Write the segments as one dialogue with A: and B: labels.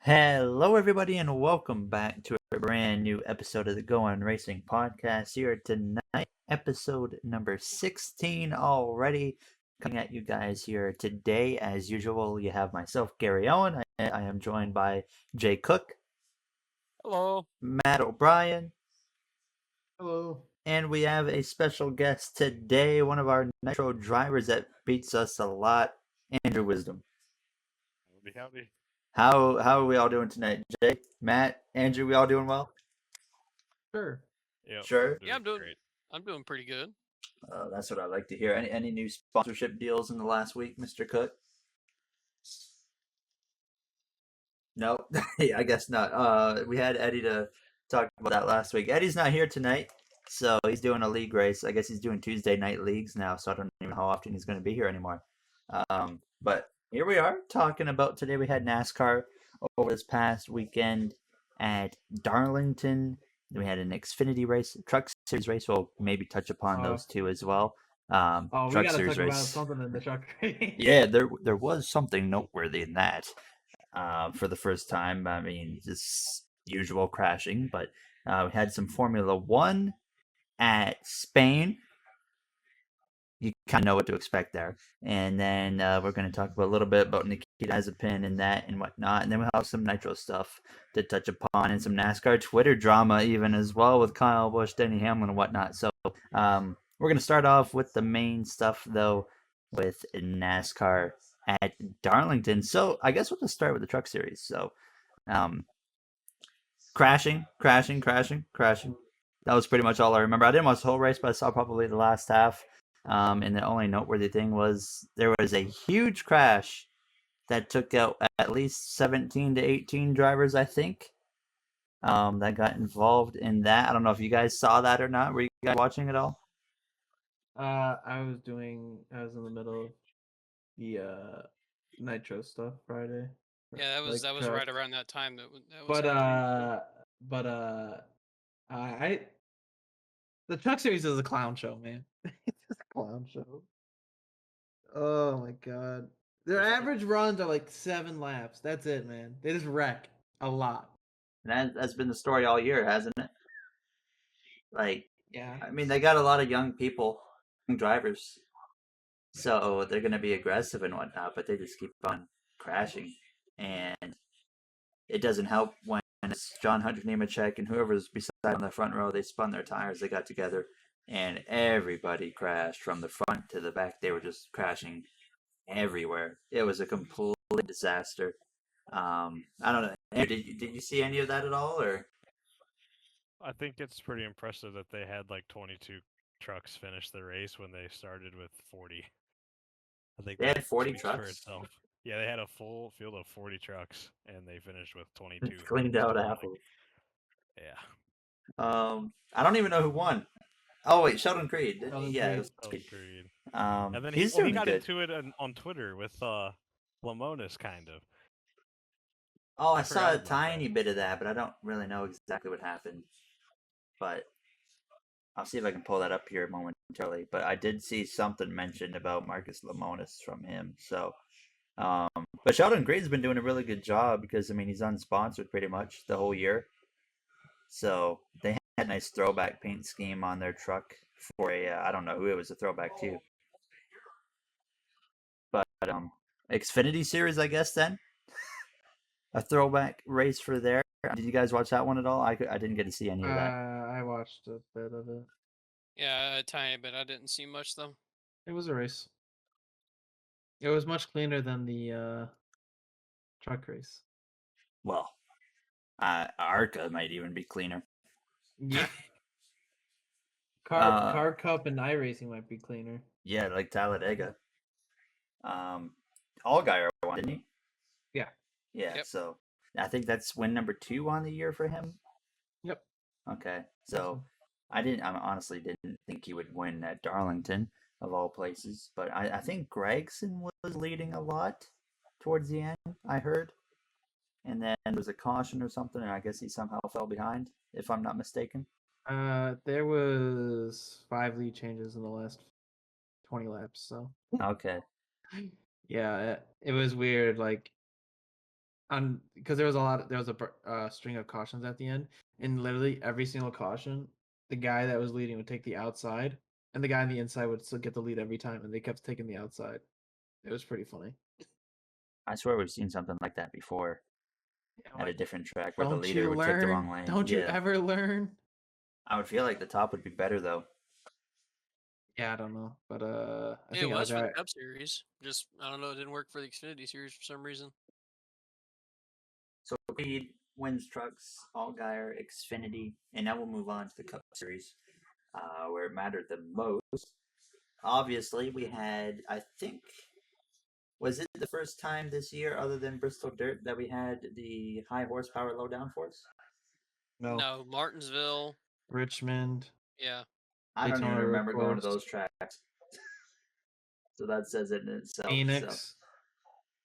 A: Hello, everybody, and welcome back to a brand new episode of the GOWEN Racing Podcast here tonight. Episode number 16 already coming at you guys here today. As usual, you have myself, Gary Owen. I am joined by JayCook,
B: Hello.
A: Matt O'Brien,
C: Hello.
A: and we have a special guest today, one of our Nitro drivers that beats us a lot, Andrew Wisdom.
B: Howdy.
A: How are we all doing tonight? Jay, Matt, Andrew, we all doing well?
C: Sure.
B: Yep,
A: Sure.
B: I'm doing great. I'm doing pretty good.
A: That's what I like to hear. Any new sponsorship deals in the last week, Mr. Cook? No, I guess not. We had Eddie to talk about that last week. Eddie's not here tonight, so he's doing a league race. I guess he's doing Tuesday night leagues now, so I don't even know how often he's going to be here anymore. But here we are talking about today. We had NASCAR over this past weekend at Darlington. Then we had an Xfinity race, Truck Series race. We'll maybe touch upon those two as well.
C: We
A: Truck
C: gotta
A: Series
C: talk about
A: race.
C: something in the truck race.
A: Yeah, there was something noteworthy in that. For the first time, I mean, just usual crashing, but we had some Formula One at Spain. You kind of know what to expect there. And then we're going to talk about a little bit about Nikita Mazepin and that and whatnot. And then we'll have some Nitro stuff to touch upon and some NASCAR Twitter drama even as well with Kyle Busch, Denny Hamlin, and whatnot. So we're going to start off with the main stuff, though, with NASCAR at Darlington. So I guess we'll just start with the Truck Series. So crashing. That was pretty much all I remember. I didn't watch the whole race, but I saw probably the last half. And the only noteworthy thing was there was a huge crash that took out at least 17 to 18 drivers, I think, that got involved in that. I don't know if you guys saw that or not. Were you guys watching it all?
C: I was in the middle of the Nitro stuff Friday.
B: Yeah, that was right around that time.
C: The Truck Series is a clown show, man. It's just a clown show. Oh my god. Their average runs are like 7 laps. That's it, man. They just wreck a lot.
A: And that's been the story all year, hasn't it? Like,
C: yeah.
A: I mean, they got a lot of young people, young drivers, so they're going to be aggressive and whatnot, but they just keep on crashing. And it doesn't help when it's John Hunter Nemechek and whoever's beside on the front row. They spun their tires, they got together, and everybody crashed from the front to the back. They were just crashing everywhere. It was a complete disaster. I don't know. Did you see any of that at all, or?
D: I think it's pretty impressive that they had like 22 trucks finish the race when they started with 40. I think
A: they had 40 trucks.
D: For itself. Yeah, they had a full field of 40 trucks, and they finished with 22.
A: Cleaned out half of.
D: Yeah.
A: I don't even know who won. Oh wait, Sheldon Creed.
D: Yeah, it was Sheldon Creed.
A: And
D: then
A: he
D: got
A: good.
D: into it on Twitter with Lamonis, kind of.
A: Oh, I saw a tiny bit of that, but I don't really know exactly what happened. But I'll see if I can pull that up here momentarily. But I did see something mentioned about Marcus Lemonis from him. So, but Sheldon Creed's been doing a really good job because, I mean, he's unsponsored pretty much the whole year. So they had a nice throwback paint scheme on their truck for I don't know who it was a throwback to. But Xfinity Series, I guess, then. A throwback race for there. Did you guys watch that one at all? I didn't get to see any of that.
C: I watched a bit of it.
B: Yeah, a tiny bit. I didn't see much though.
C: It was a race. It was much cleaner than the truck race.
A: Well, ARCA might even be cleaner.
C: Yeah. Car Cup and iRacing might be cleaner.
A: Yeah, like Talladega. Allgaier won, didn't he?
C: Yeah.
A: Yeah,
B: yep.
A: So I think that's win number 2 on the year for him.
C: Yep.
A: Okay, so I honestly didn't think he would win at Darlington of all places, but I think Gregson was leading a lot towards the end, I heard. And then there was a caution or something, and I guess he somehow fell behind, if I'm not mistaken.
C: There was 5 lead changes in the last 20 laps, so.
A: Okay.
C: Yeah, it was weird. Like, on because there was a string of cautions at the end, and literally every single caution, the guy that was leading would take the outside, and the guy on the inside would still get the lead every time, and they kept taking the outside. It was pretty funny.
A: I swear we've seen something like that before
C: Yeah,
A: at a
C: like,
A: different track where the
C: don't
A: leader
C: you
A: would take the
C: learn?
A: wrong lane.
C: Don't you
A: Yeah.
C: ever learn?
A: I would feel like the top would be better though.
C: Yeah, I don't know, but I
B: It
C: think our
B: was for the
C: guy.
B: Cup Series. Just I don't know. It didn't work for the Xfinity Series for some reason.
A: So Reed wins trucks, Allgaier, Xfinity, and now we'll move on to the Cup Series, where it mattered the most. Obviously, we had, I think, was it the first time this year, other than Bristol Dirt, that we had the high horsepower, low downforce?
C: No,
B: Martinsville.
C: Richmond.
B: Yeah.
A: I don't even
C: Daytona Road
A: remember going to
C: Course.
A: those tracks. So that says it in itself.
C: Phoenix.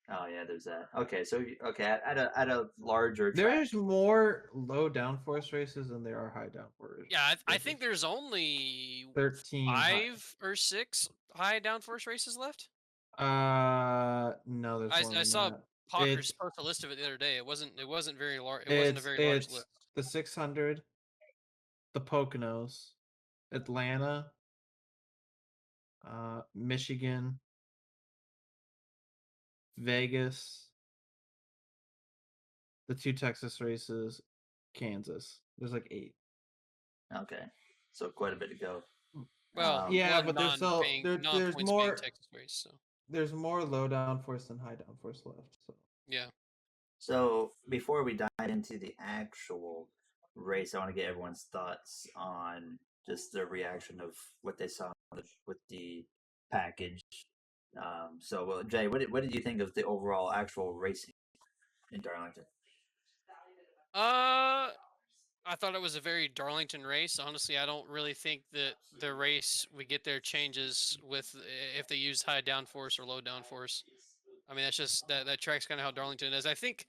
A: Oh yeah, there's that. Okay, so at a larger track.
C: There's more low downforce races than there are high downforce.
B: Yeah, I think there's only
C: 13
B: 5 or 6 high downforce races left.
C: No, there's more
B: I
C: than
B: saw
C: that.
B: Pockers post a list of it the other day. It wasn't very large. It wasn't a very large
C: It's
B: list.
C: the 600, the Poconos, Atlanta, Michigan, Vegas, the 2 Texas races, Kansas. There's like 8.
A: Okay, so quite a bit to go.
B: Well,
C: yeah,
B: one
C: but there's still there's
B: non-points
C: more
B: paying Texas race. So
C: there's more low downforce than high downforce left. So
B: yeah.
A: So before we dive into the actual race, I want to get everyone's thoughts on just the reaction of what they saw with the package. So, Jay, what did you think of the overall actual racing in Darlington?
B: I thought it was a very Darlington race. Honestly, I don't really think that the race we get there changes with if they use high downforce or low downforce. I mean, that's just that track's kind of how Darlington is. I think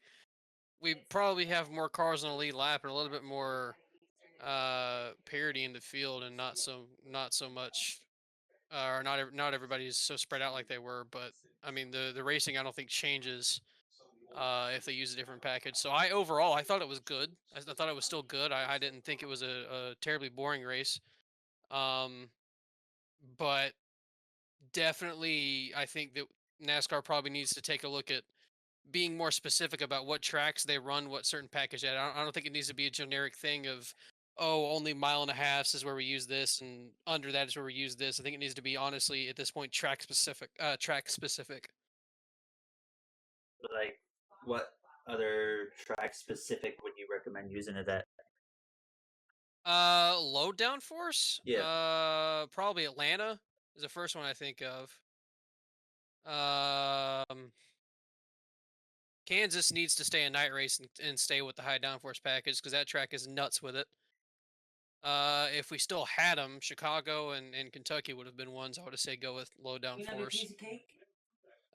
B: we probably have more cars on the lead lap and a little bit more parity in the field, and not so much, or not everybody's so spread out like they were. But I mean, the racing I don't think changes if they use a different package. So overall I thought it was good. I thought it was still good. I didn't think it was a terribly boring race. Um, but definitely I think that NASCAR probably needs to take a look at being more specific about what tracks they run what certain package at. I don't think it needs to be a generic thing of, oh, only mile and a half is where we use this, and under that is where we use this. I think it needs to be honestly at this point track specific.
A: Like, what other track specific would you recommend using it at?
B: Low downforce.
A: Yeah.
B: Probably Atlanta is the first one I think of. Kansas needs to stay a night race and stay with the high downforce package because that track is nuts with it. If we still had them, Chicago and Kentucky would have been ones I would have said go with low downforce.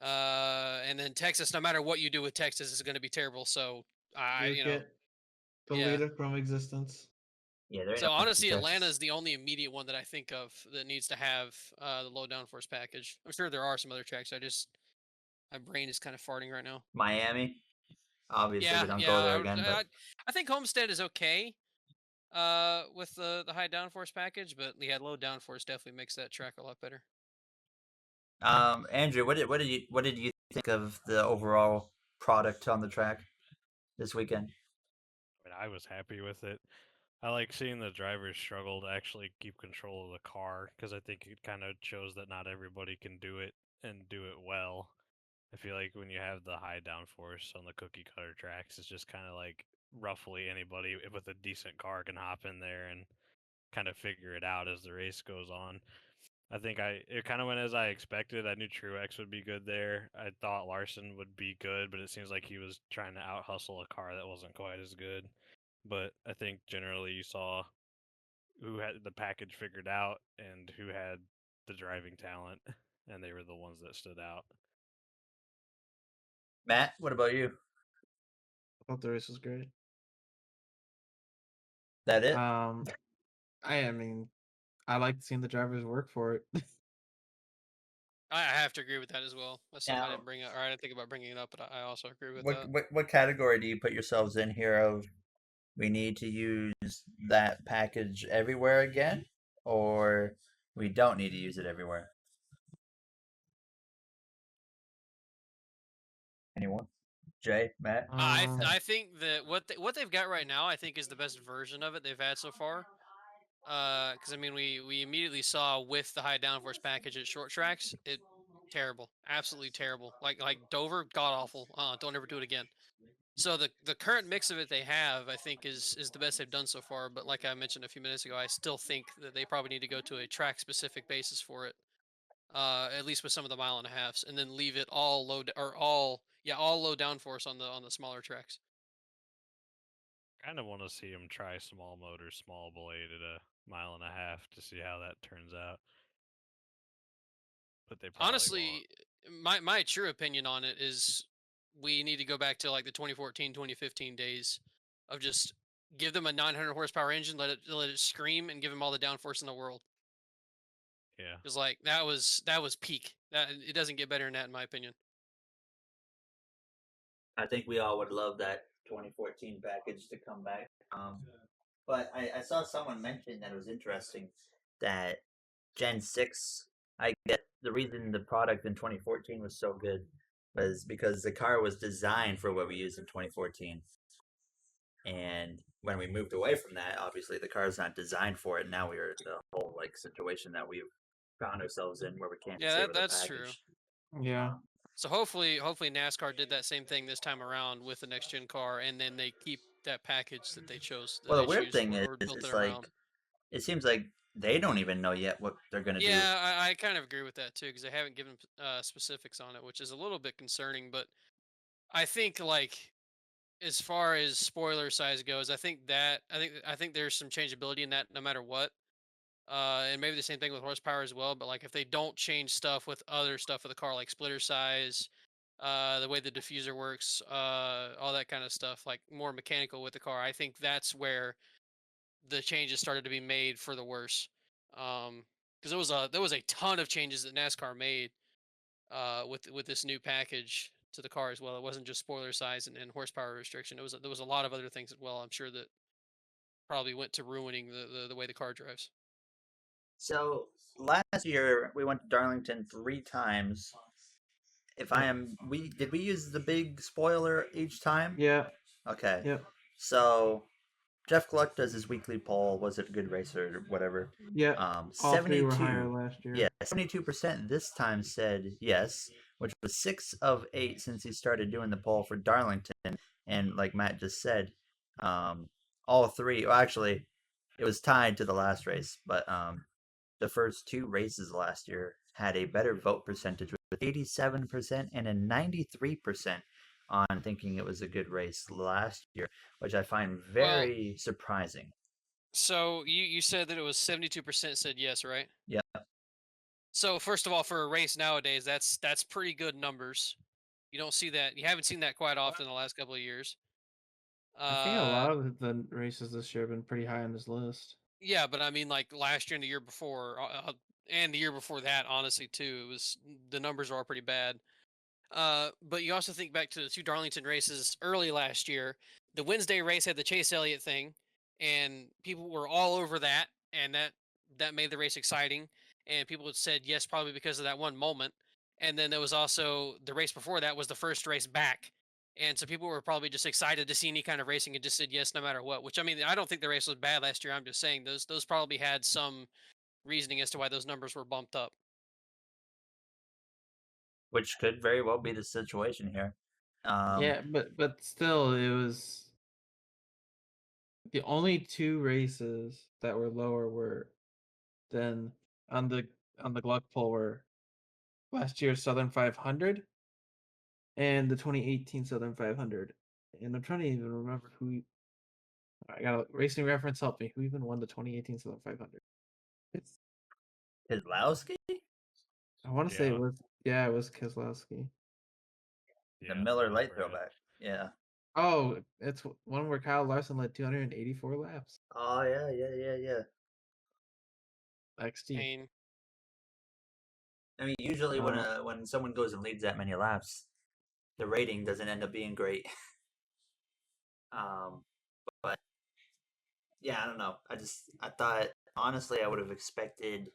B: And then Texas, no matter what you do with Texas, is going to be terrible. So
C: the leader from existence.
A: Yeah.
B: So honestly, Atlanta is the only immediate one that I think of that needs to have the low downforce package. I'm sure there are some other tracks. My brain is kind of farting right now.
A: Miami. Obviously,
B: Yeah,
A: we don't go there again. But
B: I think Homestead is okay with the high downforce package, but yeah, low downforce definitely makes that track a lot better.
A: Andrew, what did you think of the overall product on the track this weekend?
D: I mean, I was happy with it. I like seeing the drivers struggle to actually keep control of the car because I think it kind of shows that not everybody can do it and do it well. I feel like when you have the high downforce on the cookie cutter tracks, it's just kind of like roughly anybody with a decent car can hop in there and kind of figure it out as the race goes on. I think it kind of went as I expected. I knew Truex would be good there. I thought Larson would be good, but it seems like he was trying to out hustle a car that wasn't quite as good. But I think generally you saw who had the package figured out and who had the driving talent, and they were the ones that stood out.
A: Matt, what about you?
C: I thought the race was great.
A: That it?
C: I mean, I like seeing the drivers work for it.
B: I have to agree with that as well. That's something I
A: Now,
B: didn't bring up, or I didn't think about bringing it up, but I also agree with
A: what,
B: that.
A: what what category do you put yourselves in here? Of we need to use that package everywhere again, or we don't need to use it everywhere? Anyone? Jay, Matt?
B: I think that what they've got right now, I think, is the best version of it they've had so far. Because I mean, we immediately saw with the high downforce package at short tracks, it terrible, absolutely terrible. Like Dover, god awful. Don't ever do it again. So the current mix of it they have, I think, is the best they've done so far. But like I mentioned a few minutes ago, I still think that they probably need to go to a track specific basis for it. At least with some of the mile and a halves, and then leave it all low or all low downforce on the smaller tracks.
D: Kind of want to see him try small motor, small blade at a mile and a half to see how that turns out. But they probably won't.
B: Honestly, my true opinion on it is we need to go back to like the 2014, 2015 days of just give them a 900 horsepower engine, let it scream, and give them all the downforce in the world.
D: Yeah.
B: Because like that was peak. That it doesn't get better than that in my opinion.
A: I think we all would love that 2014 package to come back. But I saw someone mention that it was interesting that Gen 6, I get the reason the product in 2014 was so good was because the car was designed for what we used in 2014. And when we moved away from that, obviously the car is not designed for it. Now we're in the whole like situation that we've found ourselves in where we can't
B: Yeah,
A: stay with the
B: that's true.
A: package.
C: Yeah.
B: So hopefully NASCAR did that same thing this time around with the next gen car, and then they keep that package that they chose that
A: Well, the
B: they
A: weird
B: choose
A: thing
B: for or
A: is,
B: built it
A: it's like
B: around.
A: it seems like they don't even know yet what they're gonna do.
B: Yeah, I kind of agree with that too because they haven't given specifics on it, which is a little bit concerning. But I think like as far as spoiler size goes, I think there's some changeability in that no matter what. And maybe the same thing with horsepower as well. But like if they don't change stuff with other stuff of the car, like splitter size, the way the diffuser works, all that kind of stuff, like more mechanical with the car, I think that's where the changes started to be made for the worse. Because there was a ton of changes that NASCAR made with this new package to the car as well. It wasn't just spoiler size and horsepower restriction. There was a lot of other things as well. I'm sure that probably went to ruining the way the car drives.
A: So last year we went to Darlington 3 times. If I
C: Yeah.
A: am, we did we use the big spoiler each time?
C: Yeah.
A: Okay.
C: Yep.
A: So Jeff Gluck does his weekly poll. Was it a good race or whatever?
C: Yeah. All three were higher
A: 72.
C: last year.
A: Yeah, 72% this time said yes, which was 6 of 8 since he started doing the poll for Darlington. And like Matt just said, all three. Well, actually, it was tied to the last race, but the first 2 races last year had a better vote percentage with 87% and a 93% on thinking it was a good race last year, which I find
B: Well,
A: very surprising.
B: so you said that it was 72% said yes, right?
A: Yeah.
B: So first of all, for a race nowadays, that's pretty good numbers. You don't see that. You haven't seen that quite often in the last couple of years.
C: I think a
B: Uh,
C: lot of the races this year have been pretty high on this list.
B: yeah, but I mean, like last year and the year before, and the year before that, honestly, too, it was the numbers are all pretty bad. But you also think back to the two Darlington races early last year. The Wednesday race had the Chase Elliott thing, and people were all over that, and that made the race exciting. And people had said yes, probably because of that one moment. And then there was also the race before that was the first race back, and so people were probably just excited to see any kind of racing and just said yes no matter what. Which I mean, I don't think the race was bad last year. I'm just saying those probably had some reasoning as to why those numbers were bumped up.
A: Which could very well be the situation here.
C: Yeah, but still, it was the only 2 races that were lower were than on the Gluck poll were last year's Southern 500 and the 2018 Southern 500. And I'm trying to even remember who. I got a racing reference. Help me. Who even won the 2018 Southern 500? It's.
A: Keselowski?
C: I want to say it
D: Yeah.
C: was. Yeah, it was Keselowski.
A: The
D: Yeah,
A: Miller Lite
D: remember it.
A: throwback. Yeah.
C: Oh, it's one where Kyle Larson led 284 laps.
A: Oh yeah.
C: XT.
B: Pain.
A: I mean, usually when someone goes and leads that many laps, the rating doesn't end up being great. But yeah, I don't know. I thought honestly I would have expected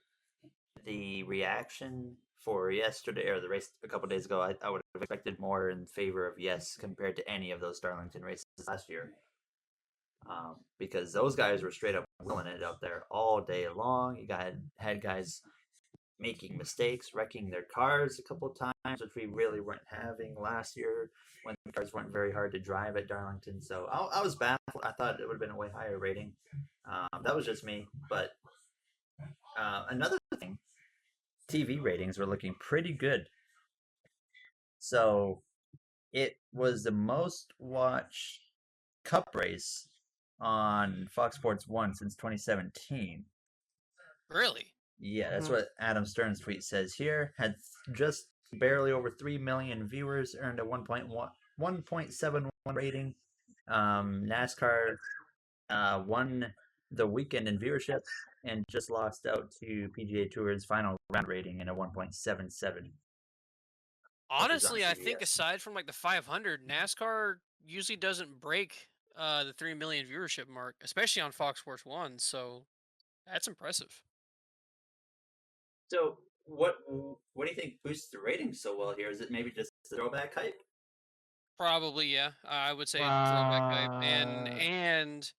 A: the reaction for yesterday or the race a couple days ago. I would have expected more in favor of yes compared to any of those Darlington races last year. Because those guys were straight up willing it up there all day long. You had guys making mistakes, wrecking their cars a couple of times, which we really weren't having last year when the cars weren't very hard to drive at Darlington. So I was baffled. I thought it would have been a way higher rating. That was just me. But another thing, TV ratings were looking pretty good. So it was the most watched Cup race on Fox Sports 1 since 2017.
B: Really?
A: Yeah, that's what Adam Stern's tweet says here. Had just barely over 3 million viewers, earned a 1.71 rating. NASCAR won the weekend in viewership and just lost out to PGA Tour's final round rating in a 1.77.
B: Honestly, I think aside from like the 500, NASCAR usually doesn't break the 3 million viewership mark, especially on Fox Sports 1. So that's impressive.
A: So what do you think boosts the ratings so well here? Is it maybe just the throwback hype?
B: Probably, yeah. I would say throwback hype and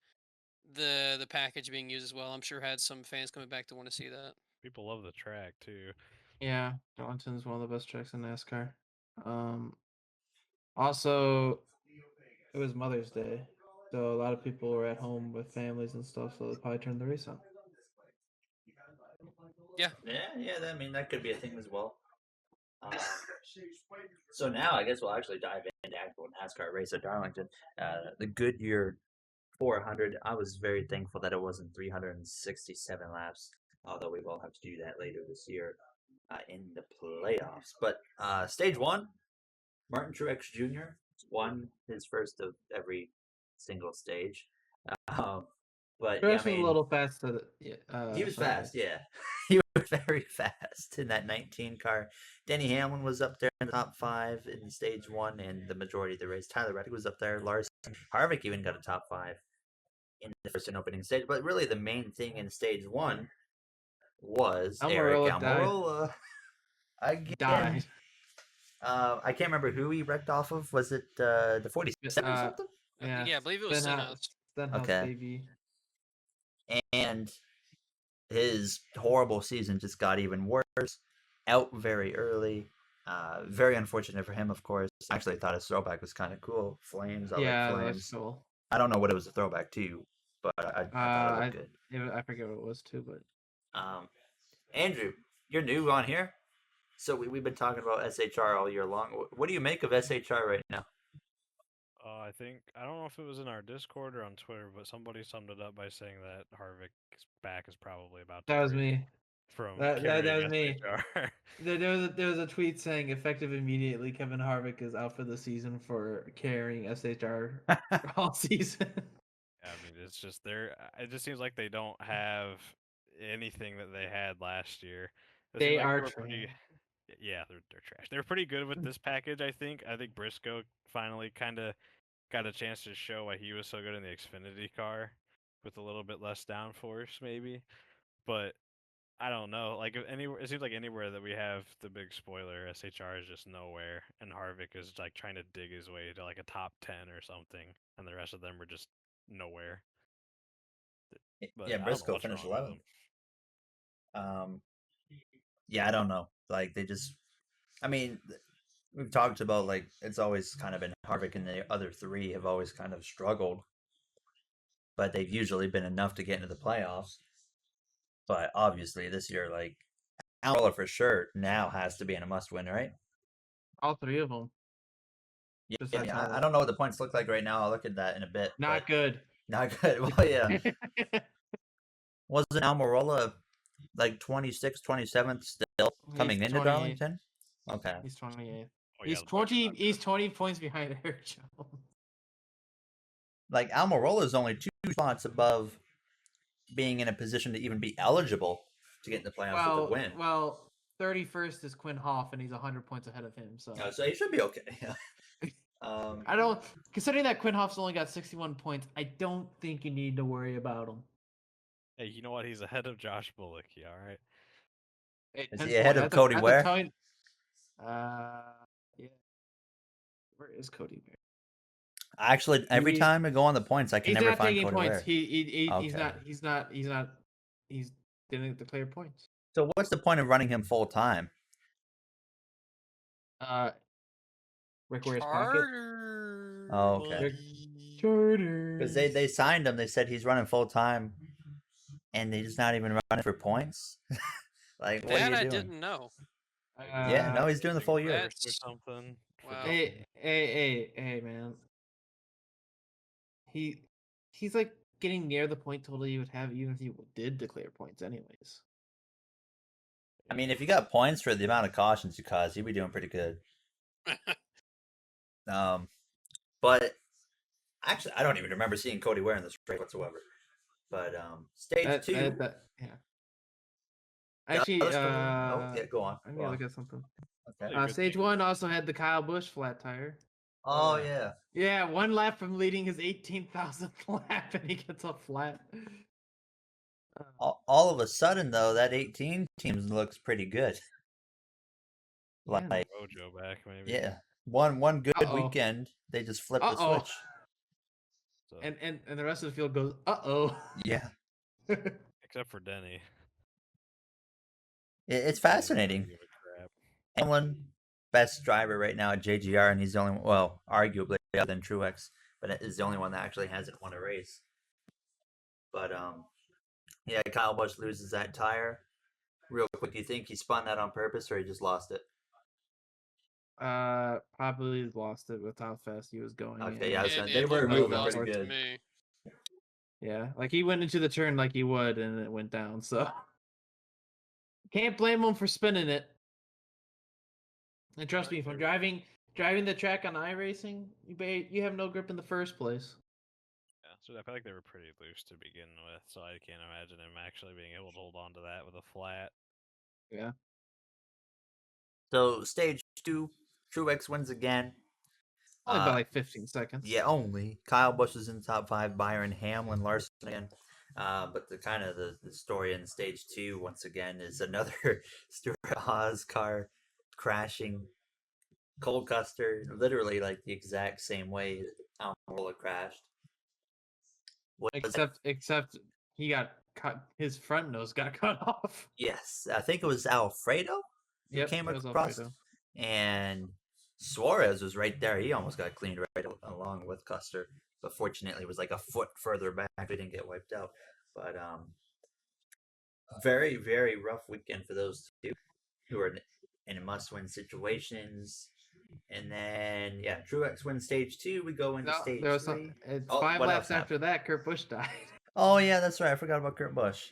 B: the package being used as well. I'm sure had some fans coming back to want to see that.
D: People love the track too.
C: Yeah, Darlington is one of the best tracks in NASCAR. Also, it was Mother's Day, so a lot of people were at home with families and stuff, so they probably turned the race on.
B: Yeah.
A: I mean, that could be a thing as well. So now I guess we'll actually dive into actual NASCAR race at Darlington. The Goodyear 400. I was very thankful that it wasn't 367 laps, although we will have to do that later this year in the playoffs. But stage one, Martin Truex Jr. won his first of every single stage. But
C: Truex
A: yeah, I
C: was
A: mean,
C: a little fast.
A: he was fast, yeah. He was very fast in that 19 car. Denny Hamlin was up there in the top 5 in stage 1 and the majority of the race. Tyler Reddick was up there. Larson Harvick even got a top 5 in the first and opening stage. But really the main thing in stage 1 was Eric Almirola again.
C: Died.
A: I can't remember who he wrecked off of. Was it the 47 or something?
B: Yeah, I believe it was Stenhouse.
C: Stenhouse, baby.
A: And his horrible season just got even worse. Out very early. Very unfortunate for him, of course. Actually, I thought his throwback was kind of cool. Flames, I like flames.
C: That's cool.
A: I don't know what it was a throwback to, but I thought it looked good.
C: I forget what it was too, but
A: Andrew, you're new on here, so we've been talking about SHR all year long. What do you make of SHR right now?
D: I don't know if it was in our Discord or on Twitter, but somebody summed it up by saying that Harvick's back is probably about to
C: That was
D: break
C: me.
D: From
C: that was me.
D: SHR.
C: There was a tweet saying effective immediately, Kevin Harvick is out for the season for carrying SHR all season.
D: I mean, it's just it just seems like they don't have anything that they had last year.
C: They are
D: pretty. Yeah, they're trash. They're pretty good with this package. I think Briscoe finally kind of got a chance to show why he was so good in the Xfinity car, with a little bit less downforce maybe. But I don't know. Like it seems like anywhere that we have the big spoiler, SHR is just nowhere, and Harvick is like trying to dig his way to like a top 10 or something, and the rest of them are just nowhere. But
A: yeah, Briscoe finished 11th. Yeah, I don't know. Like they just, I mean, we've talked about like it's always kind of been Harvick, and the other 3 have always kind of struggled, but they've usually been enough to get into the playoffs. But obviously this year, like Almirola for sure now has to be in a must-win, right?
C: All 3 of them.
A: Yeah, I don't know what the points look like right now. I'll look at that in a bit.
C: Not good.
A: Not good. Well, yeah. Wasn't Almirola like 26th, 27th still coming into Darlington? Okay.
C: He's 28th.
D: Oh,
C: He's 20 points behind Eric Jones.
A: Like Almirola is only 2 spots above being in a position to even be eligible to get in the playoffs with a win.
C: Well, 31st is Quinn Hoff, and he's 100 points ahead of him. So
A: So he should be okay.
C: I don't. Considering that Quinn Hoff's only got 61 points, I don't think you need to worry about him.
D: Hey, you know what? He's ahead of Josh Bullock. You all right?
C: Hey,
A: Is
C: 10
A: he ahead of
C: that's
A: Cody
C: that's
A: Ware?
C: Yeah. Where is Cody Ware?
A: Actually, every
C: He-
A: time I go on the points, I can
C: He's
A: never
C: not
A: find
C: taking
A: Cody
C: points.
A: Ware.
C: He's
A: Okay.
C: not. He didn't declare points.
A: So what's the point of running him full time?
C: Rick Ware's pocket.
B: Charter.
A: Oh, okay.
B: buddy.
C: Charter.
A: Because they signed him. They said he's running full time, and he's not even running for points. Like, what
B: That
A: are
B: I
A: you doing?
B: didn't know.
A: Yeah, no, he's doing the full year.
B: That's-
D: Or something. for
B: wow.
D: the-
C: Hey, man. He's like getting near the point total you would have even if you did declare points, anyways.
A: I mean, if you got points for the amount of cautions you caused, you'd be doing pretty good. But actually, I don't even remember seeing Cody Ware in this race whatsoever. But stage two.
C: Yeah. Actually,
A: oh yeah, go on.
C: I
A: go
C: need to
A: on.
C: look at something.
A: Okay.
D: Good
C: Stage
D: thing.
C: 1 also had the Kyle Busch flat tire.
A: Oh yeah.
C: Yeah, 1 lap from leading his 18,000th lap, and he gets a flat.
A: All of a sudden, though, that 18 teams looks pretty good.
C: Yeah.
A: Like,
D: Mojo back maybe.
A: yeah, one good
C: Uh-oh.
A: weekend, they just flip the
C: Uh-oh.
A: switch.
D: So,
C: And the rest of the field goes, uh-oh.
A: Yeah,
D: except for Denny.
A: it's
D: Denny
A: fascinating.
D: doesn't give a crap.
A: Anyone best driver right now at JGR, and he's the only one, well, arguably other than Truex, but it is the only one that actually hasn't won a race. But yeah, Kyle Busch loses that tire. Real quick, you think he spun that on purpose or he just lost it?
C: Probably lost it with how fast he was going.
A: Okay, yeah, I was
B: It-
A: saying
B: it
A: they were
B: looked like
A: moving
B: lost
A: pretty
B: it to
A: good.
B: me.
C: Yeah, like he went into the turn like he would, and it went down. So can't blame him for spinning it. And trust me, from driving the track on iRacing, you have no grip in the first place.
D: Yeah, so I feel like they were pretty loose to begin with, so I can't imagine him actually being able to hold on to that with a flat.
C: Yeah.
A: So stage 2, Truex wins again.
C: Only by like 15 seconds.
A: Yeah, only. Kyle Busch is in the top 5. Byron, Hamlin, Larson again. But the kind of the story in stage 2 once again is another Stuart Haas car crashing. Cole Custer, literally like the exact same way Almirola crashed.
C: Except he got cut. His front nose got cut off.
A: Yes, I think it was Alfredo who
C: Yep,
A: came
C: it was
A: across,
C: Alfredo.
A: and Suarez was right there. He almost got cleaned right along with Custer, but fortunately, it was like a foot further back. He didn't get wiped out. But very, very rough weekend for those two who are in must-win situations. And then, yeah, Truex wins stage 2. We go into stage 3. Oh,
C: 5
A: what
C: laps
A: else
C: after that, Kurt Busch died.
A: Oh yeah, that's right. I forgot about Kurt Busch.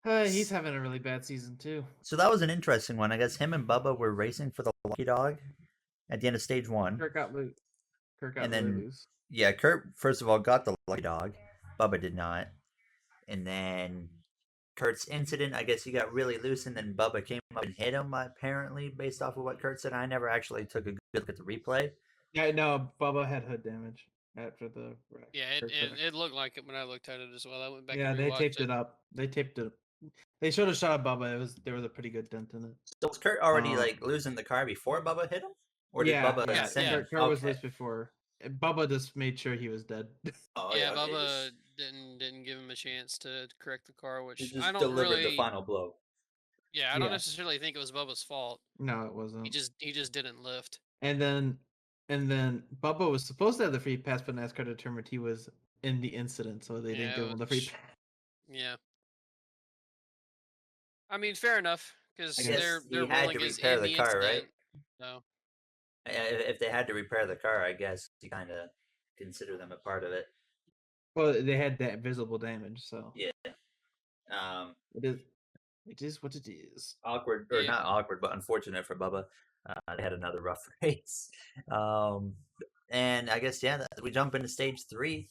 C: He's having a really bad season too.
A: So that was an interesting one. I guess him and Bubba were racing for the lucky dog at the end of stage 1.
C: Kurt got loose.
A: And
C: really
A: then-
C: loose.
A: Yeah, Kurt first of all got the lucky dog. Bubba did not. And then Kurt's incident, I guess he got really loose, and then Bubba came up and hit him. Apparently, based off of what Kurt said, I never actually took a good look at the replay.
C: Yeah, no, Bubba had hood damage after the wreck.
B: Yeah,
C: Kurt crashed.
B: it looked like it when I looked at it as well. I went back.
C: Yeah,
B: and
C: they
B: rewatched
C: taped it up. They showed a shot of Bubba. There was a pretty good dent in it.
A: So was Kurt already like losing the car before Bubba hit him, or did
C: yeah,
A: Bubba
C: yeah,
A: send him?
C: Kurt was
A: Okay.
C: loose before. Bubba just made sure he was dead.
A: Oh,
B: Yeah,
A: okay,
B: Bubba
A: just-
B: didn't give him a chance to correct the car,
A: he
B: which
A: just
B: I don't
A: delivered
B: really.
A: the final blow.
B: Yeah, I don't
C: Yeah.
B: necessarily think it was Bubba's fault.
C: No, it wasn't.
B: He just didn't lift.
C: And then Bubba was supposed to have the free pass, but NASCAR determined he was in the incident, so they didn't
B: Yeah,
C: give him the free
B: which-
C: pass.
B: Yeah. I mean, fair enough because
A: I guess
B: their
A: he had
B: ruling
A: to
B: is
A: repair
B: in
A: the
B: the
A: car, right?
B: incident. So
A: If they had to repair the car, I guess you kind of consider them a part of it.
C: Well, they had that visible damage, so
A: Yeah.
C: it is what it is.
A: Awkward, or
B: Yeah.
A: not awkward, but unfortunate for Bubba. They had another rough race. And I guess, yeah, we jump into stage 3.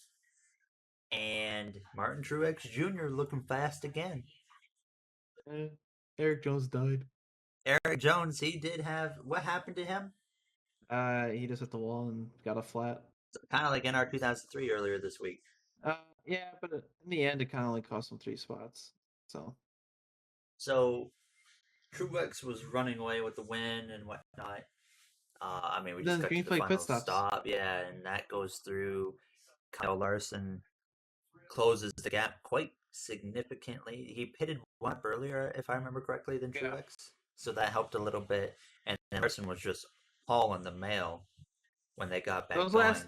A: And Martin Truex Jr. looking fast again.
C: Eric Jones died.
A: Eric Jones, he did have what happened to him?
C: He just hit the wall and got a flat.
A: Kind of like in our 2003 earlier this week.
C: Yeah, but in the end, it kind of only cost him 3 spots.
A: So Truex was running away with the win and whatnot. I mean, we
C: Then
A: just got
C: green
A: to the
C: flag pit
A: final
C: stops.
A: stop, yeah, and that goes through. Kyle Larson closes the gap quite significantly. He pitted one up earlier, if I remember correctly, than
C: Yeah.
A: Truex, so that helped a little bit. And Larson was just hauling the mail when they got back
C: Those
A: going.
C: last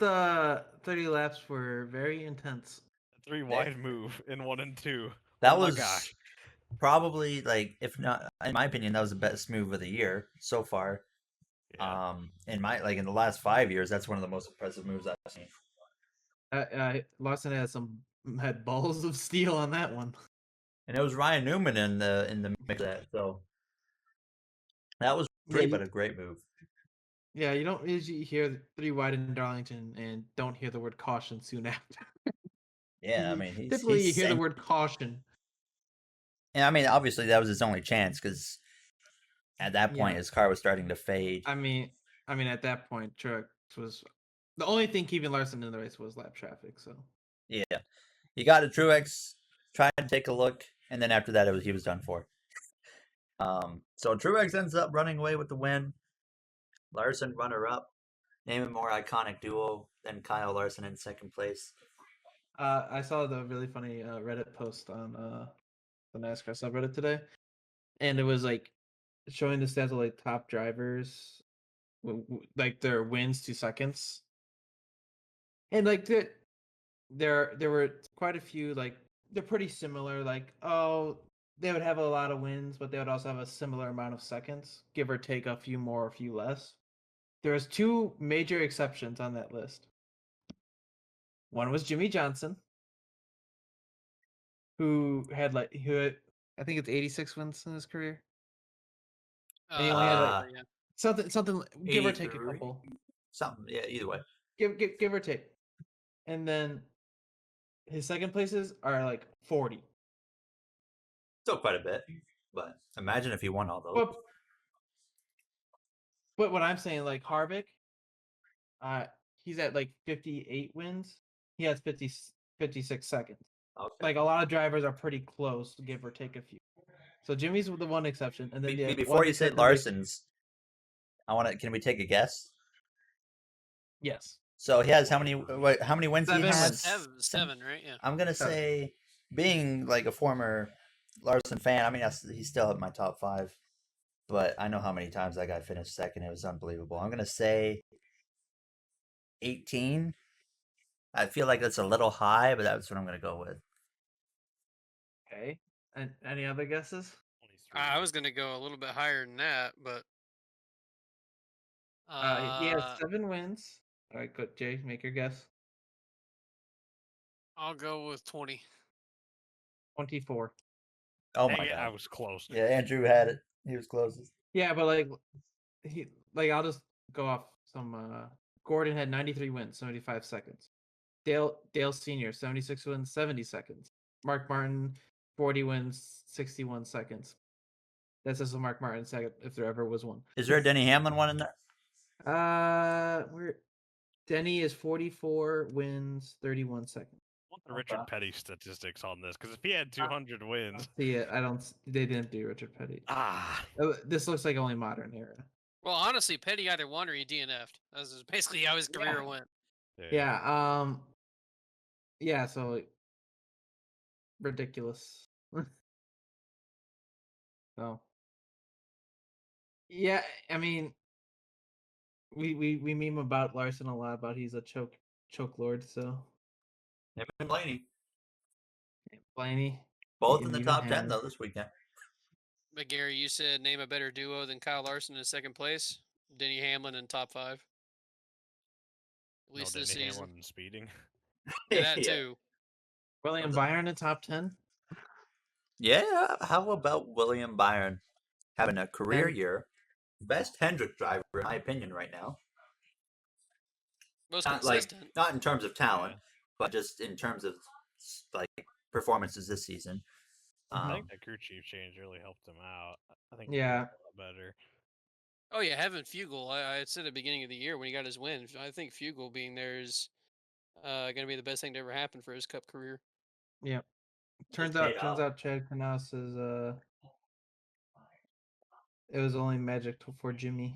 C: 30 laps were very intense.
D: 3 wide move in 1 and 2.
A: That
D: oh my
A: was
D: gosh.
A: probably, like, if not, in my opinion, that was the best move of the year so far.
D: Yeah.
A: In the last 5 years, that's one of the most impressive moves I've seen.
C: Larson had balls of steel on that one.
A: And it was Ryan Newman in the mix of that, so that was pretty, but a great move.
C: Yeah, you don't usually hear 3 wide in Darlington and don't hear the word caution soon after.
A: Yeah, I mean,
C: Typically you hear the word caution.
A: And I mean, obviously that was his only chance because at that point his car was starting to fade.
C: I mean, at that point, Truex was the only thing keeping Larson in the race was lap traffic. So
A: yeah, he got a Truex, tried to take a look, and then after that, he was done for. So Truex ends up running away with the win. Larson runner up. Name a more iconic duo than Kyle Larson in second place.
C: I saw the really funny Reddit post on the NASCAR subreddit today, and it was like showing the stats of like top drivers, like their wins to seconds, and like there were quite a few, like they're pretty similar. Like, oh, they would have a lot of wins, but they would also have a similar amount of seconds, give or take a few more, a few less. There was 2 major exceptions on that list. One was Jimmy Johnson, who had I think it's 86 wins in his career. And he only had
B: yeah.
C: something give or take a
A: 83?
C: couple.
A: Something, yeah, either way.
C: Give or take. And then his second places are like 40.
A: Still quite a bit, but imagine if he won all those.
C: But what I'm saying, like Harvick, he's at like 58 wins. He has 56 seconds.
A: Okay.
C: Like a lot of drivers are pretty close, give or take a few. So Jimmy's the one exception, and then
A: before you say Larson's, can we take a guess?
C: Yes.
A: So he has how many wins?
C: 7
A: he has
C: wins.
B: 7, right? Yeah.
A: I'm gonna say, being like a former Larson fan, I mean, he's still in my top 5, but I know how many times that guy finished second. It was unbelievable. I'm gonna say 18. I feel like that's a little high, but that's what I'm gonna go with.
C: Okay. And any other guesses?
B: I was gonna go a little bit higher than that, but
C: He has 7 wins. All right, good. Jay, make your guess.
B: I'll go with 20.
C: 24.
A: Oh
D: Dang
A: my
D: it,
A: god!
D: I was close.
A: Yeah, Andrew had it. He was closest.
C: Yeah, but I'll just go off some. Gordon had 93 wins, 75 seconds. Dale Senior 76 wins, 70 seconds. Mark Martin 40 wins, 61 seconds. That's just a Mark Martin second if there ever was one.
A: Is there a Denny Hamlin one in there?
C: Denny is 44 wins, 31 seconds.
D: I want the Richard Petty statistics on this, because if he had 200 wins,
C: See it? They didn't do Richard Petty. This looks like only modern era.
B: Well, honestly, Petty either won or he DNF'd. That's basically how his career went.
C: Yeah. Yeah. So ridiculous. So. Yeah, I mean, we meme about Larson a lot, about he's a choke lord. So.
A: Him and Blaney.
C: Blaney.
A: Both in the top 10 though this weekend.
B: But Gary, you said name a better duo than Kyle Larson in second place. Denny Hamlin in top 5. At least this
D: Denny
B: season.
D: Hamlin speeding.
B: Yeah, that too.
C: William Byron in top 10.
A: Yeah, how about William Byron having a career year? Best Hendrick driver, in my opinion, right now.
B: Most
A: consistent. Not in terms of talent, but just in terms of like performances this season.
D: I think that crew chief change really helped him out. I think
C: Yeah,
D: better.
B: Oh yeah, having Fugel. I had said at the beginning of the year when he got his win. I think Fugel being there is going to be the best thing to ever happen for his Cup career.
C: Yep.
A: Just
C: Turns
A: paid off.
C: out Chad Knaus is it was only magic for Jimmy.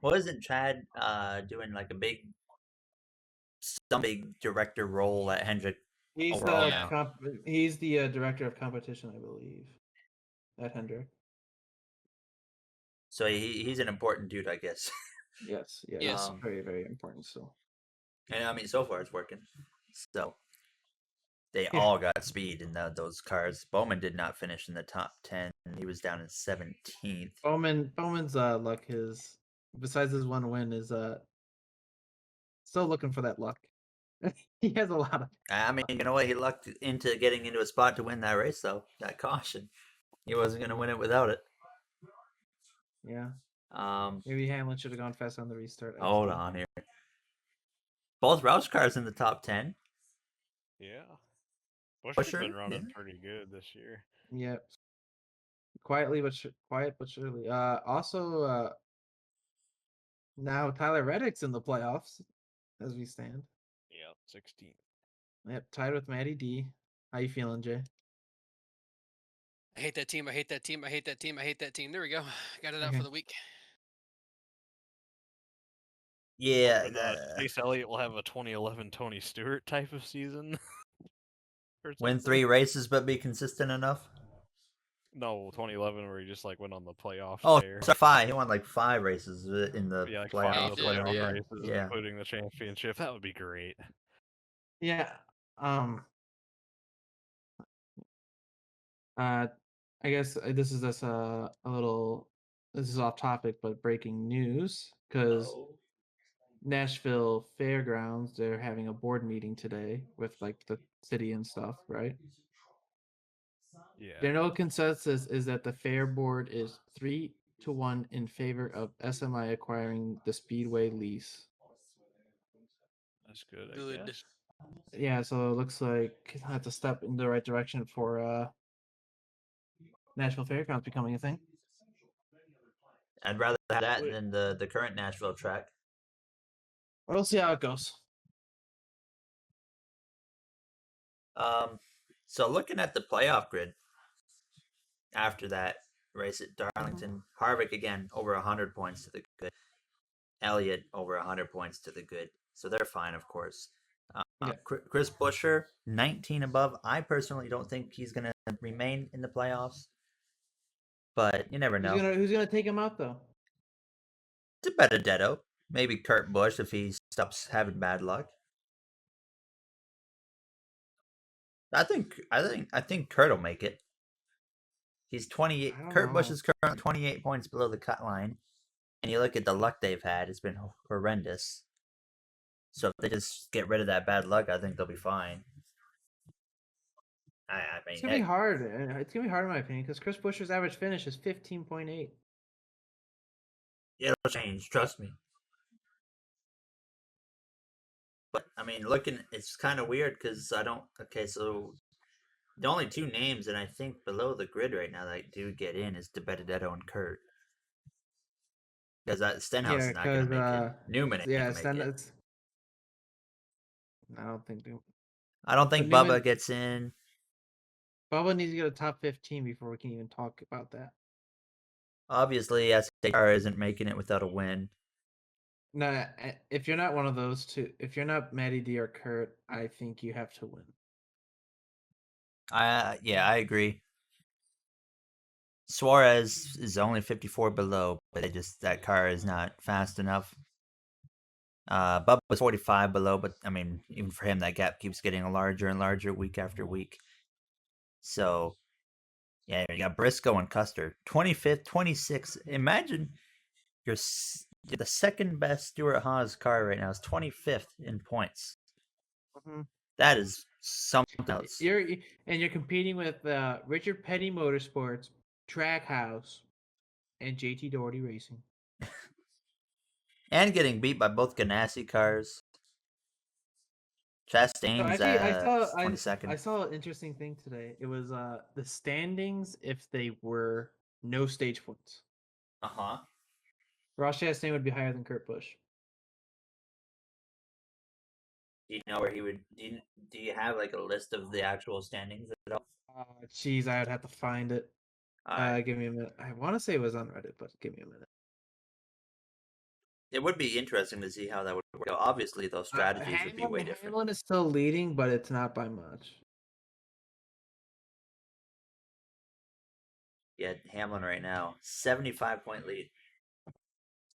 A: Wasn't Chad doing like some big director role at Hendrick?
C: He's
A: Overall
C: the
A: now.
C: he's the director of competition, I believe, at Hendrick.
A: So he's an important dude, I guess.
C: Yes, yeah,
B: Yes.
C: it's very, very important still.
A: And I mean, so far it's working. So they
C: Yeah.
A: all got speed in those cars. Bowman did not finish in the top 10. He was down in 17th.
C: Bowman's luck is besides his one win is still looking for that luck. He has a lot of
A: I mean, you know what? He lucked into getting into a spot to win that race, though. That caution. He wasn't going to win it without it.
C: yeah.
A: Um,
C: Maybe Hamlin should have gone fast on the restart.
A: hold on here. Both Roush cars in the top 10.
D: Yeah. Bush has
A: Busher,
D: been running
A: yeah.
D: pretty good this year.
C: Yep. Quietly quiet but surely. Also now Tyler Reddick's in the playoffs as we stand.
D: Yeah, 16.
C: Yep, tied with Matty D. How you feeling, Jay?
B: I hate that team. I hate that team. I hate that team. I hate that team. There we go. Got it out
C: Okay.
B: for the week.
A: Yeah.
D: Hoping, Chase Elliott will have a 2011 Tony Stewart type of season. Or
A: Win
D: something.
A: 3 races but be consistent enough.
D: No, 2011 where he just like went on the playoff
A: Oh,
D: tear.
A: sorry, 5. He won like 5 races in the
D: Yeah, like
A: playoffs.
D: 5 of the
B: Yeah,
D: playoff
A: Yeah,
D: races,
A: yeah.
D: including the championship. That would be great.
C: Yeah. I guess this is just a little. This is off topic, but breaking news because Nashville Fairgrounds, they're having a board meeting today with like the city and stuff, right?
D: Yeah.
C: General consensus is that the fair board is 3-1 in favor of SMI acquiring the Speedway lease.
D: That's good, I
B: Good.
D: guess.
C: Yeah, so it looks like that's a step in the right direction for Nashville Fairgrounds becoming a thing.
A: I'd rather have that than the current Nashville track.
C: We'll see how it goes.
A: So looking at the playoff grid after that race at Darlington, Harvick again over 100 points to the good. Elliott over 100 points to the good. So they're fine, of course.
C: Yeah.
A: Chris Buescher, 19 above. I personally don't think he's going to remain in the playoffs, but you never know.
C: Who's gonna take him out though?
A: It's a Benedetto. Maybe Kurt Busch if he stops having bad luck. I think Kurt will make it. He's 28.
C: I don't
A: Kurt Busch
C: know.
A: is currently 28 points below the cut line, and you look at the luck they've had; it's been horrendous. So if they just get rid of that bad luck, I think they'll be fine. I mean,
C: It's gonna be hard. It's gonna be hard in my opinion because Chris Buescher's average finish is 15.8.
A: it'll change. Trust me. But I mean, it's kind of weird because I don't. Okay, so the only 2 names that I think below the grid right now that do get in is Benedetto and Kurt. Because Stenhouse is not going to make it. Newman ain't going to make it.
C: I don't think.
A: I don't think Bubba gets in.
C: Bubba needs to get a top 15 before we can even talk about that.
A: Obviously, SHR isn't making it without a win.
C: No, if you're not one of those two, if you're not Matty D or Kurt, I think you have to win.
A: Yeah, I agree. Suarez is only 54 below, but that car is not fast enough. Bubba's 45 below, but I mean, even for him, that gap keeps getting larger and larger week after week. So, yeah, you got Briscoe and Custer, 25th, 26th. Imagine you're the second best Stuart Haas car right now is 25th in points.
C: Mm-hmm.
A: That is something else.
C: You're competing with Richard Petty Motorsports, Trackhouse, and JT Doherty Racing.
A: And getting beat by both Ganassi cars. Chastain's 22nd.
C: I saw an interesting thing today. It was the standings if they were no stage points.
A: Uh-huh.
C: Ross Chastain would be higher than Kurt Busch.
A: Do you know where he would? Do you have like a list of the actual standings at all?
C: Jeez, I would have to find it.
A: All right.
C: Give me a minute. I want to say it was on Reddit, but give me a minute.
A: It would be interesting to see how that would work. Obviously, those strategies would be way different.
C: Hamlin is still leading, but it's not by much.
A: Yeah, Hamlin right now, 75-point lead.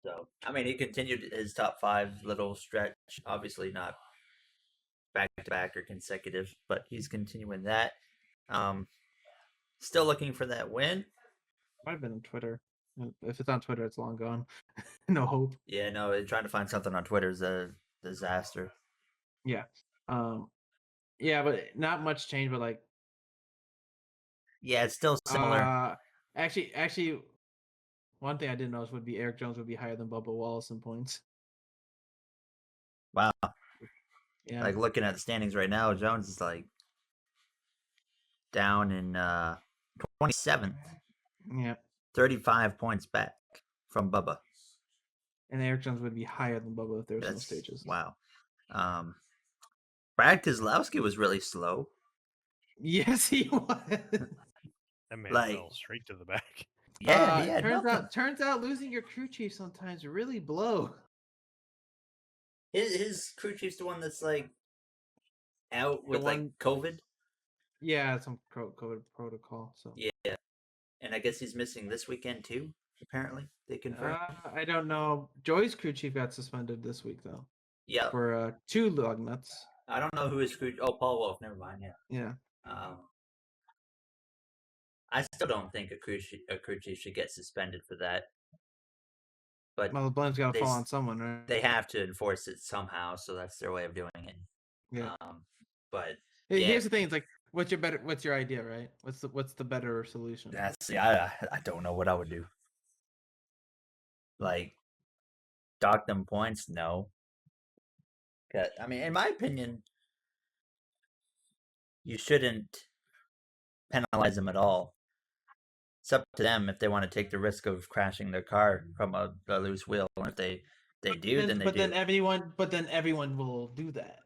A: So, I mean, he continued his top 5 little stretch. Obviously, not back-to-back or consecutive, but he's continuing that. Still looking for that win.
C: Might have been on Twitter. If it's on Twitter, it's long gone. No hope.
A: Yeah, no, trying to find something on Twitter is a disaster.
C: Yeah. Yeah, but not much change, but like
A: Yeah, it's still similar.
C: Actually, one thing I didn't notice would be Eric Jones would be higher than Bubba Wallace in points.
A: Wow.
C: Yeah.
A: Like looking at the standings right now, Jones is like down in 27th.
C: Yeah.
A: 35 points back from Bubba.
C: And Eric Jones would be higher than Bubba if there was no
A: That's
C: stages.
A: wow. Brad Keselowski was really slow.
C: Yes, he was.
D: That man
A: Like-
D: fell straight to the back.
A: Yeah, he had nothing.
C: turns out losing your crew chief sometimes really blow.
A: His crew chief's the one that's like out with like
C: one-
A: COVID.
C: Yeah, some COVID protocol. So
A: Yeah, and I guess he's missing this weekend too. Apparently, they confirmed.
C: I don't know. Joey's crew chief got suspended this week though
A: Yeah,
C: for 2 lug nuts.
A: I don't know who his crew. Oh, Paul Wolf. Never mind. Yeah.
C: Yeah.
A: I still don't think a crew chief should get suspended for that. But
C: Well, the blame's got to
A: they
C: fall
A: s-
C: on someone, right?
A: they have to enforce it somehow, so that's their way of doing it.
C: Yeah.
A: But
C: Here's the thing: it's like, what's your idea, right? What's the better solution?
A: I don't know what I would do. Like, dock them points? No. I mean, in my opinion, you shouldn't penalize them at all. It's up to them if they want to take the risk of crashing their car from a loose wheel. And if they do, then they do.
C: Then everyone will do that.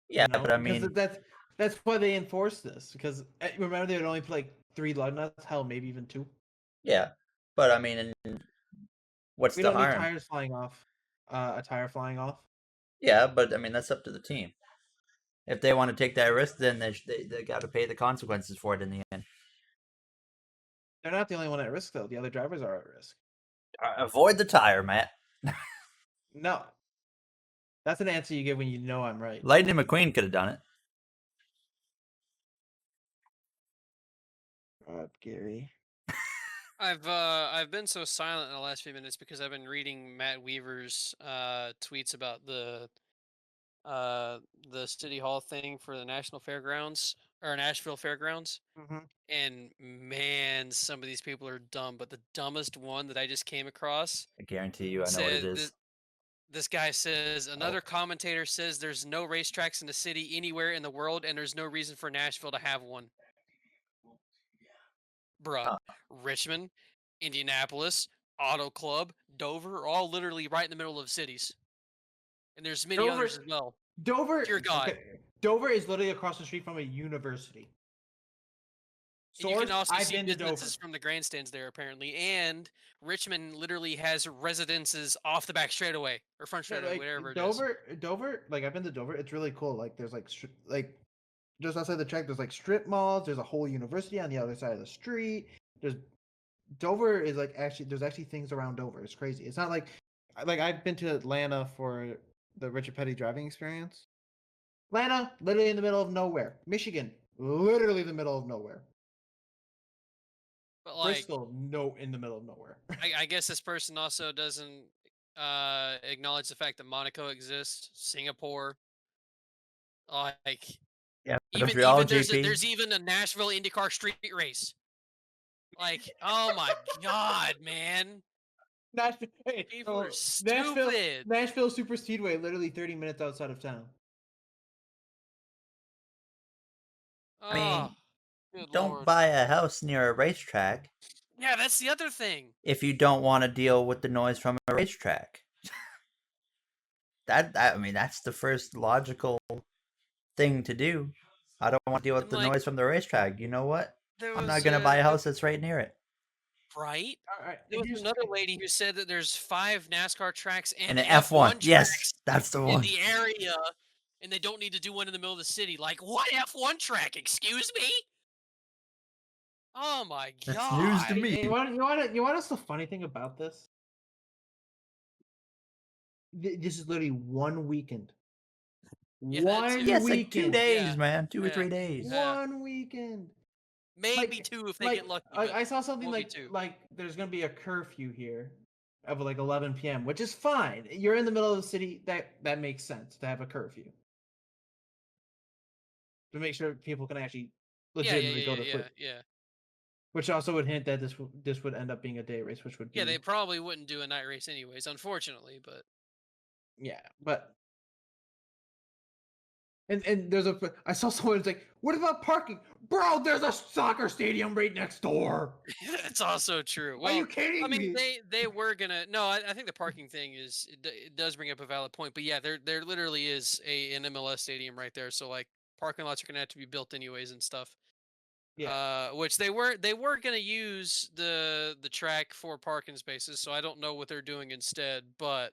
A: Yeah,
C: you know?
A: but I
C: Because
A: mean,
C: that's why they enforce this. Because remember they would only put like 3 lug nuts, hell, maybe even 2.
A: yeah, but I mean, what's
C: We
A: the
C: don't need
A: harm?
C: tires flying off. A tire flying off.
A: Yeah, but I mean, that's up to the team. If they want to take that risk, then they got to pay the consequences for it in the end.
C: They're not the only one at risk, though. The other drivers are at risk.
A: Avoid the tire, Matt.
C: No. That's an answer you give when you know I'm right.
A: Lightning McQueen could have done it.
C: God, Gary.
B: I've been so silent in the last few minutes because I've been reading Matt Weaver's tweets about the City Hall thing for the National Fairgrounds or Nashville Fairgrounds.
C: Mm-hmm.
B: And man, some of these people are dumb. But the dumbest one that I just came across,
A: I guarantee you, I know what it is.
B: this guy says another commentator says there's no racetracks in the city anywhere in the world, and there's no reason for Nashville to have one. Bruh, Richmond, Indianapolis, Auto Club, Dover are all literally right in the middle of cities. And there's many others as well.
C: Dover.
B: Dear God.
C: Okay. Dover is literally across the street from a university.
B: And you can also
C: I've
B: see
C: been to Dover.
B: businesses from the grandstands there, apparently. And Richmond literally has residences off the back straightaway or front straightaway, whatever it is.
C: Dover, like I've been to Dover. It's really cool. Like there's like just outside the track, there's like strip malls. There's a whole university on the other side of the street. Dover is like there's actually things around Dover. It's crazy. It's not like I've been to Atlanta for the Richard Petty driving experience. Atlanta, literally in the middle of nowhere. Michigan, literally the middle of nowhere.
B: But like,
C: Bristol, in the middle of nowhere.
B: I guess this person also doesn't acknowledge the fact that Monaco exists, Singapore. Like,
A: Yeah,
B: even there's even a Nashville IndyCar street race. Like, oh my God, man.
C: Nashville, hey,
B: People are stupid.
C: Nashville Super Speedway, literally 30 minutes outside of town.
A: I mean,
B: Oh, good
A: don't
B: Lord.
A: buy a house near a racetrack.
B: Yeah, that's the other thing.
A: if you don't want to deal with the noise from a racetrack. I mean, that's the first logical thing to do. I don't want to deal with
B: And
A: the
B: like
A: noise from the racetrack. You know what?
B: there
A: I'm
B: was
A: not gonna buy a house that's right near it.
B: right.
C: All right,
B: There was
C: here's
B: another lady who said that there's 5 NASCAR tracks
A: And
B: and
A: an F1.
B: F1
A: Yes,
B: tracks
A: that's the
B: in
A: one.
B: the area, and they don't need to do one in the middle of the city. Like, what F1 track? Excuse me? Oh my
A: That's
B: god!
A: news to me.
C: You want to us the funny thing about this? This is literally one weekend.
B: Yeah, that
C: One
B: too.
A: Yeah, it's like 2
C: weekend.
A: days,
B: Yeah,
A: man. 2 or
B: yeah.
A: 3 days.
B: Yeah.
C: One weekend.
B: Maybe 2 if they get lucky. But
C: I saw something
B: won't be
C: like
B: 2.
C: there's gonna be a curfew here of like 11 p.m., which is fine. You're in the middle of the city. That makes sense to have a curfew to make sure people can actually legitimately go to sleep.
B: Yeah.
C: Which also would hint that this would end up being a day race, which would be
B: Yeah, they probably wouldn't do a night race anyways, unfortunately. But
C: yeah, but. And there's I saw someone who's like, what about parking? Bro, there's a soccer stadium right next door.
B: that's also true.
C: Are
B: Well,
C: you kidding
B: I mean,
C: me?
B: they were gonna. No, I think the parking thing it does bring up a valid point. But yeah, there literally is an MLS stadium right there. So like parking lots are gonna have to be built anyways and stuff.
C: Yeah.
B: Which they were gonna use the track for parking spaces. So I don't know what they're doing instead, but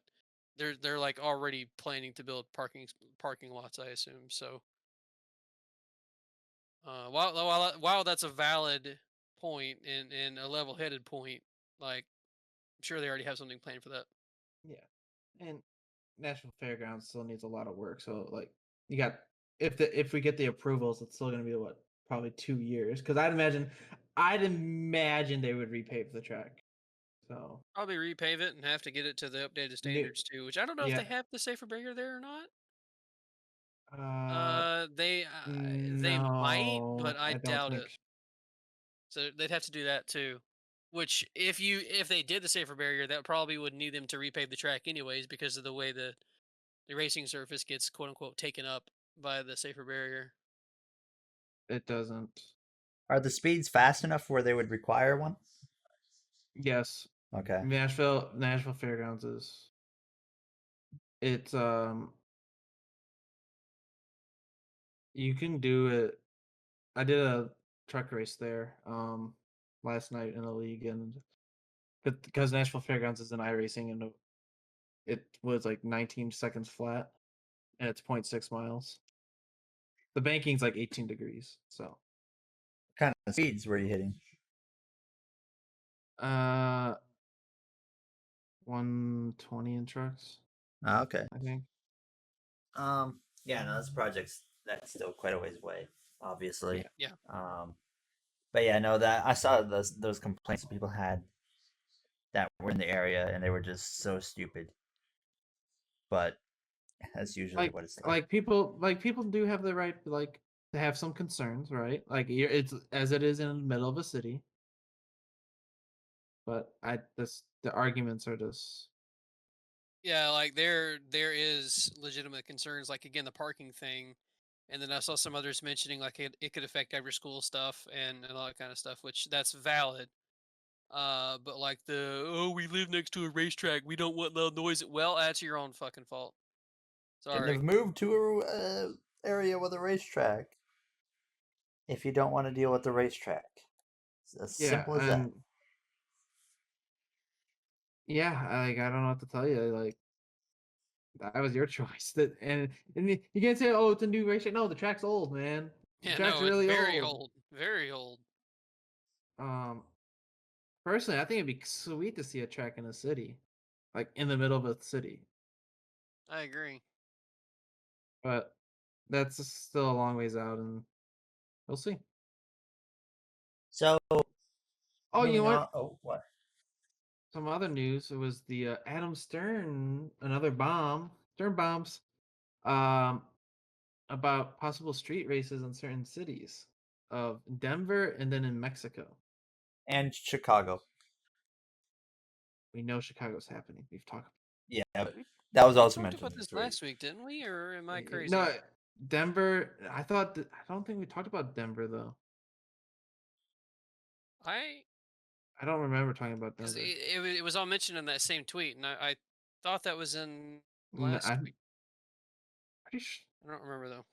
B: they're like already planning to build parking lots, I assume. So while that's a valid point and a level-headed point, like I'm sure they already have something planned for that.
C: Yeah. And National Fairgrounds still needs a lot of work. So like you got if we get the approvals, it's still gonna be what, probably 2 years. Because I'd imagine they would repave the track. So
B: Probably repave it and have to get it to the updated
C: new
B: standards too, which I don't know if
C: yeah.
B: they have the safer barrier there or not.
C: Uh
B: They might, but
C: no,
B: I
C: I don't
B: doubt
C: think
B: it. So they'd have to do that too. Which if they did the safer barrier, that probably would need them to repave the track anyways because of the way the racing surface gets quote unquote taken up by the safer barrier.
C: it doesn't.
A: Are the speeds fast enough where they would require one?
C: Yes.
A: Okay.
C: Nashville Fairgrounds is it's you can do it. I did a truck race there last night in a league, and because Nashville Fairgrounds is an iRacing, and it was like 19 seconds flat, and it's 0.6 miles. The banking's like 18 degrees, so
A: What kind of speeds were you hitting?
C: 120 in trucks,
A: Okay.
C: I think.
A: Yeah, no, this project's that's still quite a ways away, obviously.
B: Yeah.
A: But yeah, no, that I saw those complaints that people had that were in the area, and they were just so stupid. But that's usually what it's like.
C: People do have the right to have some concerns, right? Like it's as it is in the middle of a city. But the arguments are just
B: Yeah, like there is legitimate concerns, like again the parking thing, and then I saw some others mentioning like it could affect after school stuff and all that kind of stuff, which that's valid. But like we live next to a racetrack, we don't want loud noise. Well, that's your own fucking fault.
A: Shouldn't
B: Sorry.
A: have moved to a area with a racetrack if you don't want to deal with the racetrack. It's as simple as that.
C: and yeah, I don't know what to tell you. Like that was your choice. And you can't say, oh, it's a new racetrack. No, the track's old, man. The
B: Yeah,
C: track's
B: no, it's
C: really
B: very
C: old.
B: old, very old.
C: Um, Personally, I think it'd be sweet to see a track in a city, like in the middle of a city.
B: I agree.
C: But that's still a long ways out, and we'll see.
A: So,
C: Oh, you know
A: moving on.
C: what?
A: Oh, what?
C: Some other news. It was the Adam Stern, another Stern bombs, um, about possible street races in certain cities of Denver and then in Mexico.
A: And Chicago.
C: We know Chicago's happening. We've talked.
A: Yeah, that was also
B: We talked
A: mentioned
B: about
A: in the
B: this
A: story.
B: last week, didn't we? Or am I crazy?
C: No, Denver. I don't think we talked about Denver though.
B: I
C: I don't remember talking about
B: 'Cause
C: Denver.
B: it was all mentioned in that same tweet, and I thought that was in last
C: I'm
B: week.
C: pretty sure.
B: I don't remember though.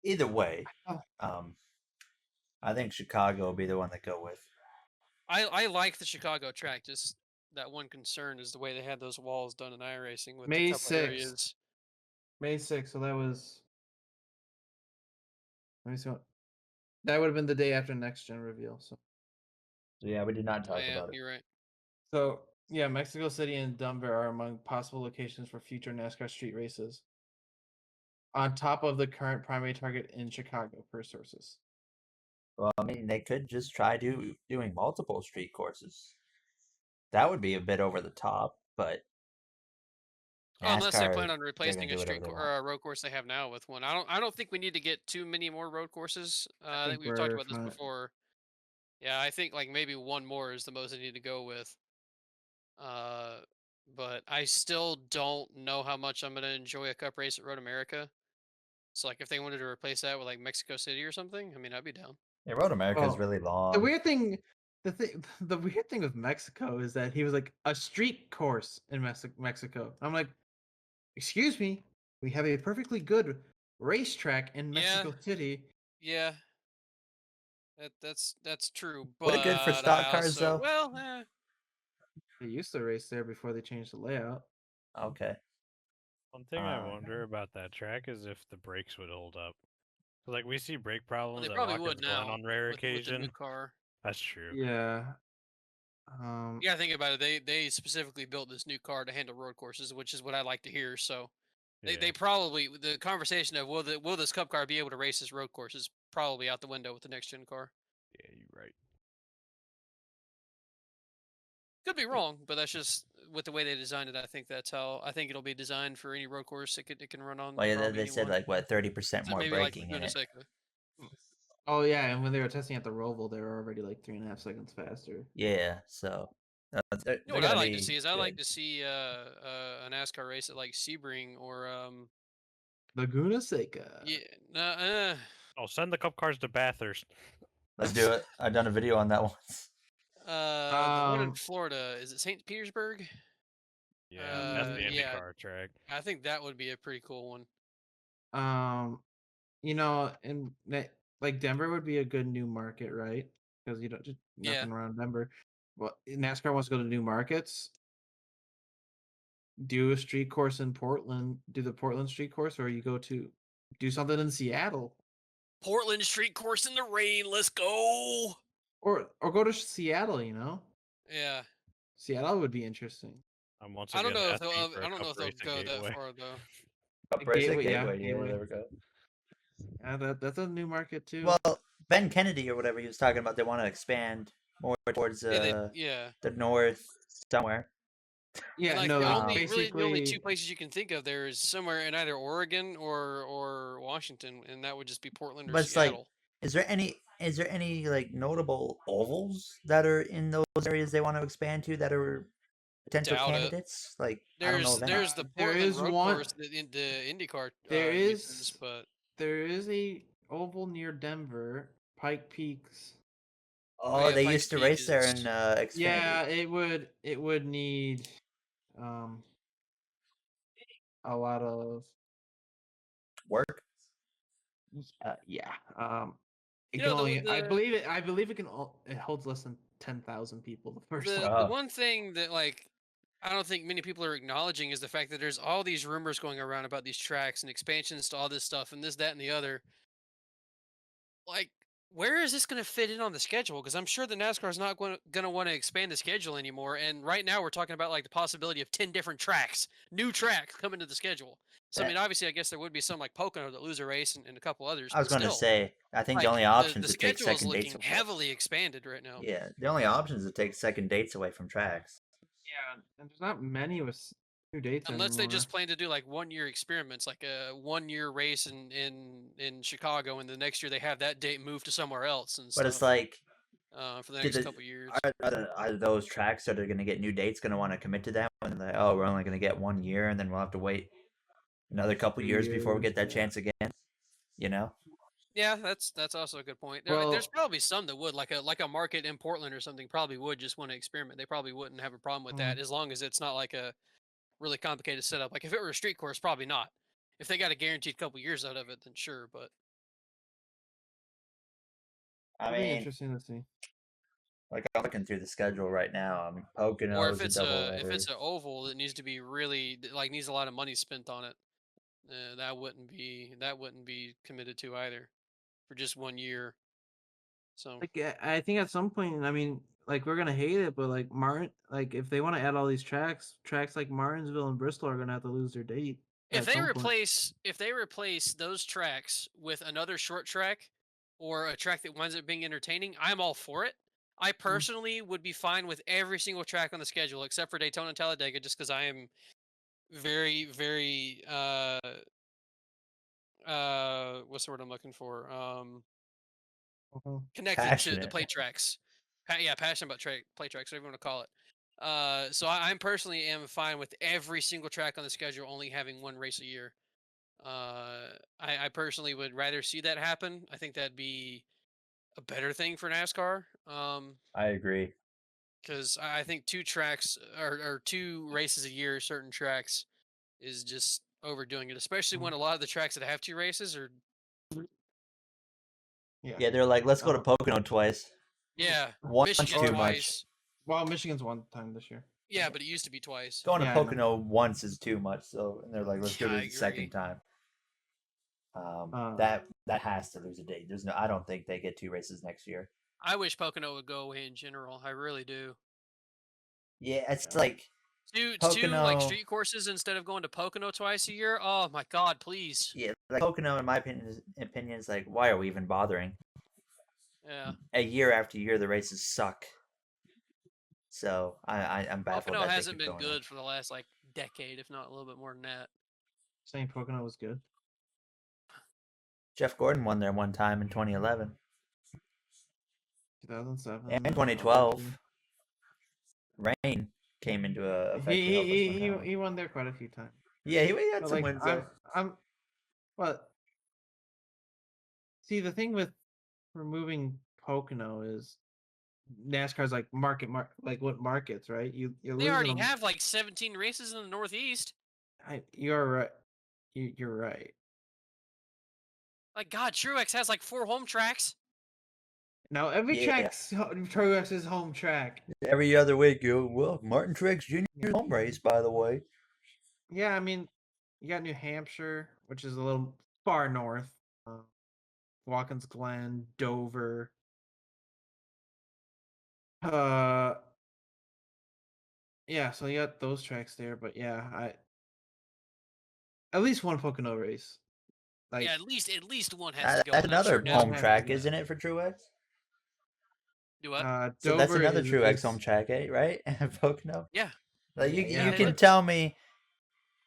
A: Either way,
C: Oh.
A: I think Chicago will be the one to go with.
B: I like the Chicago track. Just that one concern is the way they had those walls done in iRacing with
C: May
B: the couple
C: 6th.
B: areas.
C: May 6th, so that was. Let me see what. That would have been the day after next gen reveal. So
A: Yeah, we did not
B: Oh
A: talk
B: yeah,
A: about it.
B: you're right.
C: So yeah, Mexico City and Denver are among possible locations for future NASCAR street races. On top of the current primary target in Chicago, per sources.
A: Well, I mean, they could just try doing multiple street courses. That would be a bit over the top, but
B: Well, unless they
A: NASCAR,
B: plan on
A: they're
B: replacing
A: gonna
B: a
A: do whatever
B: street
A: they
B: or
A: want.
B: a road course they have now with one. I don't think we need to get too many more road courses. I think
C: think
B: we've talked
C: we're
B: about this
C: fine.
B: before. Yeah, I think like maybe one more is the most they need to go with. Uh, but I still don't know how much I'm gonna enjoy a cup race at Road America. So like if they wanted to replace that with like Mexico City or something, I mean I'd be down.
A: Yeah, Road America is
C: Oh,
A: really
C: the
A: long.
C: weird thing, the weird thing with Mexico is that he was like a street course in Mexico. I'm like, excuse me, we have a perfectly good racetrack in
B: Yeah,
C: Mexico City.
B: yeah, that's true.
A: Would it
B: But
A: good for
B: I
A: stock cars
B: also
A: though?
C: They used to race there before they changed the layout.
A: Okay.
D: One thing I
A: Uh,
D: wonder about that track is if the brakes would hold up. 'Cause, like we see brake
B: well,
D: problems
B: they
D: at
B: probably would
D: Watkins Glen
B: now
D: on rare
B: with the new
D: occasion.
B: car.
D: That's true.
C: Yeah.
B: You gotta think about it. They specifically built this new car to handle road courses, which is what I like to hear. So
D: Yeah.
B: they probably the conversation of will this cup car be able to race this road course is probably out the window with the next gen car.
D: Yeah, you're right.
B: Could be wrong, but that's just with the way they designed it. I think that's how I think it'll be designed for any road course it can run on.
A: well, yeah,
B: Probably
A: they said
B: anyone.
A: like what 30%
B: So
A: more
B: maybe like
A: braking in
B: Laguna
A: it.
B: Seca.
C: Oh yeah, and when they were testing at the Roval, they were already like 3.5 seconds faster.
A: Yeah, so they're
B: You know what I
A: gonna
B: like to
A: be
B: see is I like
A: good.
B: to see a NASCAR race at like Sebring or
C: Laguna Seca.
B: yeah
D: Oh, send the cup cars to Bathurst.
A: Let's do it. I've done a video on that once.
B: the one in
C: Um,
B: Florida, is it St. Petersburg?
D: Yeah, that's the
B: Yeah,
D: IndyCar track.
B: I think that would be a pretty cool one.
C: you know, like Denver would be a good new market, right? Because you don't just
B: Yeah,
C: nothing around Denver. Well, NASCAR wants to go to new markets. Do a street course in Portland. Do the Portland street course, or you go to do something in Seattle,
B: Portland street course in the rain. Let's go.
C: or go to Seattle. You know,
B: Yeah,
C: Seattle would be interesting.
D: I'm once
B: I don't
D: again
B: know if
D: asking for a
B: I don't
D: cup
B: know if they'll
D: race at
B: go that
D: Gateway.
B: far though.
A: Cup race at
C: Gateway, yeah,
A: Gateway. Yeah,
C: Gateway.
A: there we go.
C: Yeah, that's a new market too.
A: Well, Ben Kennedy or whatever he was talking about, they want to expand more towards
B: Yeah.
A: the north somewhere.
C: Yeah,
B: And like
C: no,
B: the
C: like
B: only really the only
C: basically,
B: two places you can think of there is somewhere in either Oregon or Washington, and that would just be Portland or
A: But it's like,
B: Seattle.
A: is there any like notable ovals that are in those areas they want to expand to that are potential
B: Doubt it.
A: candidates? Like, I don't know of any.
B: There's the
C: there
B: Portland
C: is
B: road
C: one.
B: course that the IndyCar
C: There
B: uses,
C: is
B: but
C: there is a oval near Denver, Pike Peaks.
A: Oh,
B: yeah,
A: they
B: Pikes
A: used to
B: Peak
A: race there
B: is
A: in Xfinity.
C: Yeah, it would need um a lot of
A: Work.
C: yeah. It
B: you
C: can
B: know
C: only I believe it holds less than 10,000 people the first time.
B: the
A: Oh.
B: one thing that like I don't think many people are acknowledging is the fact that there's all these rumors going around about these tracks and expansions to all this stuff and this, that, and the other. Like, where is this going to fit in on the schedule? Because I'm sure the NASCAR is not going to want to expand the schedule anymore. And right now, we're talking about like the possibility of 10 different tracks, new tracks coming to the schedule. So I mean, obviously, I guess there would be some like Pocono that lose a race and a couple others.
A: I was
B: But
A: going to
B: still,
A: say, I think the
B: like
A: only option
B: the
A: is to take
B: schedule is
A: second dates
B: looking
A: away.
B: heavily expanded right now.
A: Yeah, the only option is to take second dates away from tracks.
C: Yeah, and there's not many with 2 dates
B: Unless they
C: anymore.
B: just plan to do like 1 year experiments, like a 1 year race in Chicago, and the next year they have that date moved to somewhere else and
A: But
B: stuff.
A: it's like,
B: For the
A: did
B: next
A: the-
B: couple years.
A: are those tracks that are going to get new dates going to want to commit to that? And like, oh, we're only going to get 1 year, and then we'll have to wait another couple
C: 3
A: years before we
C: years,
A: get that
C: yeah.
A: chance again. You know?
B: Yeah, that's also a good point. There's
C: Well,
B: probably some that would, like a market in Portland or something, probably would just want to experiment. They probably wouldn't have a problem with that
C: mm,
B: as long as it's not like a really complicated setup. Like if it were a street course, probably not. If they got a guaranteed couple years out of it, then sure. But
A: I
C: it'll be
A: mean,
C: interesting to see.
A: like I'm looking through the schedule right now. I mean,
B: or
A: Pocono is a double
B: if
A: header.
B: it's an oval that needs to be really like needs a lot of money spent on it, that wouldn't be committed to either for just 1 year. So
C: Like I think at some point, I mean, like we're gonna hate it, but like Martin, like if they want to add all these tracks like Martinsville and Bristol are gonna have to lose their date
B: if
C: at
B: they
C: some point.
B: replace those tracks with another short track or a track that winds up being entertaining, I'm all for it. I
C: Mm.
B: personally would be fine with every single track on the schedule except for Daytona and Talladega, just because I am very, very what's the word I'm looking for?
C: Mhm.
B: Connected to the
A: Passionate.
B: play tracks. Yeah, passionate about play tracks, whatever you want to call it. So I'm personally am fine with every single track on the schedule only having one race a year. I personally would rather see that happen. I think that'd be a better thing for NASCAR.
A: I agree.
B: Because I think two tracks or two races a year, certain tracks, is just overdoing it. Especially when a lot of the tracks that have two races are
A: Yeah, they're like, let's go to
C: Uh,
A: Pocono twice.
B: yeah,
A: Once
B: Michigan
A: too much.
B: twice.
C: Well, Michigan's one time this year.
B: Yeah, but it used to be twice.
A: Going
C: Yeah,
A: to
C: I know.
A: Pocono once is too much. So, and they're like, let's
B: Yeah,
A: do
B: I
A: it the second
B: agree.
A: time.
C: Uh,
A: That has to lose a date. There's no. I don't think they get two races next year.
B: I wish Pocono would go away in general. I really do.
A: Yeah, it's like
B: Two like
A: Pocono.
B: street courses instead of going to Pocono twice a year. Oh my God, please.
A: Yeah, like Pocono, in my opinion, is like, why are we even bothering?
B: Yeah,
A: A year after year, the races suck. So I'm baffled
B: Pocono
A: that they
B: hasn't
A: keep
B: been
A: going on.
B: good for the last like decade, if not a little bit more than that.
C: saying Pocono was good.
A: Jeff Gordon won there one time in 2011
C: 2007
A: and
C: and
A: 2012. Rain came into effect to help us one time.
C: He won there quite a few times.
A: Yeah, he had
C: But
A: some
C: like
A: wins there.
C: but see the thing with removing Pocono is NASCAR's like like what markets, right? You're
B: They
C: losing
B: already
C: them.
B: have like 17 races in the Northeast.
C: You're right. You're right.
B: Like God, Truex has like 4 home tracks.
C: Now every
A: Yeah.
C: track's Truex's home track.
A: Every other week, well, Martin Truex Jr.
C: Yeah.
A: home race, by the way.
C: Yeah, I mean, you got New Hampshire, which is a little far north. Watkins Glen, Dover. Yeah, so you got those tracks there, but yeah, at least one Pocono race. Like
B: Yeah, at least one has to go.
A: That's
B: And I'm sure
A: another
C: One
A: home
B: NASCAR
C: has
A: track,
C: to.
A: isn't it, for Truex?
B: do what?
A: So that's
C: Dover
A: another Truex
C: is
A: home track, right? Pocono.
B: Yeah,
A: Like
C: yeah,
A: you
B: it
A: can
B: is.
A: tell me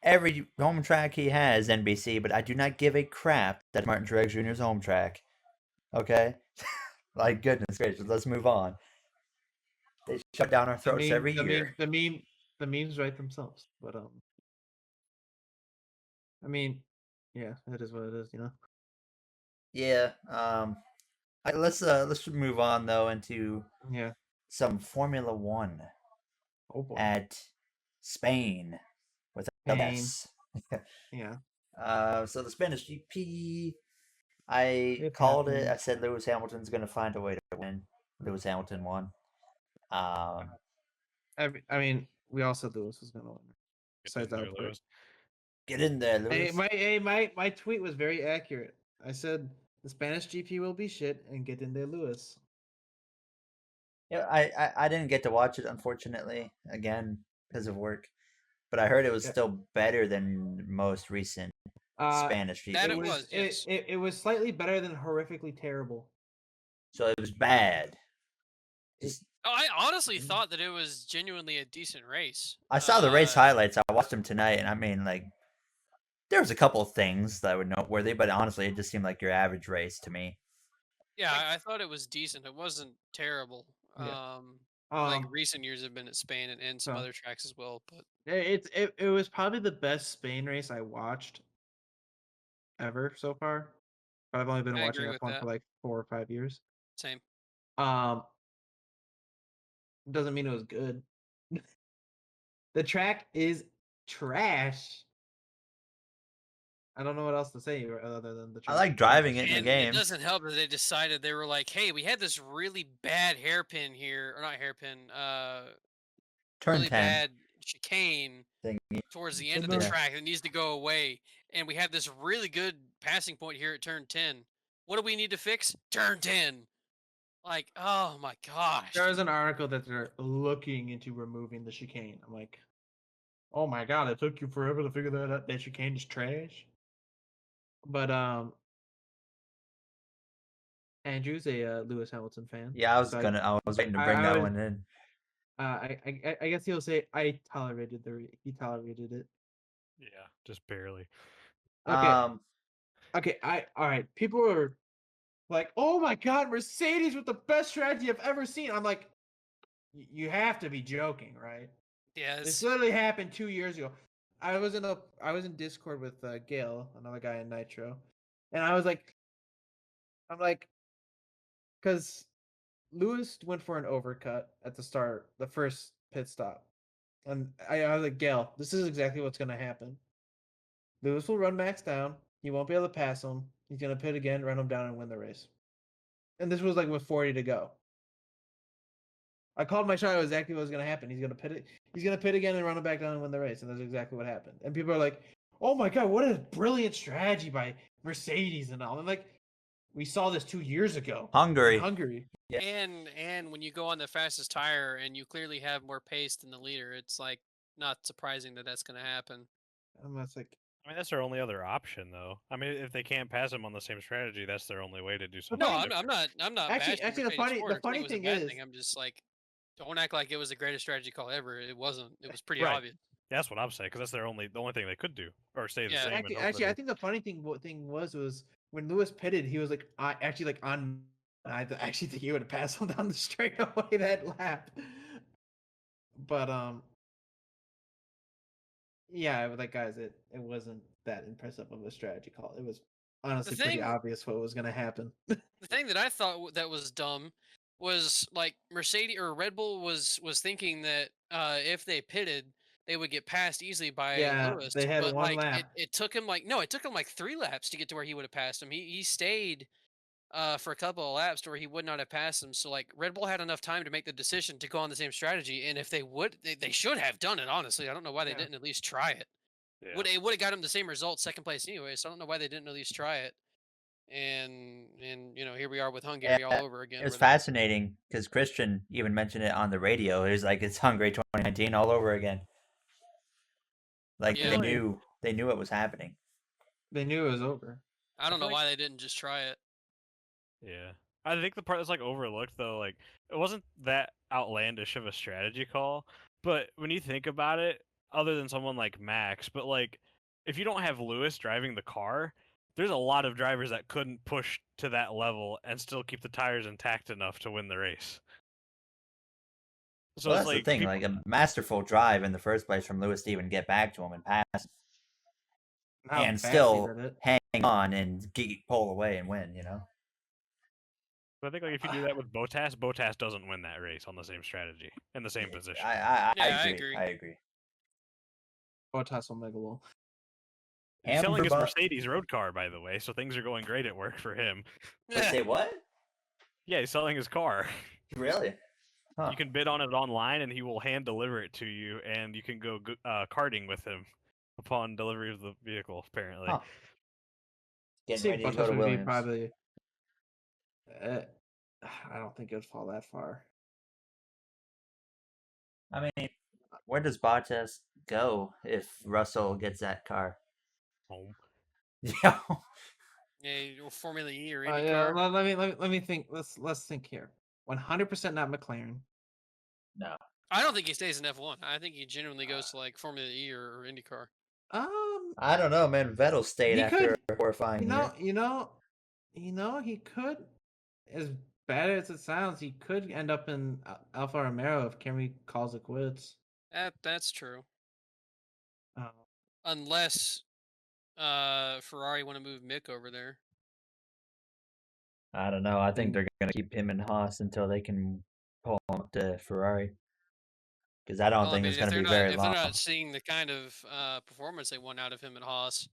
A: every home track he has NBC, but I do not give a crap that Martin Truex Jr.'s home track. Okay, like goodness gracious, let's move on. They shut down our throats every year.
C: the memes write themselves, but I mean, yeah, it is what it is, you know.
A: Yeah. Let's move on though into
C: Yeah.
A: some Formula One
C: Oh boy.
A: at Spain with a
C: Spain.
A: S.
C: Yeah.
A: So the Spanish GP, I
C: It's
A: called it.
C: happening.
A: I said Lewis Hamilton's going to find a way to win. Lewis Hamilton won.
C: I mean, we all said Lewis was gonna win. Besides
D: Get in
C: our
D: there,
C: part.
D: Lewis.
A: Get in there, Lewis.
C: My tweet was very accurate. I said the Spanish GP will be shit and get in there, Lewis.
A: Yeah, I didn't get to watch it, unfortunately, again because of work. But I heard it was
C: Yeah.
A: still better than most recent Spanish
B: That
A: GP.
B: it was, yes.
C: It was slightly better than horrifically terrible.
A: So it was bad. Just
B: I honestly thought that it was genuinely a decent race.
A: I saw the race highlights. I watched them tonight, and I mean, like, there was a couple of things that were noteworthy, but honestly, it just seemed like your average race to me.
B: Yeah, I thought it was decent. It wasn't terrible.
C: Yeah.
B: Like recent years have been at Spain and some
C: so-
B: other tracks as well. But
C: It was probably the best Spain race I watched ever so far. but I've only been
B: I
C: watching
B: agree with
C: F1
B: that.
C: for like 4 or 5 years.
B: Same.
C: Doesn't mean it was good. The track is trash. I don't know what else to say other than the
A: I
C: track.
A: like driving it in the
B: And
A: game.
B: it doesn't help that they decided they were like, hey, we had this really bad hairpin here, or not hairpin,
A: Turn
B: really
A: 10
B: bad chicane
A: thing.
B: towards the end of the
C: Yeah.
B: track that needs to go away. And we have this really good passing point here at turn 10. What do we need to fix? Turn 10. Like, oh my gosh.
C: There was an article that they're looking into removing the chicane. I'm like, oh my god, it took you forever to figure that out. That chicane is trash. But Andrew's a Lewis Hamilton fan.
A: Yeah, I was
C: so
A: waiting to bring
C: I
A: that
C: would-
A: one in.
C: I guess he'll say he tolerated it.
D: Yeah, just barely.
C: Okay. Okay, all right. People are like, "Oh my god, Mercedes with the best strategy I've ever seen." I'm like, you have to be joking, right?
B: Yes.
C: This literally happened 2 years ago. I was in Discord with Gail, another guy in Nitro, and I'm like, because Lewis went for an overcut at the start, the first pit stop, and I was like, Gail, this is exactly what's gonna happen. Lewis will run Max down. He won't be able to pass him. He's gonna pit again, run him down, and win the race. And this was like with 40 to go. I called my shot. Exactly what was gonna happen. He's gonna pit it. He's gonna pit again and run it back down and win the race. And that's exactly what happened. And people are like, "Oh my god, what a brilliant strategy by Mercedes and all." I'm like, we saw this 2 years ago.
A: Hungary.
C: Hungary.
A: Yeah.
B: And when you go on the fastest tire and you clearly have more pace than the leader, it's like not surprising that that's going to happen.
C: I'm just like,
D: I mean, that's their only other option, though. I mean, if they can't pass him on the same strategy, that's their only way to do something.
B: No,
D: different.
B: I'm not.
C: Actually,
B: bashing
C: the
B: Mercedes
C: funny
B: for it. I'm saying
C: funny
B: it was a
C: thing
B: bad
C: is,
B: thing. I'm just like, don't act like it was the greatest strategy call ever. It wasn't. It was pretty
D: Right.
B: obvious.
D: That's what I'm saying, because that's the only thing they could do, or stay the
B: Yeah.
D: same.
C: actually, I think the funny thing was when Lewis pitted, he was like, actually like on. I actually think he would have passed him down the straightaway that lap. But yeah, like guys, it wasn't that impressive of a strategy call. It was honestly pretty
B: thing-
C: obvious what was going to happen.
B: The thing that I thought that was dumb was like Mercedes or Red Bull was thinking that if they pitted, they would get passed easily by
C: Yeah,
B: Lewis.
C: they had
B: but
C: one
B: like
C: lap.
B: it took him like 3 laps to get to where he would have passed him. He stayed for a couple of laps to where he would not have passed him. So like Red Bull had enough time to make the decision to go on the same strategy, and if they would, they should have done it. Honestly, I don't know why they
C: Yeah.
B: didn't at least try it.
D: Yeah.
B: It would have got him the same result, second place anyway. So I don't know why they didn't at least try it. And you know, here we are with Hungary all over again.
A: It was
B: where they-
A: fascinating because Christian even mentioned it on the radio. It was like it's Hungary 2019 all over again. Like
B: Yeah.
A: they knew it was happening.
C: They knew it was over.
B: I don't know
D: feel
B: why they didn't just try it.
D: Yeah. I think the part that's like overlooked though, like it wasn't that outlandish of a strategy call, but when you think about it, other than someone like Max, but like if you don't have Lewis driving the car, there's a lot of drivers that couldn't push to that level and still keep the tires intact enough to win the race. So
A: Well,
D: it's
A: that's
D: like
A: the thing.
D: people-
A: Like a masterful drive in the first place from Lewis to even get back to him and pass,
C: How
A: and
C: fast he
A: still
C: did it.
A: hang on and pull away and win. You know.
D: I think like if you do that with Bottas doesn't win that race on the same strategy in the same position.
A: I
B: Yeah, I
A: agree.
B: agree.
A: I agree.
C: Bottas will make a little.
D: He's selling his
A: Amber-
D: Mercedes road car, by the way, so things are going great at work for him.
A: Wait, say what?
D: Yeah, he's selling his car.
A: Really? Huh.
D: You can bid on it online, and he will hand deliver it to you, and you can go karting with him upon delivery of the vehicle. Apparently,
A: Huh. Getting
C: See,
A: ready to go
C: Bottas
A: to
C: would be
A: Williams.
C: probably. I don't think it would fall that far.
A: I mean, where does Bottas go if Russell gets that car?
D: home.
A: Yeah.
B: Yeah, or Formula E or
C: Yeah,
B: IndyCar.
C: let me think. Let's think here. 100% not McLaren.
A: No.
B: I don't think he stays in F1. I think he genuinely goes to like Formula E or IndyCar.
A: I don't know, man. Vettel stayed
C: He
A: after
C: could-
A: a horrifying year.
C: he could, as bad as it sounds, he could end up in Alfa Romeo if Kimi calls it quits.
B: That's true.
C: Uh,
B: Unless Ferrari want to move Mick over there.
A: I don't know. I think
C: And-
A: they're going to keep him in Haas until they can pull him up to Ferrari. Because I don't
B: Well, I
A: think
B: mean,
A: it's going to be very
B: if
A: long.
B: they're not seeing the kind of performance they want out of him at Haas,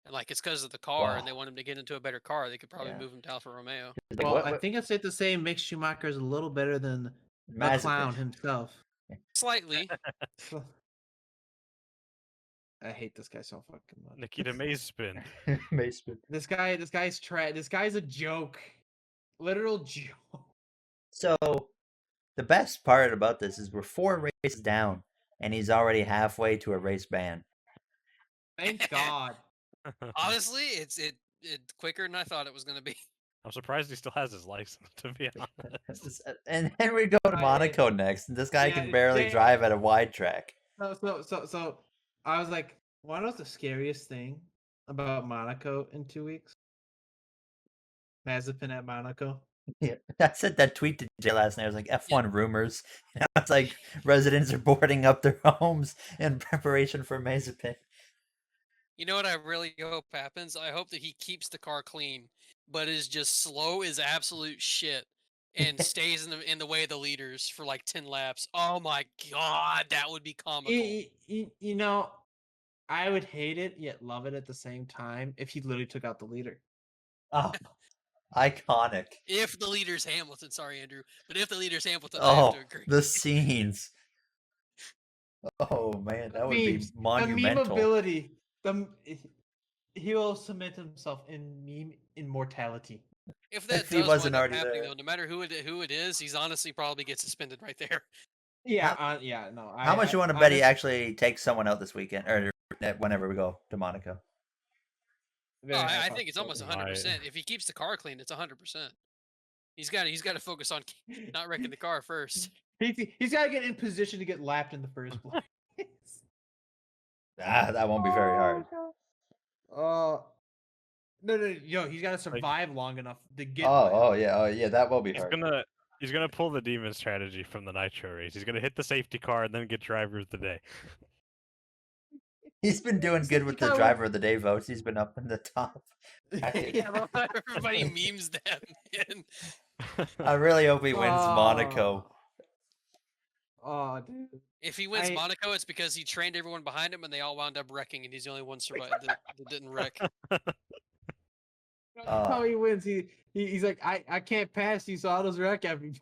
B: and like it's because of the car, and they
A: Wow.
B: want him to get into a better car, they could probably
A: Yeah.
B: move him to Alfa Romeo.
A: Like,
C: well,
A: what,
C: I
A: what
C: think it's safe to say Mick Schumacher is a little better than the
A: Mazepin.
C: clown himself.
B: Slightly.
C: I hate this guy so fucking much.
D: Nikita Mazepin.
A: Mazepin.
C: This guy's This guy's a joke. Literal joke.
A: So the best part about this is we're 4 races down, and he's already halfway to a race ban.
C: Thank God.
B: Honestly, it's quicker than I thought it was going to be.
D: I'm surprised he still has his license, to be honest.
A: And then we go to Monaco next, and this guy
C: yeah,
A: can barely
C: yeah.
A: drive at a wide track.
C: So I was like, what was the scariest thing about Monaco in 2 weeks? Mazepin at Monaco.
A: Yeah, I sent that tweet to Jay last night. I was like, F1 rumors. You know, it's like residents are boarding up their homes in preparation for Mazepin.
B: You know what I really hope happens? I hope that he keeps the car clean, but is just slow as absolute shit and stays in the way of the leaders for like 10 laps. Oh my god, that would be comical.
C: You know, I would hate it yet love it at the same time if he literally took out the leader.
A: Oh, iconic.
B: If the leader's Hamilton, sorry Andrew, but if the leader's Hamilton, I have
A: Oh,
B: to agree.
A: the scenes. Oh man, that would be
C: Memes,
A: monumental.
C: The memeability. He will cement himself in meme immortality.
B: If that
A: If he
B: does
A: wasn't
B: wind up
A: already
B: happening,
A: there.
B: though, no matter who it is, he's honestly probably gets suspended right there.
C: Yeah, yeah, no.
A: How much you want to bet he actually takes someone out this weekend, or whenever we go to Monaco?
B: Oh, I think it's almost
D: Right.
B: 100%. If he keeps the car clean, it's 100%. He's got to focus on not wrecking the car first.
C: He's got to get in position to get lapped in the first place.
A: That won't be very hard.
C: No, yo, he's got to survive long enough to get.
A: Oh yeah, that will be hard.
D: He's gonna pull the demon strategy from the Nitro race. He's gonna hit the safety car and then get driver of the day.
A: He's been doing good with the driver of the day votes. He's been up in the top.
C: Yeah,
B: Everybody memes that, man.
A: I really hope he wins Monaco.
C: Oh, dude.
B: If he wins Monaco, it's because he trained everyone behind him and they all wound up wrecking, and he's the only one that didn't wreck.
C: That's how he wins. He's like, I can't pass you, so I'll just wreck everybody.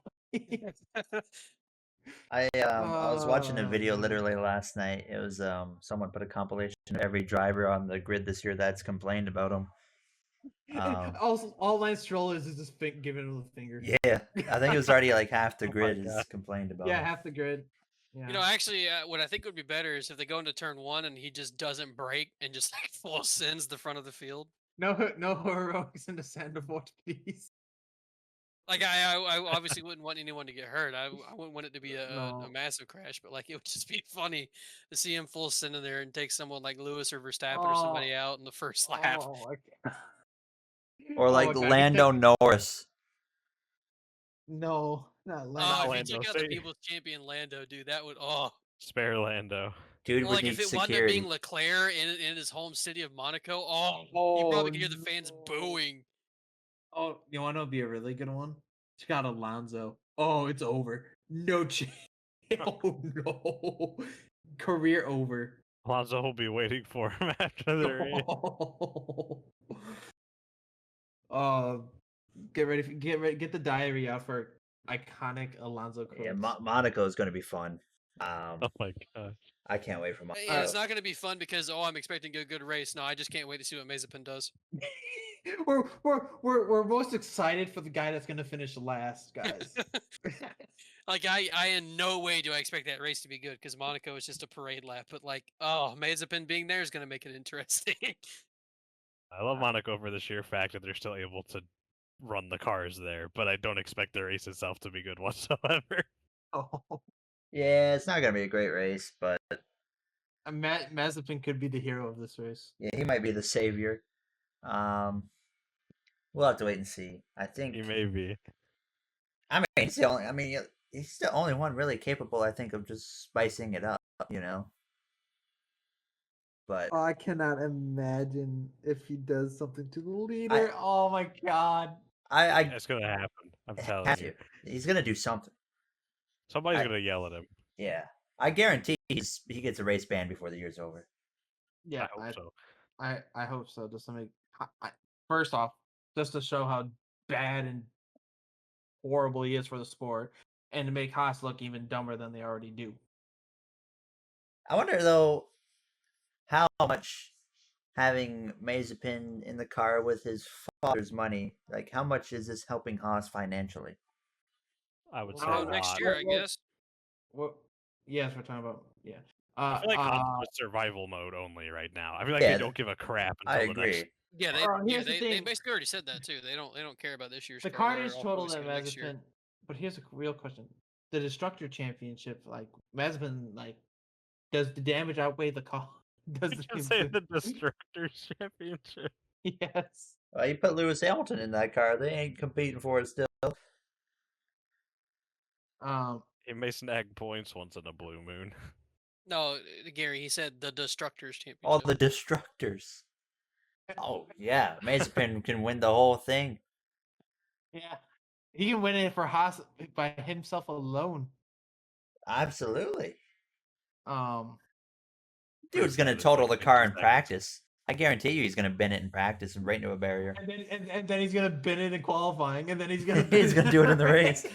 A: I was watching a video literally last night. It was someone put a compilation of every driver on the grid this year that's complained about him.
C: All Lance Stroll is just giving him the finger.
A: Yeah, I think it was already like half the grid is complained about.
C: Yeah,
A: him.
C: half the grid. Yeah.
B: You know, actually, what I think would be better is if they go into turn 1 and he just doesn't brake and just like full sends the front of the field.
C: No heroics in the Sandboard, please.
B: Like I obviously wouldn't want anyone to get hurt. I wouldn't want it to be a massive crash, but like it would just be funny to see him full send in there and take someone like Lewis or Verstappen or somebody out in the first lap.
A: Or like Lando Norris.
C: No, not Lando.
B: Oh, if you took out the People's Champion Lando, dude, that would
D: spare Lando.
A: Dude,
B: like if it wound up being Leclerc in his home city of Monaco, you probably could hear the fans booing.
C: Oh, you want to be a really good one? Check out Alonso. Oh, it's over. No chance. Oh no, career over.
D: Alonso will be waiting for him after the race.
C: Get the diary out for iconic Alonso quotes.
A: Yeah, Monaco is going to be fun.
D: Oh my god,
A: I can't wait for Monaco.
B: It's not going to be fun because I'm expecting a good race. No, I just can't wait to see what Mazepin does.
C: We're most excited for the guy that's going to finish last, guys.
B: Like I in no way do I expect that race to be good because Monaco is just a parade lap. But like, Mazepin being there is going to make it interesting.
D: I love Monaco for the sheer fact that they're still able to run the cars there, but I don't expect the race itself to be good whatsoever.
C: Oh.
A: Yeah, it's not going to be a great race, but
C: Mazepin could be the hero of this race.
A: Yeah, he might be the savior. We'll have to wait and see. I think
D: he may be.
A: I mean, he's the only one really capable, I think, of just spicing it up, you know. But
C: I cannot imagine if he does something to the leader. Oh my god!
A: I
D: It's gonna happen. I'm telling
A: have
D: you.
A: to. He's gonna do something.
D: Somebody's
A: I-
D: gonna yell at him.
A: Yeah, I guarantee he gets a race ban before the year's over.
C: Yeah,
D: I hope so.
C: I hope so. Just to make first off, just to show how bad and horrible he is for the sport, and to make Haas look even dumber than they already do.
A: I wonder though how much having Mazepin in the car with his father's money, like how much is this helping Haas financially?
D: I would
B: We'll
D: say
B: know
D: a
B: next
D: lot.
B: year, I guess.
C: What? Yes, we're talking about
D: I feel like Haas is just survival mode only right now. I feel like
A: Yeah,
D: they don't give a crap
A: I
D: until the next.
A: agree.
B: Yeah,
C: here's the
B: they
C: thing.
B: basically already said that too. They don't care about this year's
C: the
B: car.
C: card is
B: They're all
C: total that
B: focusing on next year.
C: Mazepin. But here's a real question: the Destructor Championship, like Mazepin, like does the damage outweigh the cost? Does
D: You can say the Destructors Championship.
C: Yes.
A: Well, you put Lewis Hamilton in that car, they ain't competing for it still.
D: He may snag points once in a blue moon.
B: No, Gary, he said the Destructors
A: All
B: Championship.
A: the Destructors. Oh yeah, Mazepin can win the whole thing.
C: Yeah, he can win it for Haas by himself alone.
A: Absolutely. Dude's
D: Pretty
A: gonna
D: sad it's
A: total
D: like
A: the car
D: 50
A: in
D: seconds.
A: practice. I guarantee you, he's gonna bend it in practice and right into a barrier.
C: And then he's gonna bin it in qualifying, and then he's gonna
A: He's gonna do it in the race.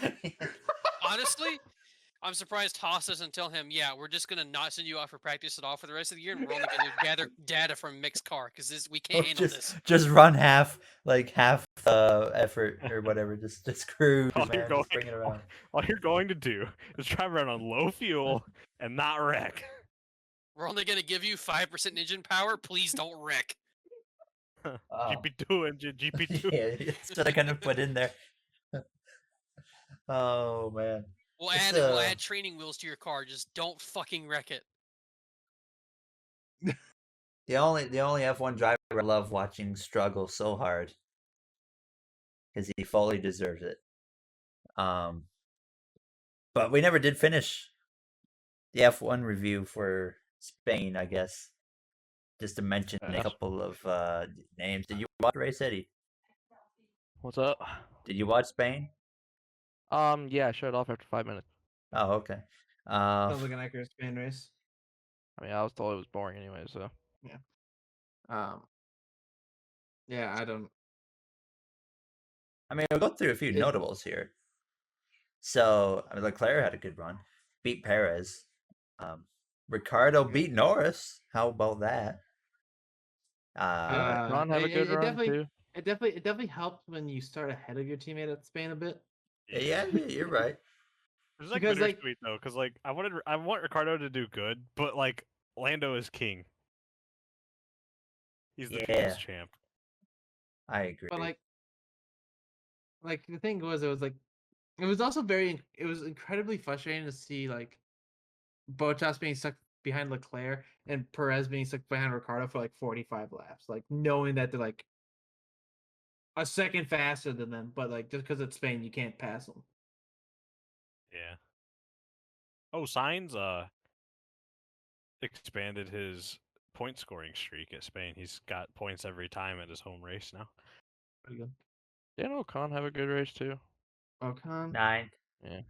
B: Honestly, I'm surprised Haas doesn't tell him, yeah, we're just gonna not send you out for practice at all for the rest of the year, and we're only gonna gather data from mixed car because we can't handle this.
A: Just run half effort or whatever. Just cruise,
D: All
A: man. Just bring it around.
D: All you're going to do is try to run on low fuel and not wreck.
B: We're only gonna give you 5% engine power. Please don't wreck.
D: GP2 engine, GP2.
A: Yeah, that's what I'm gonna put in there. Oh man.
B: We'll
A: It's,
B: we'll add training wheels to your car. Just don't fucking wreck it.
A: The only F1 driver I love watching struggle so hard because he fully deserves it. But we never did finish the F1 review for Spain, I guess. Just to mention a couple of names. Did you watch the race, Eddie?
E: What's up?
A: Did you watch Spain?
E: Yeah, I shut it off after 5 minutes.
A: Oh, okay.
C: Sounds like an accurate Spain race.
E: I mean, I was told it was boring anyway, so.
C: Yeah, I don't.
A: I mean, we'll go through a few notables here. So, I mean, Leclerc had a good run, beat Perez. Ricardo beat Norris. How about that?
E: Ron have a good run too.
C: It definitely helps when you start ahead of your teammate at Spain a bit.
A: Yeah, you're right.
D: It's like
C: Because, like-
D: bittersweet though, because like I want Ricardo to do good, but like Lando is king. He's the
A: Yeah.
D: people's champ.
A: I agree.
C: But like the thing was, it was also it was incredibly frustrating to see like Bottas being stuck behind Leclerc and Perez being stuck behind Ricardo for like 45 laps, like knowing that they're like a second faster than them, but like just because it's Spain, you can't pass them.
D: Yeah. Oh, Sainz expanded his point scoring streak at Spain. He's got points every time at his home race now.
C: Pretty good.
E: Didn't Ocon have a good race too?
C: Ocon,
A: 9.
E: Yeah.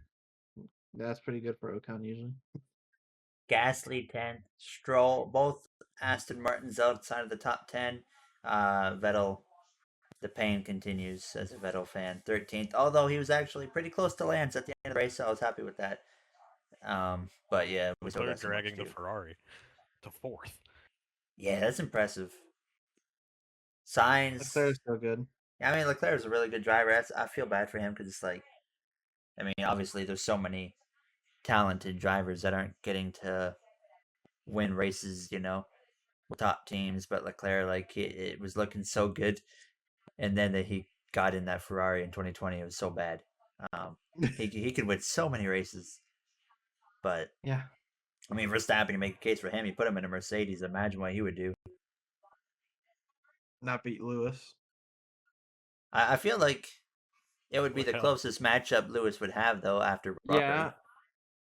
C: that's pretty good for Ocon usually.
A: Gasly 10. Stroll, both Aston Martins outside of the top 10. Vettel, the pain continues as a Vettel fan. 13th, although he was actually pretty close to Lance at the end of the race, so I was happy with that. But yeah, we still
D: They're
A: got so much
D: dragging
A: to
D: the
A: do.
D: Ferrari to 4th.
A: Yeah, that's impressive. Sainz.
C: Leclerc's still good.
A: I mean, Leclerc is a really good driver. I feel bad for him because it's like, I mean, obviously there's so many talented drivers that aren't getting to win races, with top teams. But Leclerc, like, it was looking so good, and then that he got in that Ferrari in 2020, it was so bad. He could win so many races, but
C: Yeah.
A: I mean, Verstappen, to make a case for him, you put him in a Mercedes. Imagine what he would do.
C: Not beat Lewis.
A: I feel like it would be the
D: Well.
A: closest matchup Lewis would have, though, after Rosberg.
C: Yeah.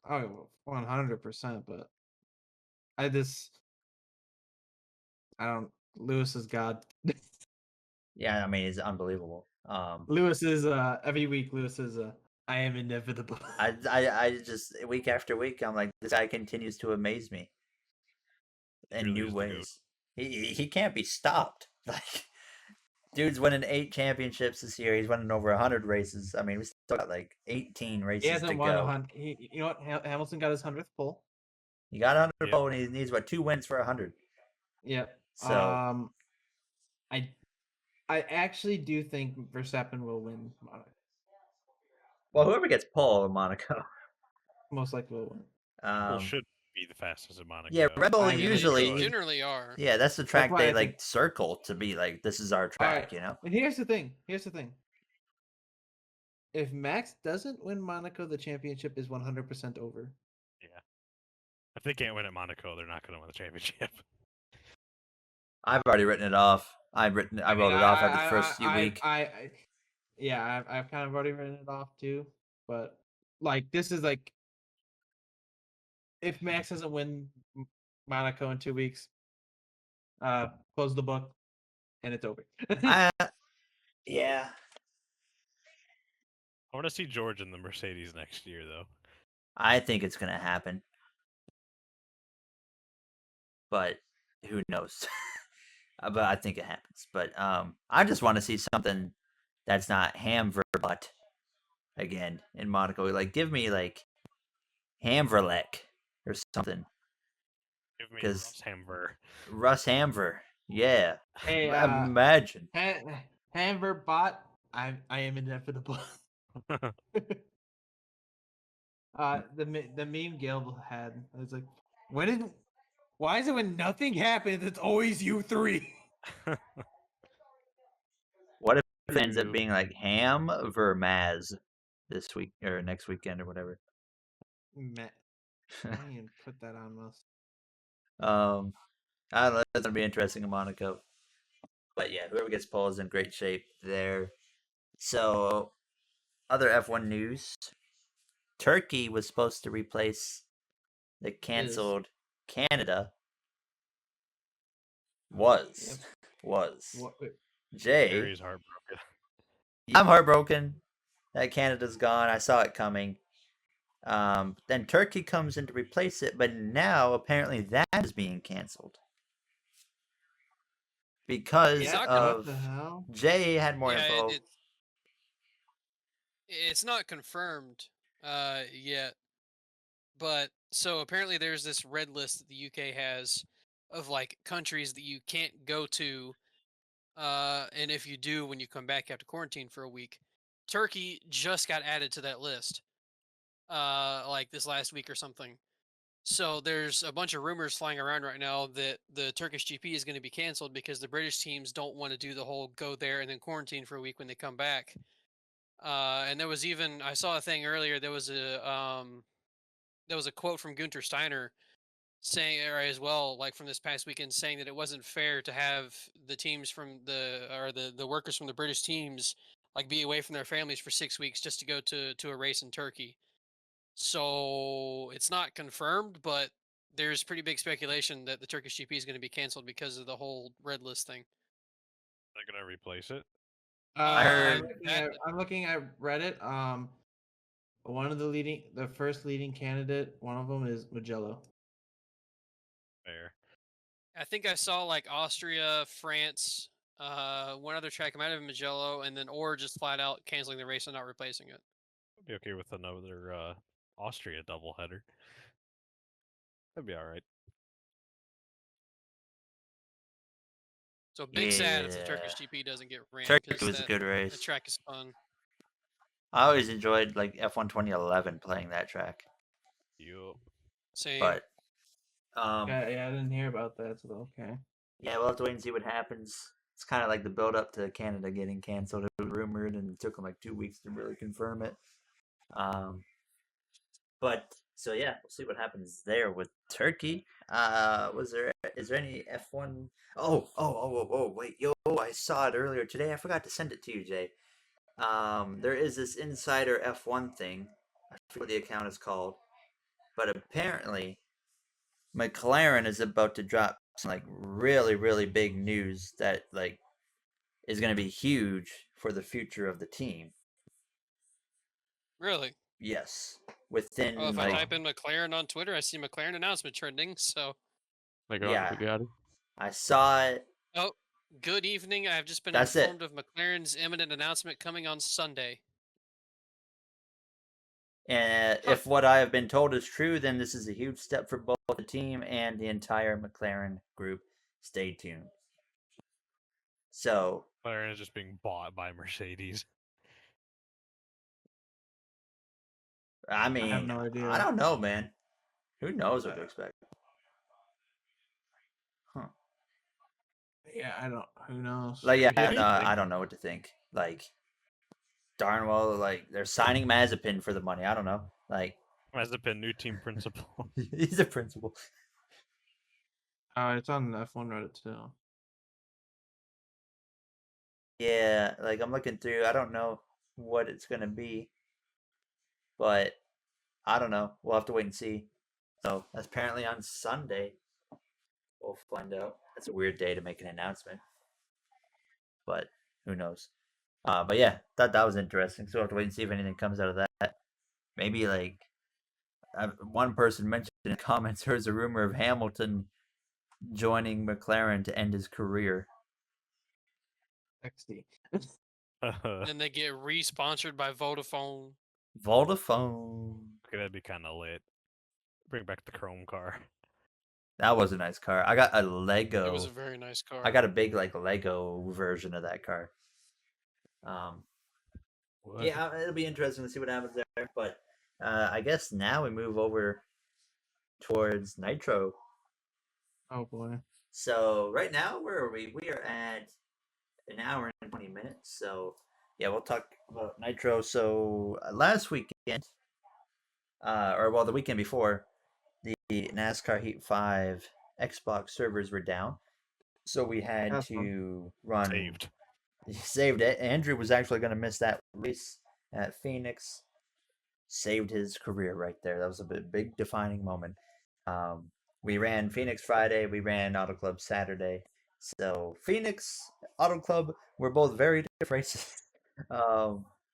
C: Oh, 100%. But I don't. Lewis is God.
A: Yeah, I mean, it's unbelievable.
C: Lewis is every week. Lewis is I am inevitable.
A: I just week after week, I'm like, this guy continues to amaze me in
D: Really
A: new
D: is the GOAT.
A: ways. He can't be stopped. Like, dude's winning 8 championships this year. He's winning over 100 races. I mean, we still got like 18
C: He
A: races to
C: hasn't won
A: go.
C: 100. You know what? Hamilton got his 100th pole.
A: He got 100
D: Yep.
A: pole, and he needs 2 wins for 100.
C: Yep.
A: So
C: I actually do think Verstappen will win Monaco.
A: well, whoever gets pole in Monaco,
C: Most likely will win.
D: Well, should be the fastest in Monaco.
A: yeah, Red Bull
C: I
B: They
A: usually,
B: generally are.
A: yeah, that's the track
C: why
A: they
C: I
A: like
C: think-
A: circle to be like, this is our track,
C: Alright.
A: you know.
C: And here's the thing. If Max doesn't win Monaco, the championship is 100% over.
D: If they can't win at Monaco, they're not going to win the championship.
A: I've already written it off. I wrote it off after the first week.
C: Yeah, I've kind of already written it off too. But like, this is like, if Max doesn't win Monaco in 2 weeks, close the book, and it's over.
A: Yeah.
D: I want to see George in the Mercedes next year, though.
A: I think it's gonna happen, but who knows? But I think it happens. But I just want to see something that's not Hamverbutt again in Monaco. Like, give me like Hamverlek or something.
D: Give me
A: 'Cause-
D: Russ Hamver.
A: Russ Hamver, yeah.
C: Hey,
A: Imagine.
C: Hamver bot, I am inevitable. The meme Gil had, I was like, why is it when nothing happens, it's always you three?
A: What if it ends up
D: True.
A: being like Ham Vermaz this week or next weekend or whatever?
C: Matt, I didn't even put that on most.
A: I don't know. That's gonna be interesting in Monaco. But yeah, whoever gets pole is in great shape there. So, other F1 news: Turkey was supposed to replace the canceled Canada. Was
C: What?
A: Jay?
D: Jerry's heartbroken.
A: I'm heartbroken that Canada's gone. I saw it coming. Then Turkey comes in to replace it, but now apparently that is being canceled because
B: Yeah,
A: of
C: what the hell?
A: Jay had more
B: Yeah,
A: info.
B: it's not confirmed yet, but so apparently there's this red list that the UK has of like countries that you can't go to, and if you do, when you come back, you have to quarantine for a week. Turkey just got added to that list, like this last week or something. So there's a bunch of rumors flying around right now that the Turkish GP is going to be canceled because the British teams don't want to do the whole go there and then quarantine for a week when they come back. And there was even, I saw a thing earlier. There was a quote from Gunter Steiner saying, or as well, like from this past weekend, saying that it wasn't fair to have the teams from the workers from the British teams like be away from their families for 6 weeks just to go to a race in Turkey. So it's not confirmed, but there's pretty big speculation that the Turkish GP is going to be canceled because of the whole red list thing.
D: They're going to replace it.
A: I heard-
C: I'm looking at Reddit. One of the first leading candidate, one of them is Mugello.
D: Fair.
B: I think I saw like Austria, France, one other track, it might have been Mugello, and then or just flat out canceling the race and not replacing it.
D: I'd be okay with another Austria doubleheader. That'd be all right.
B: So big sad if the
A: Yeah.
B: Turkish GP doesn't get ran.
A: Turkey
B: 'cause
A: was a good
B: The
A: race.
B: track is fun.
A: I always enjoyed like F1 2011 playing that track,
D: Yup.
B: Same.
A: but
C: Yeah, I didn't hear about that. So okay.
A: yeah, we'll have to wait and see what happens. It's kind of like the build up to Canada getting canceled. It was rumored, and it took them like 2 weeks to really confirm it. But so yeah, we'll see what happens there with Turkey. Is there any F1? Oh, wait, yo, I saw it earlier today. I forgot to send it to you, Jay. There is this insider F1 thing. I forget what the account is called, but apparently McLaren is about to drop some like really, really big news that like is going to be huge for the future of the team.
B: Really?
A: Yes, within
B: Oh, if I
A: like
B: type in McLaren on Twitter, I see McLaren announcement trending. So,
E: They go
A: Yeah.
E: on Bugatti.
A: I saw it.
B: oh, good evening. I have just been
A: That's it.
B: informed of McLaren's imminent announcement coming on Sunday.
A: And if what I have been told is true, then this is a huge step for both the team and the entire McLaren group. Stay tuned. So,
D: McLaren is just being bought by Mercedes.
A: I mean,
C: have no idea.
A: I don't know, man. Who knows what to expect? Huh.
C: Yeah, I don't. Who knows?
A: Like, yeah,
D: What do you
A: no,
D: think?
A: I don't know what to think. Like, darn well, like, they're signing Mazepin for the money. I don't know. Like,
D: Mazepin, new team principal.
A: he's a principal.
C: It's on F1 Reddit too.
A: Yeah, like, I'm looking through. I don't know what it's going to be. But, I don't know. We'll have to wait and see. So, that's apparently on Sunday. We'll find out. That's a weird day to make an announcement. But, who knows? But yeah, thought that was interesting. So we'll have to wait and see if anything comes out of that. Maybe like one person mentioned in the comments there's a rumor of Hamilton joining McLaren to end his career.
C: XD.
B: And they get re-sponsored by Vodafone.
A: Vodafone.
D: Okay, that'd be kind of lit. Bring back the chrome car.
A: That was a nice car. I got a Lego.
B: It was a very nice car.
A: I got a big like Lego version of that car.
D: What?
A: Yeah, it'll be interesting to see what happens there. But I guess now we move over towards Nitro.
C: Oh boy.
A: So right now, where are we? We are at an hour and 20 minutes. So yeah, we'll talk about Nitro. So last weekend, the weekend before, the NASCAR Heat 5 Xbox servers were down. So we had
C: That's
A: to run.
D: Saved.
A: Saved it. Andrew was actually going to miss that race at Phoenix. Saved his career right there. That was a big defining moment. We ran Phoenix Friday. We ran Auto Club Saturday. So Phoenix, Auto Club were both very different races.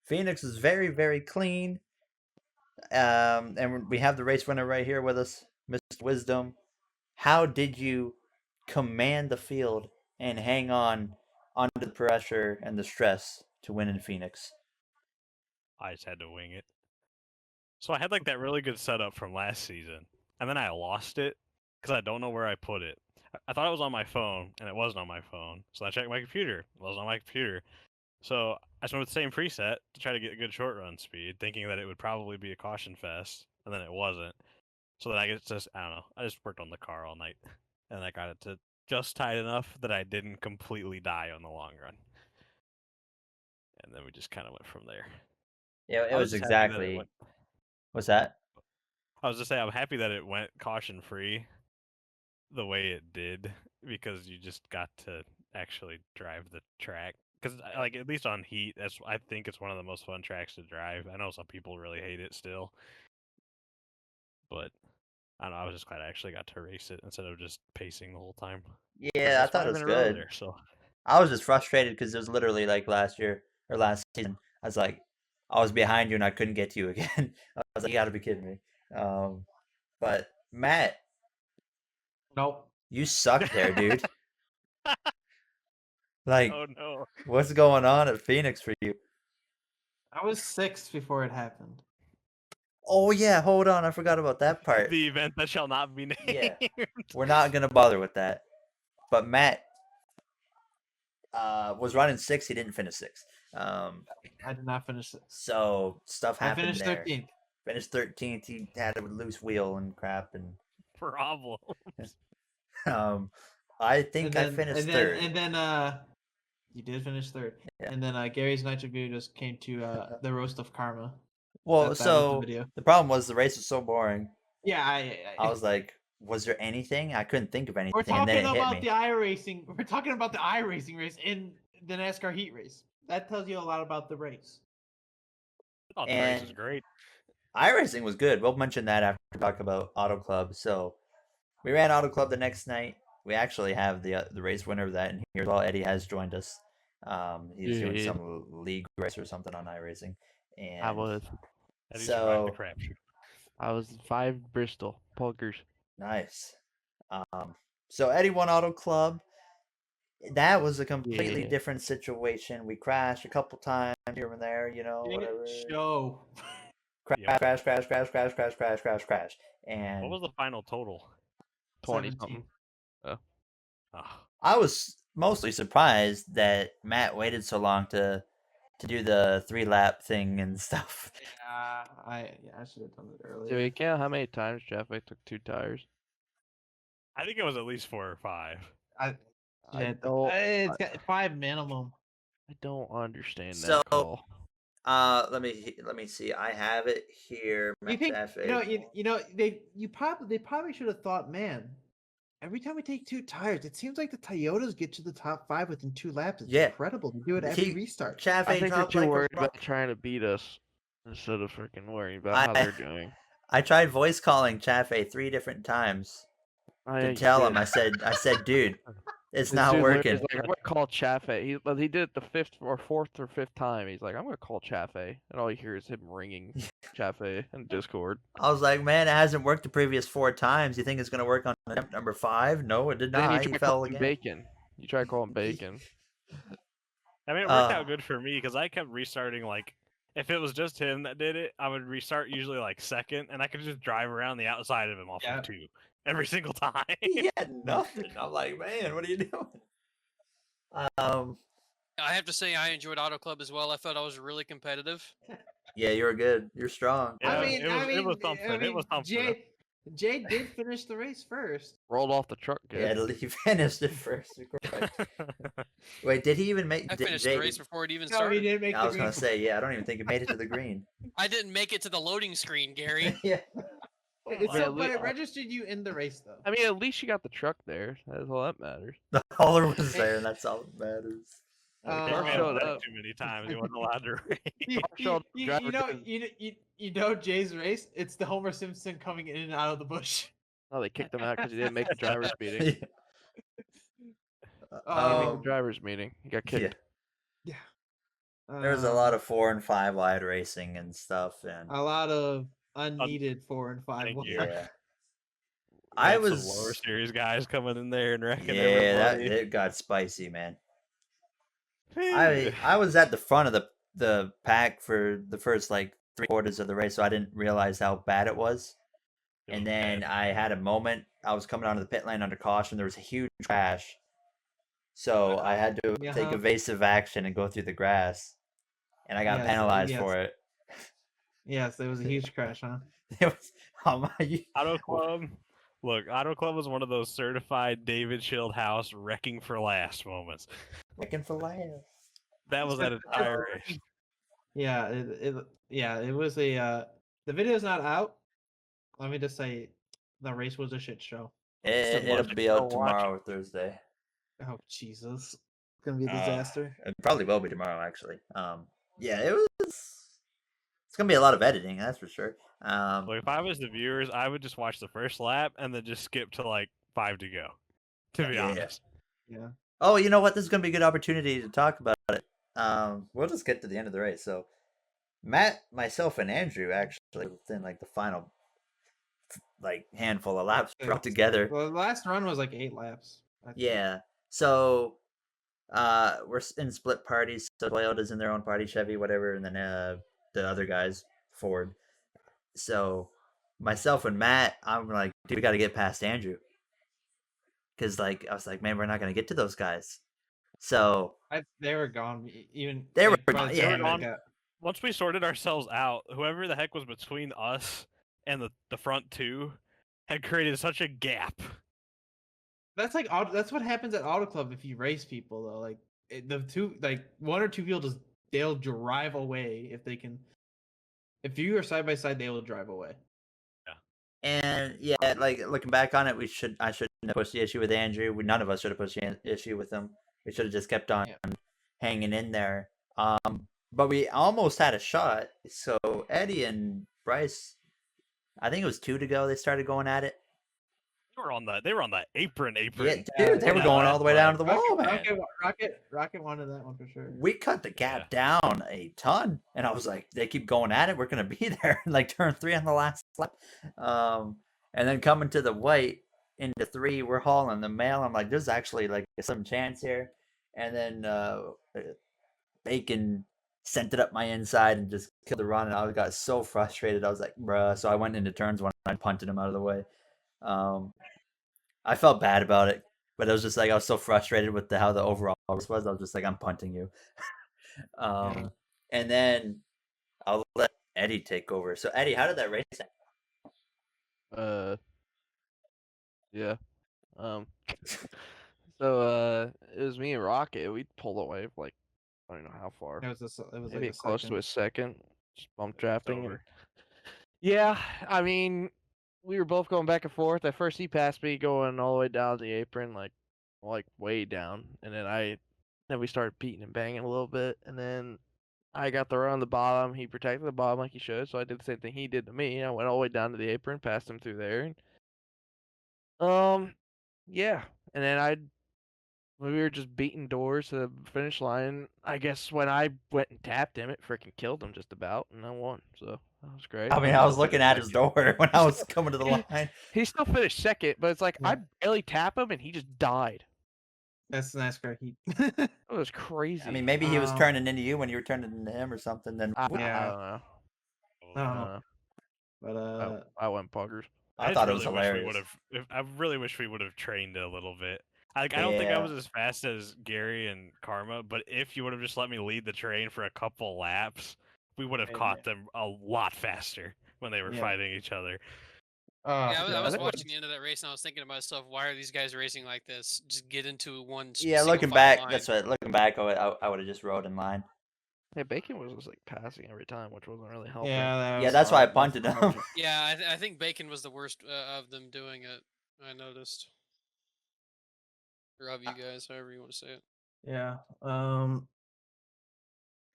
A: Phoenix is very, very clean. And we have the race winner right here with us, Mr. Wisdom. How did you command the field and hang on under the pressure and the stress to win in Phoenix?
D: I just had to wing it. So I had like that really good setup from last season, and then I lost it because I don't know where I put it. I thought it was on my phone, and it wasn't on my phone. So I checked my computer. It wasn't on my computer. So I just went with the same preset to try to get a good short run speed, thinking that it would probably be a caution fest, and then it wasn't. So then I don't know. I just worked on the car all night, and I got it to just tight enough that I didn't completely die on the long run. And then we just kind of went from there.
A: Yeah, it
D: I
A: was
D: just happy that it
A: exactly.
D: went-
A: What's that?
D: I was just saying, I'm happy that it went caution free the way it did, because you just got to actually drive the track. Because like at least on Heat, I think it's one of the most fun tracks to drive. I know some people really hate it still, but I don't know. I was just glad I actually got to race it instead of just pacing the whole time. 'Cause
A: Yeah, I
D: that's
A: thought it
D: 5
A: was
D: in a row
A: good.
D: there, so
A: I was just frustrated because it was literally like last year or last season. I was like, I was behind you and I couldn't get to you again. I was like, you got to be kidding me. But Matt,
C: Nope.
A: you suck there, dude. Like,
D: oh no,
A: what's going on at Phoenix for you?
C: I was 6 before it happened.
A: Oh yeah, hold on, I forgot about that part.
D: the event that shall not be named.
A: Yeah. We're not gonna bother with that. But Matt was running 6. He didn't finish 6.
C: I did not finish 6.
A: So stuff
C: I
A: happened
C: finished
A: there.
C: 13th.
A: Finished 13th. He had a loose wheel and crap, and
D: Problem.
A: I think I
C: then,
A: finished
C: and
A: third.
C: then, and then you did finish 3rd.
A: Yeah.
C: And then Gary's Nitro video just came to the roast of Karma.
A: Well,
C: that was the
A: so
C: video.
A: the problem was the race was so boring.
C: Yeah,
A: I was like, was there anything? I couldn't think of anything,
C: we're
A: and then
C: talking
A: it hit
C: about
A: me.
C: the iRacing. We're talking about the iRacing race in the NASCAR Heat race. That tells you a lot about the race.
D: Oh, the race is
A: And-
D: great.
A: iRacing was good. We'll mention that after we talk about Auto Club. So we ran Auto Club the next night. We actually have the race winner of that in here as well. Eddie has joined us. He was doing
E: Yeah.
A: some league race or something on iRacing, and
E: I was.
D: And he survived the
A: so
D: crapshoot.
E: I was 5 Bristol Pokers.
A: nice. So Eddie One Auto Club. That was a completely
E: Yeah.
A: different situation. We crashed a couple times here and there, whatever.
C: Show.
A: Crash,
D: Yep.
A: crash, crash, crash, crash, crash, crash, crash, crash. And
D: What was the final total?
E: 20
C: 17.
E: something.
D: Oh,
A: I was mostly surprised that Matt waited so long to do the 3-lap thing and stuff.
C: Yeah, I should have done it
E: Do
C: earlier.
E: we count how many times Jaffe took 2 tires?
D: I think it was at least 4 or 5.
E: I
C: don't. It's got 5 minimum.
E: I don't understand
A: So,
E: that call.
A: let me see. I have it here.
C: You think
A: Matt
C: they probably should have thought, man. Every time we take 2 tires, it seems like the Toyotas get to the top 5 within 2 laps. It's
A: Yeah.
C: incredible. They do it every restart.
E: I
A: Chaffee
E: think they're
A: dropped
E: too
A: like
E: worried
A: a
E: about
A: rock.
E: trying to beat us instead of freaking worrying about how they're doing.
A: I tried voice calling Chaffee 3 different times to tell him. I said, dude, it's not
E: dude literally
A: working.
E: is like, I'm gonna call Chaffee. He did it the 4th or 5th time. He's like, I'm gonna call Chaffee, and all you hear is him ringing Chaffee in Discord.
A: I was like, man, it hasn't worked the previous 4 times. You think it's gonna work on attempt number 5? No, it did
E: Then
A: not.
E: you
A: He
E: try
A: fell
E: calling
A: again.
E: Bacon. You try calling Bacon.
D: I mean, it worked out good for me because I kept restarting. Like, if it was just him that did it, I would restart usually like second, and I could just drive around the outside of him off of 2 every single time.
A: He had nothing. I'm like, man, what are you doing?
B: I have to say I enjoyed Auto Club as well. I felt I was really competitive.
A: Yeah, you're good. You're strong.
D: Yeah, it was something. It was something.
C: Jay did finish the race first.
E: Rolled off the truck good.
A: Yeah, he finished it first. Wait, did he even make?
B: I finished the race before it even
C: No, he
B: started.
C: didn't make
A: I
C: the
A: was gonna
C: green.
A: say, yeah, I don't even think it made it to the green.
B: I didn't make it to the loading screen, Gary.
A: Yeah.
C: But it registered you in the race though.
E: I mean, at least you got the truck there. That's all that matters.
A: The hauler was there, and that's all that matters.
D: He
E: showed
D: went
E: up.
D: too many times. He wasn't allowed to race.
C: You know Jay's race. It's the Homer Simpson coming in and out of the bush.
E: Oh, they kicked him out because he didn't make the driver's meeting. He didn't make the driver's meeting. He got kicked.
C: Yeah.
A: There's a lot of 4 and 5 wide racing and stuff, and
C: a lot of unneeded 4 and 5
D: Thank
C: wide.
D: you.
A: yeah.
D: I
A: I
D: was
A: was
D: lower series guys coming in there and wrecking
A: that
D: everybody.
A: it got spicy, man. I was at the front of the pack for the first like 3/4 of the race, so I didn't realize how bad it was. And then I had a moment. I was coming onto the pit lane under caution. There was a huge crash, so I had to take evasive action and go through the grass, and I got penalized for it.
C: Yes, there was a huge crash, huh?
A: It was
D: Auto Club. Look, Auto Club was one of those certified David Schildhouse wrecking for last moments.
A: wrecking for last.
D: That was that entire race.
C: Yeah, it was a. The video's not out. Let me just say, the race was a shit show.
A: It'll be out tomorrow or Thursday.
C: Oh Jesus, it's gonna be a disaster.
A: It probably will be tomorrow, actually. Yeah, it was. It's gonna be a lot of editing, that's for sure.
D: Like if I was the viewers, I would just watch the first lap and then just skip to like 5 to go. To be honest.
C: Yeah.
A: Oh, you know what? This is gonna be a good opportunity to talk about it. We'll just get to the end of the race. So, Matt, myself, and Andrew actually within like the final like handful of laps brought together.
C: Well, the last run was like 8 laps.
A: Yeah. So, we're in split parties. So Toyota's in their own party, Chevy, whatever, and then the other guys, Ford. So, myself and Matt, I'm like, dude, we got to get past Andrew. Because, like, I was like, man, we're not going to get to those guys. So.
C: They were gone. Even
A: they were
C: gone.
D: Once we sorted ourselves out, whoever the heck was between us and the front two had created such a gap.
C: That's what happens at Auto Club if you race people, though. Like, one or two people they'll drive away if they can. If you are side by side, they will drive away.
A: And yeah, like looking back on it, I shouldn't have pushed the issue with Andrew. None of us should have pushed the issue with him. We should have just kept on hanging in there. But we almost had a shot. So Eddie and Bryce, I think it was 2 to go. They started going at it.
D: They were on the apron.
A: Yeah,
C: Yeah,
A: dude, they were
C: yeah,
A: going
D: that
A: all the way down to the
D: flag.
A: wall, man.
C: Rocket wanted that one for sure.
A: We cut the gap down a ton, and I was like, they keep going at it. We're gonna be there. Like turn 3 on the last lap, and then coming to the white into 3, we're hauling the mail. I'm like, there's actually like some chance here, and then Bacon sent it up my inside and just killed the run, and I got so frustrated. I was like, bruh. So I went into turns 1 and I punted him out of the way. I felt bad about it, but it was just like I was so frustrated with how the overall was. I was just like, I'm punting you. And then I'll let Eddie take over. So Eddie, how did that race end?
E: Yeah. So it was me and Rocket. We pulled away for like I don't know how far.
C: It was
E: Maybe
C: like a
E: close
C: second.
E: to a second. Just bump drafting.
D: over.
E: Yeah, I mean, we were both going back and forth. At first, he passed me going all the way down the apron, like way down, and then we started beating and banging a little bit, and then I got the run on the bottom. He protected the bottom like he should, so I did the same thing he did to me. I went all the way down to the apron, passed him through there, and yeah, and then we were just beating doors to the finish line. I guess when I went and tapped him, it freaking killed him just about, and I won. So that was great.
A: I mean, I was looking at his door when I was coming to the line.
E: He still finished second, but it's like
C: Yeah.
E: I barely tap him and he just died.
C: That's the NASCAR heat.
E: That was crazy.
A: I mean, maybe he was turning into you when you were turning into him or something. Then
E: I
C: Yeah.
E: don't know.
C: No.
E: I don't know.
C: But
E: I went buggers.
A: I thought it was hilarious.
D: I really wish we would have trained a little bit. Like, I don't think I was as fast as Gary and Karma, but if you would have just let me lead the train for a couple laps, we would have caught them a lot faster when they were fighting each other.
B: I was watching the end of that race and I was thinking to myself, why are these guys racing like this? Just get into one.
A: Yeah, looking back, that's what. Looking back, I would have just rode in line.
E: Yeah, Bacon was just like passing every time, which wasn't really helping.
C: Yeah,
A: that's why I punted him.
B: Yeah, I think Bacon was the worst of them doing it. I noticed. Or of you guys, however you want to say it.
C: Yeah.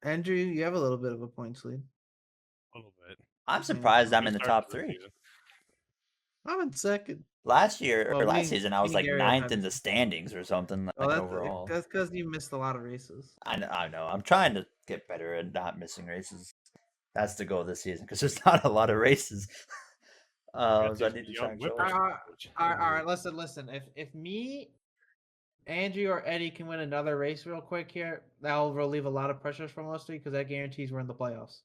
C: Andrew, you have a little bit of a points lead.
D: A little bit.
A: I'm surprised I'm in the top 3.
C: I'm in second.
A: Last year or
C: Well,
A: last season, I was like
C: Gary
A: 9th
C: have
A: in the standings or something like overall.
C: That's because you missed a lot of races.
A: I know. I'm trying to get better at not missing races. That's the goal this season because there's not a lot of races. So I need to try and show
C: all right. Listen. If me, Andrew, or Eddie can win another race real quick here, that'll relieve a lot of pressures from us three because that guarantees we're in the playoffs.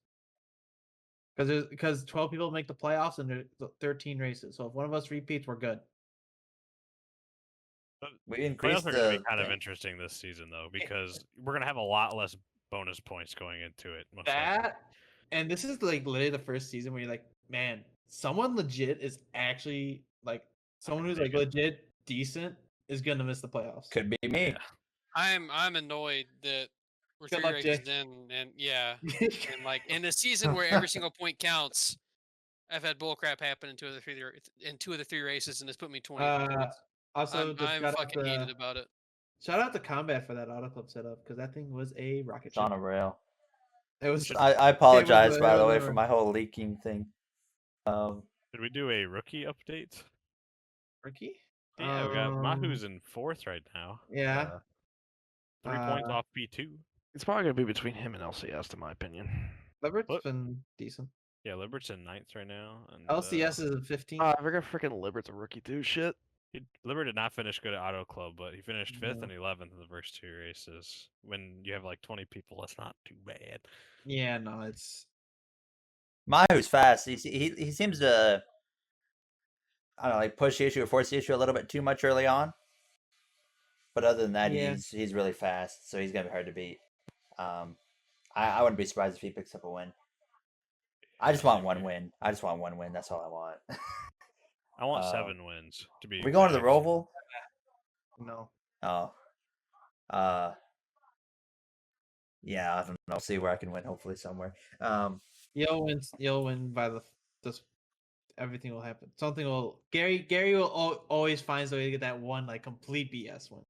C: Because 12 people make the playoffs and there's 13 races. So if one of us repeats, we're good.
A: We increased
D: Playoffs are going to be kind of interesting this season though because we're going to have a lot less bonus points going into it.
C: And this is like literally the first season where you're like, man, someone legit is actually like someone who's like legit decent is gonna miss the playoffs.
A: Could be me.
B: Yeah. I'm annoyed that we're 3 races in, and and like in a season where every single point counts, I've had bullcrap happen in 2 of the 3 races, and it's put me 20 points.
C: Also,
B: I'm fucking heated about it.
C: Shout out to Combat for that auto club setup because that thing was a rocket ship.
A: It's on a rail.
C: It was.
A: I apologize, by the way, for my whole leaking thing.
D: Did we do a rookie update?
C: Rookie?
D: Yeah, we got Mahu's in 4th right now.
C: Yeah.
D: 3 points off P2.
E: It's probably gonna be between him and LCS, in my opinion.
C: Libert's been decent.
D: Yeah, Libert's in 9th right now. And,
C: LCS is in 15th.
E: I forgot freaking Libert's a rookie too. Shit.
D: Libert did not finish good at Auto Club, but he finished 5th and 11th in the first 2 races. When you have like 20 people, that's not too bad.
C: Yeah, no, it's.
A: Mahu's fast. He seems to, I don't know, like push the issue or force the issue a little bit too much early on. But other than that, he's really fast, so he's gonna be hard to beat. I wouldn't be surprised if he picks up a win. I just want one win. That's all I want.
D: I want 7 wins to be.
A: We going to the Roval?
C: No.
A: Oh. Yeah, I don't know. See where I can win. Hopefully somewhere.
C: You'll win by just everything will happen. Something will. Gary will always finds a way to get that one like complete BS one.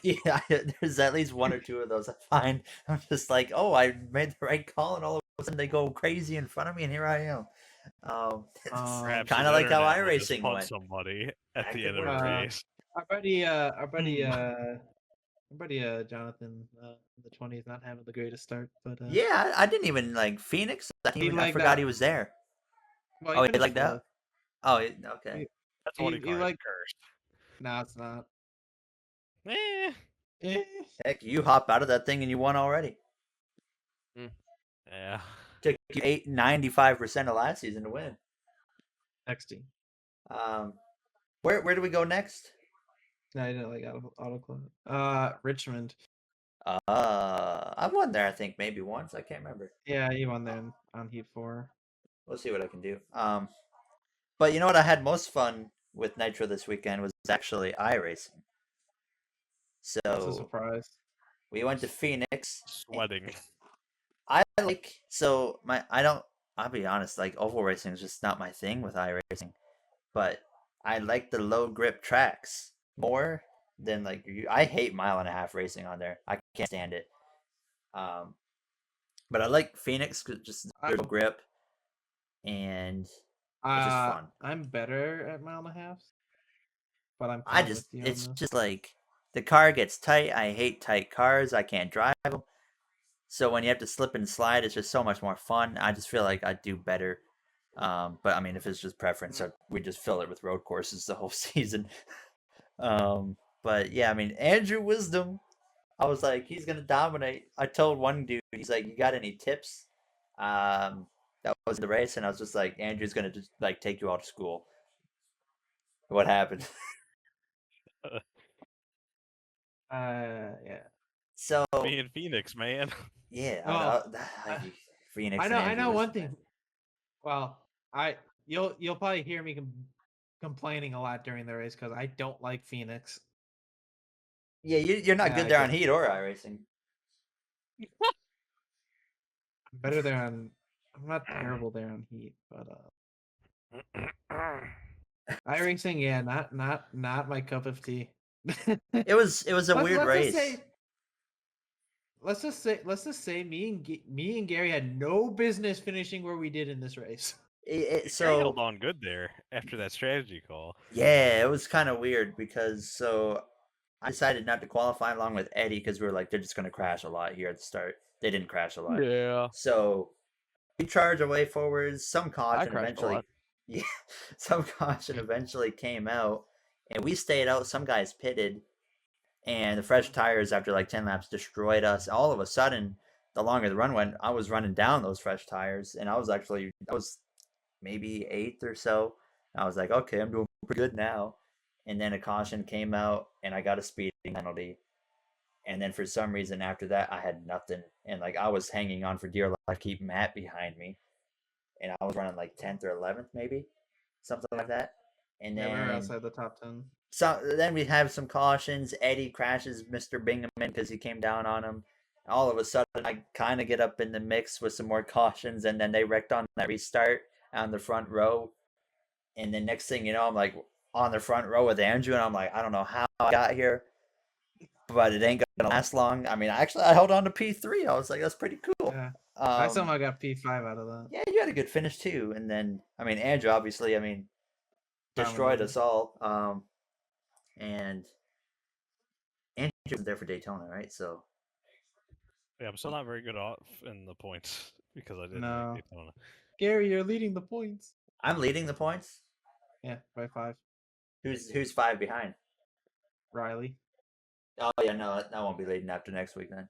A: Yeah, there's at least 1 or 2 of those I find. I'm just like, oh, I made the right call, and all of a sudden they go crazy in front of me, and here I am.
D: Perhaps
A: kind
D: his
A: of like how
D: internet will just
A: iRacing
D: punt
A: went.
D: somebody at
A: That
D: the
A: could
D: end of a
A: work.
D: race.
C: Our buddy Jonathan in the 20s not having the greatest start, but
A: Yeah, I didn't even like Phoenix. I
C: legged
A: forgot
C: out.
A: he was there.
C: Well,
A: Oh, he
C: finished
A: legged out.
C: fourth.
A: Oh, okay.
D: That's what he
C: he
D: cars
C: like-
D: cursed.
C: No, it's not.
D: Eh.
A: Heck, you hop out of that thing and you won already.
D: Yeah.
A: Took you 95% of last season to win.
C: Next team.
A: Where do we go next?
C: No, I didn't like auto club. Richmond.
A: I've won there. I think maybe once. I can't remember.
C: Yeah, he won there on Heat 4.
A: We'll see what I can do. But you know what? I had most fun with Nitro this weekend was actually iRacing.
C: That's a
A: So
C: surprise.
A: we went to Phoenix.
D: Sweating.
A: I'll be honest, like oval racing is just not my thing with iRacing. But I like the low grip tracks more than like I hate 1.5 racing on there. I can't stand it. But I like Phoenix 'cause just low grip and it's just fun.
C: I'm better at 1.5 miles, but I'm
A: I
C: kinda
A: just
C: with you on
A: it's
C: this.
A: just like the car gets tight. I hate tight cars. I can't drive them. So when you have to slip and slide, it's just so much more fun. I just feel like I do better. But I mean, if it's just preference, we just fill it with road courses the whole season. But yeah, I mean, Andrew Wisdom, I was like, he's gonna dominate. I told one dude, he's like, you got any tips? That was the race, and I was just like, Andrew's gonna just like take you out to school. What happened?
C: Yeah.
A: So
D: Me in Phoenix, man.
A: yeah, Phoenix. and
C: I
A: Andrew
C: know
A: was-
C: one thing. Well, you'll probably hear me complaining a lot during the race because I don't like Phoenix.
A: Yeah, you're not
C: Yeah,
A: good
C: I
A: there
C: get-
A: on heat or iRacing.
C: I'm better there on. I'm not terrible there on Heat, but iRacing, yeah, not my cup of tea.
A: It was a weird race.
C: Let's just say me and Gary had no business finishing where we did in this race.
D: Gary held on good there after that strategy call.
A: Yeah, it was kind of weird because I decided not to qualify along with Eddie because we were like they're just gonna crash a lot here at the start. They didn't crash a lot.
E: Yeah.
A: So we charge away forwards. Some caution
E: crashed a
A: eventually.
E: lot.
A: Yeah, some caution eventually came out, and we stayed out. Some guys pitted, and the fresh tires after like 10 laps destroyed us. All of a sudden, the longer the run went, I was running down those fresh tires, and I was maybe 8th or so. I was like, okay, I'm doing pretty good now. And then a caution came out, and I got a speeding penalty. And then for some reason after that, I had nothing, and like I was hanging on for dear life, keep Matt behind me, and I was running like 10th or 11th, maybe something like that. And
C: Yeah, we were
A: then
C: outside the top 10.
A: so then we have some cautions. Eddie crashes Mr. Bingham because he came down on him. All of a sudden, I kind of get up in the mix with some more cautions, and then they wrecked on that restart on the front row. And then next thing you know, I'm like on the front row with Andrew, and I'm like, I don't know how I got here, but it ain't gonna last long. I mean, actually, I held on to P3. I was like, that's pretty cool.
C: Yeah, I somehow got P5 out of that.
A: Yeah, you had a good finish too. And then, I mean, Andrew obviously, destroyed us all. And Andrew was there for Daytona, right? So
D: Yeah, I'm still not very good off in the points because I didn't
C: No.
D: make Daytona.
C: Gary, you're leading the points.
A: I'm leading the points.
C: Yeah, by 5.
A: Who's 5 behind?
C: Riley.
A: Oh yeah, no, I won't be leading after next week then.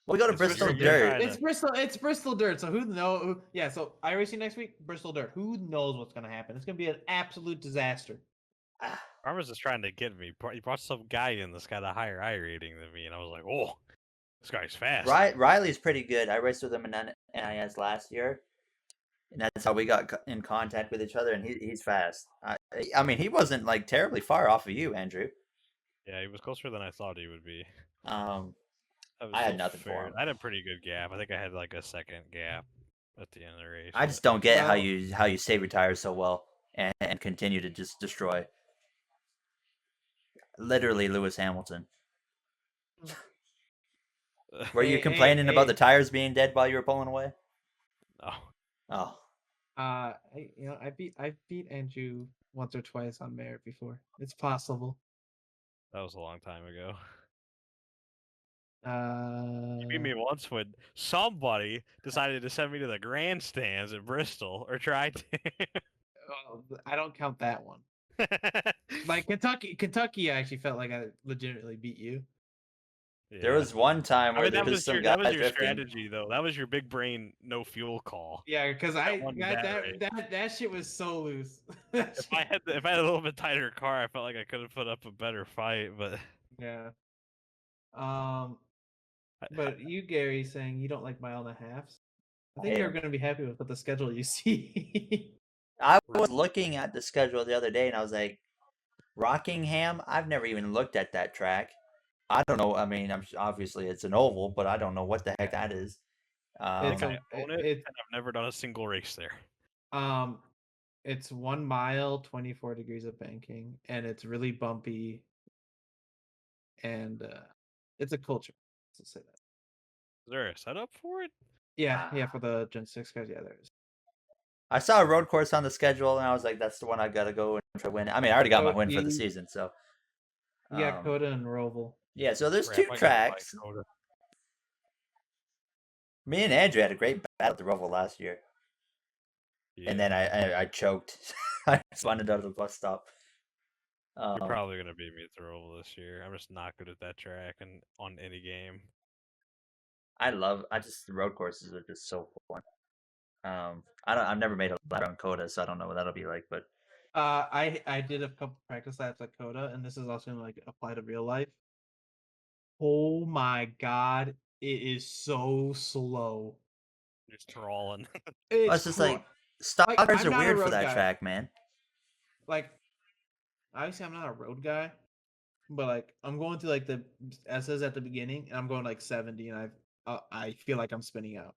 A: We go to
D: It's
A: Bristol
D: Bristol
A: Dirt.
D: Dirt.
C: It's Bristol Dirt. So yeah, so iRacing next week, Bristol Dirt. Who knows what's gonna happen? It's gonna be an absolute disaster.
D: Farmers is trying to get me. He brought some guy in that's got a higher I rating than me, and I was like, oh, this guy's fast.
A: Riley's pretty good. I raced with him in NIS last year, and that's how we got in contact with each other. And he's fast. I mean, he wasn't like terribly far off of you, Andrew.
D: Yeah, he was closer than I thought he would be.
A: I had nothing for him.
D: I had a pretty good gap. I think I had like a second gap at the end of the race.
A: I just
D: but-
A: don't get how
C: Well-
A: you save your tires so well and continue to just destroy. Literally, Lewis Hamilton. Were you
C: Hey,
A: complaining about
C: hey.
A: the tires being dead while you were pulling away?
D: No.
A: Oh,
C: I beat Andrew once or twice on merit before. It's possible.
D: That was a long time ago.
C: Uh,
D: You beat me once when somebody decided to send me to the grandstands in Bristol, or tried to.
C: I don't count that one. Like Kentucky, I actually felt like I legitimately beat you.
A: There
D: Yeah.
A: was one time
D: I
A: where
D: mean,
A: there
D: that
A: was
D: was
A: some
D: your
A: guy
D: that was your
A: drifting.
D: strategy, though. That was your big brain, no fuel call.
C: Yeah, because
D: won
C: that shit was so loose.
D: If I had a little bit tighter car, I felt like I could have put up a better fight. But
C: Yeah. But you, Gary, saying you don't like mile and a halves. I think you're
A: Hey,
C: going to be happy with the schedule you see.
A: I was looking at the schedule the other day, and I was like, Rockingham. I've never even looked at that track. I don't know. I mean, obviously it's an oval, but I don't know what the heck that is.
D: I
C: It's
D: think
C: a
D: I own it,
C: it
D: and I've never done a single race there.
C: it's 1 mile, 24 degrees of banking, and it's really bumpy, and it's a culture. Let's say that.
D: Is there a setup for it?
C: Yeah, for the Gen 6 guys, yeah, there is.
A: I saw a road course on the schedule, and I was like, "That's the one I gotta go and try to win." I mean, I already got my
C: So
A: win for the season, so
C: you got Coda and Roval.
A: yeah. So there's
D: Crap,
A: two
D: I gotta buy
A: tracks.
D: Coda.
A: Me and Andrew had a great battle at the Roval last year,
D: Yeah.
A: and then I choked. I just wanted out of the bus stop.
D: You're probably gonna beat me at the Roval this year. I'm just not good at that track and on any game.
A: The road courses are just so fun. I've never made a lap on Coda, so I don't know what that'll be like, but
C: I did a couple practice laps at Coda, and this is also gonna like apply to real life. Oh my god, it is so slow.
D: Just trawling.
A: it's just like stoppers
C: I'm
A: are
C: not a
A: weird for
C: road
A: that
C: guy.
A: track, man.
C: Like, obviously, I'm not a road guy, but like, I'm going to like the S's at the beginning, and I'm going like 70, and I feel like I'm spinning out.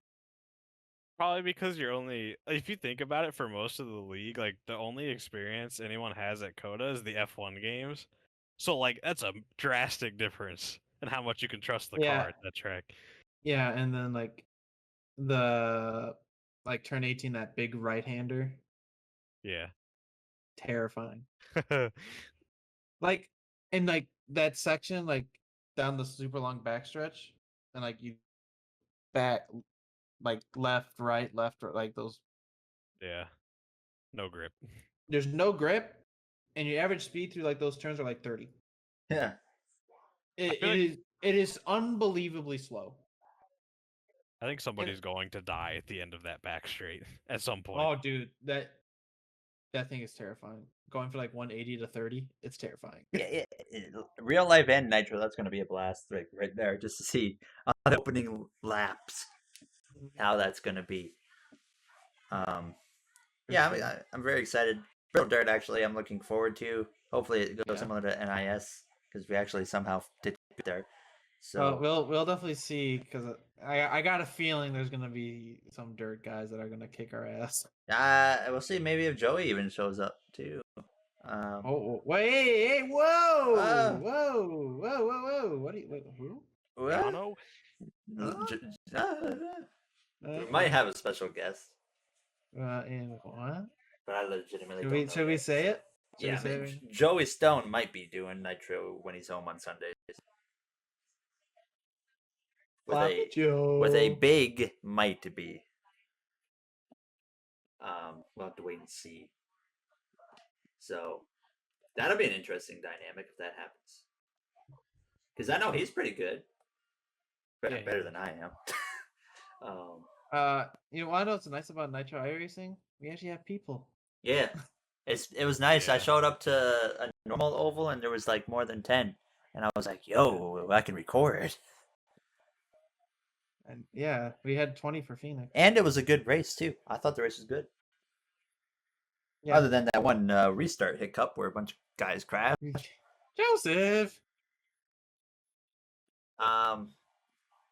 D: Probably because you're only, if you think about it, for most of the league, like the only experience anyone has at Coda is the F1 games. So like that's a drastic difference in how much you can trust the car at that track.
C: Yeah, and then like the turn 18, that big right-hander,
D: Yeah.
C: terrifying. Like, in like that section, like down the super long backstretch, and like you back like left, right, like those.
D: Yeah. No grip.
C: There's no grip, and your average speed through like those turns are like 30.
A: Yeah.
C: It is unbelievably slow.
D: I think somebody's going to die at the end of that back straight at some point.
C: Oh, dude, that thing is terrifying. Going for like 180 to 30, it's terrifying.
A: Yeah, real life and Nitro, that's going to be a blast right there, just to see on the opening laps how that's going to be. Yeah, I'm very excited. Real Dirt, actually, I'm looking forward to. Hopefully, it goes similar to NIS because we actually somehow did get there. So
C: we'll definitely see, because I got a feeling there's gonna be some dirt guys that are gonna kick our ass.
A: we'll see. Maybe if Joey even shows up too.
C: Wait, hey, whoa,
A: uh,
C: whoa! What do you? Who?
D: Jono?
A: We might have a special guest,
C: And what?
A: but I legitimately don't know.
C: Should we say it?
A: Yeah, I mean, Joey Stone might be doing Nitro when he's home on Sundays. With a big might be. We'll have to wait and see. So that'll be an interesting dynamic if that happens. Because I know he's pretty good. Better than I am.
C: You want to know what's nice about Nitro iRacing? We actually have people.
A: Yeah. It was nice. I showed up to a normal oval and there was like more than 10. And I was like, yo, I can record.
C: And yeah, we had 20 for Phoenix.
A: And it was a good race too. I thought the race was good. Yeah. Other than that one restart hiccup where a bunch of guys crashed.
C: Joseph.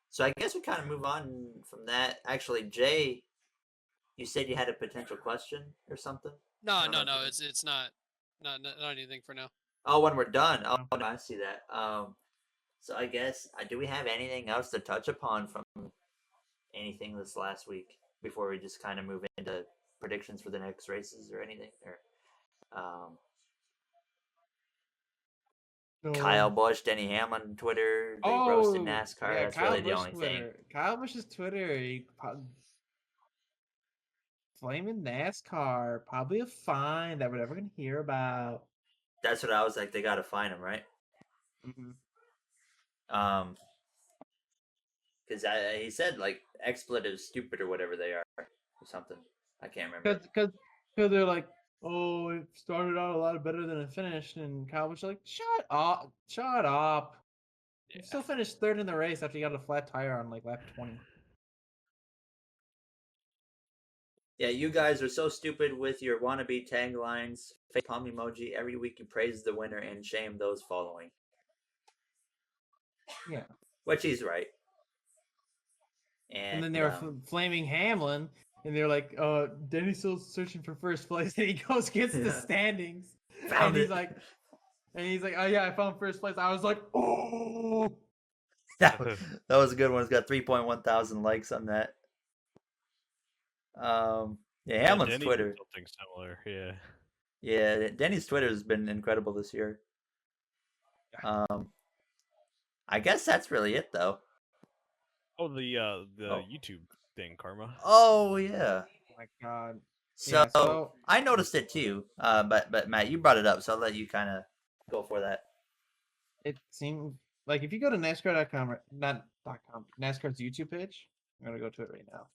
A: So I guess we kind of move on from that. Actually, Jay, you said you had a potential question or something?
B: No. It's not anything for now.
A: Oh, when we're done. Oh, no, I see that. So I guess, do we have anything else to touch upon from anything this last week before we just kind of move into predictions for the next races or anything? Or Kyle Busch, Denny Hamlin, Twitter, they roasted NASCAR.
C: Yeah,
A: That's
C: Kyle
A: really the
C: Busch
A: only thing.
C: Twitter. Kyle Busch's Twitter. Flaming NASCAR. Probably a fine that we're never gonna hear about.
A: That's what I was like. They got to find him, right?
C: Mm-hmm.
A: Because he said like expletive stupid or whatever they are or something. I can't remember.
C: Because they're like, oh, it started out a lot better than it finished, and Kyle was like, shut up.
D: Yeah.
C: You still finished third in the race after you got a flat tire on like lap 20.
A: Yeah, you guys are so stupid with your wannabe taglines. Fake palm emoji. Every week you praise the winner and shame those following.
C: Yeah.
A: Which he's right.
C: And then they were flaming Hamlin, and they're like, Denny's still searching for first place, and he goes gets the standings,
A: Found
C: and he's
A: it.
C: like, oh yeah, I found first place. I was like, oh.
A: that was a good one. It's got 3.1 thousand likes on that. Yeah, Hamlin's
D: Denny did
A: Twitter.
D: something similar, yeah.
A: Yeah, Denny's Twitter has been incredible this year. I guess that's really it, though.
D: Oh, the YouTube thing, Karma.
A: Oh yeah.
C: Oh my god.
A: So,
C: Yeah, so
A: I noticed it too. But Matt, you brought it up, so I'll let you kind of go for that.
C: it seemed like if you go to NASCAR.com, not .com, NASCAR's YouTube page, I'm gonna go to it right now,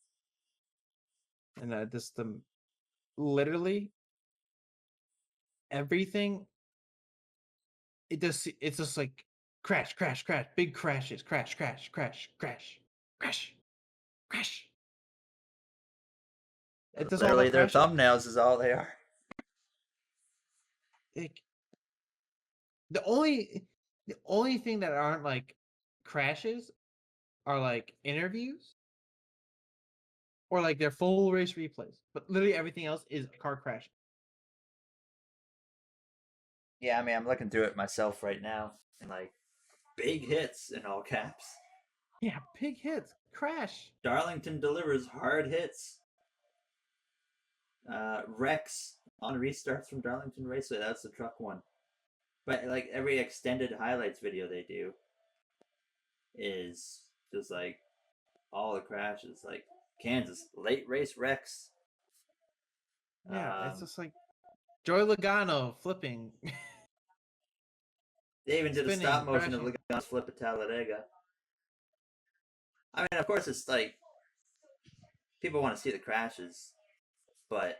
C: and just literally everything. It's just like crash, big crashes, crash. It does all
A: Literally,
C: that
A: their
C: crashing.
A: thumbnails is all they are.
C: Like, the only thing that aren't like crashes are like interviews or like their full race replays. But literally everything else is car crashing.
A: Yeah, I mean, I'm looking through it myself right now, and like, big hits in all caps.
C: Yeah, big hits, crash.
A: Darlington delivers hard hits. Rex on restarts from Darlington Raceway. That's the truck one. But like every extended highlights video they do is just like all the crashes. Like Kansas late race Rex.
C: Yeah, it's just like Joey Logano flipping.
A: They even did a
C: Spinning,
A: stop motion of
C: crashing.
A: Logano's flip at Talladega. I mean, of course, it's like people want to see the crashes, but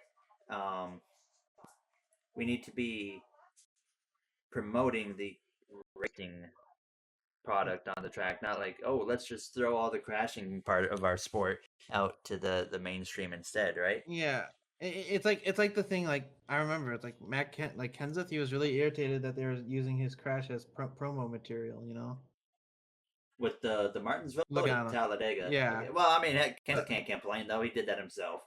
A: we need to be promoting the racing product on the track, not like, oh, let's just throw all the crashing part of our sport out to the mainstream instead, right?
C: Yeah, it's like the thing. Like I remember, it's like Kenseth. He was really irritated that they were using his crash as promo material. You know,
A: With the Martinsville
C: Logano.
A: and Talladega.
C: Yeah.
A: Okay. Well, I mean, heck, Kenseth can't complain though. He did that himself.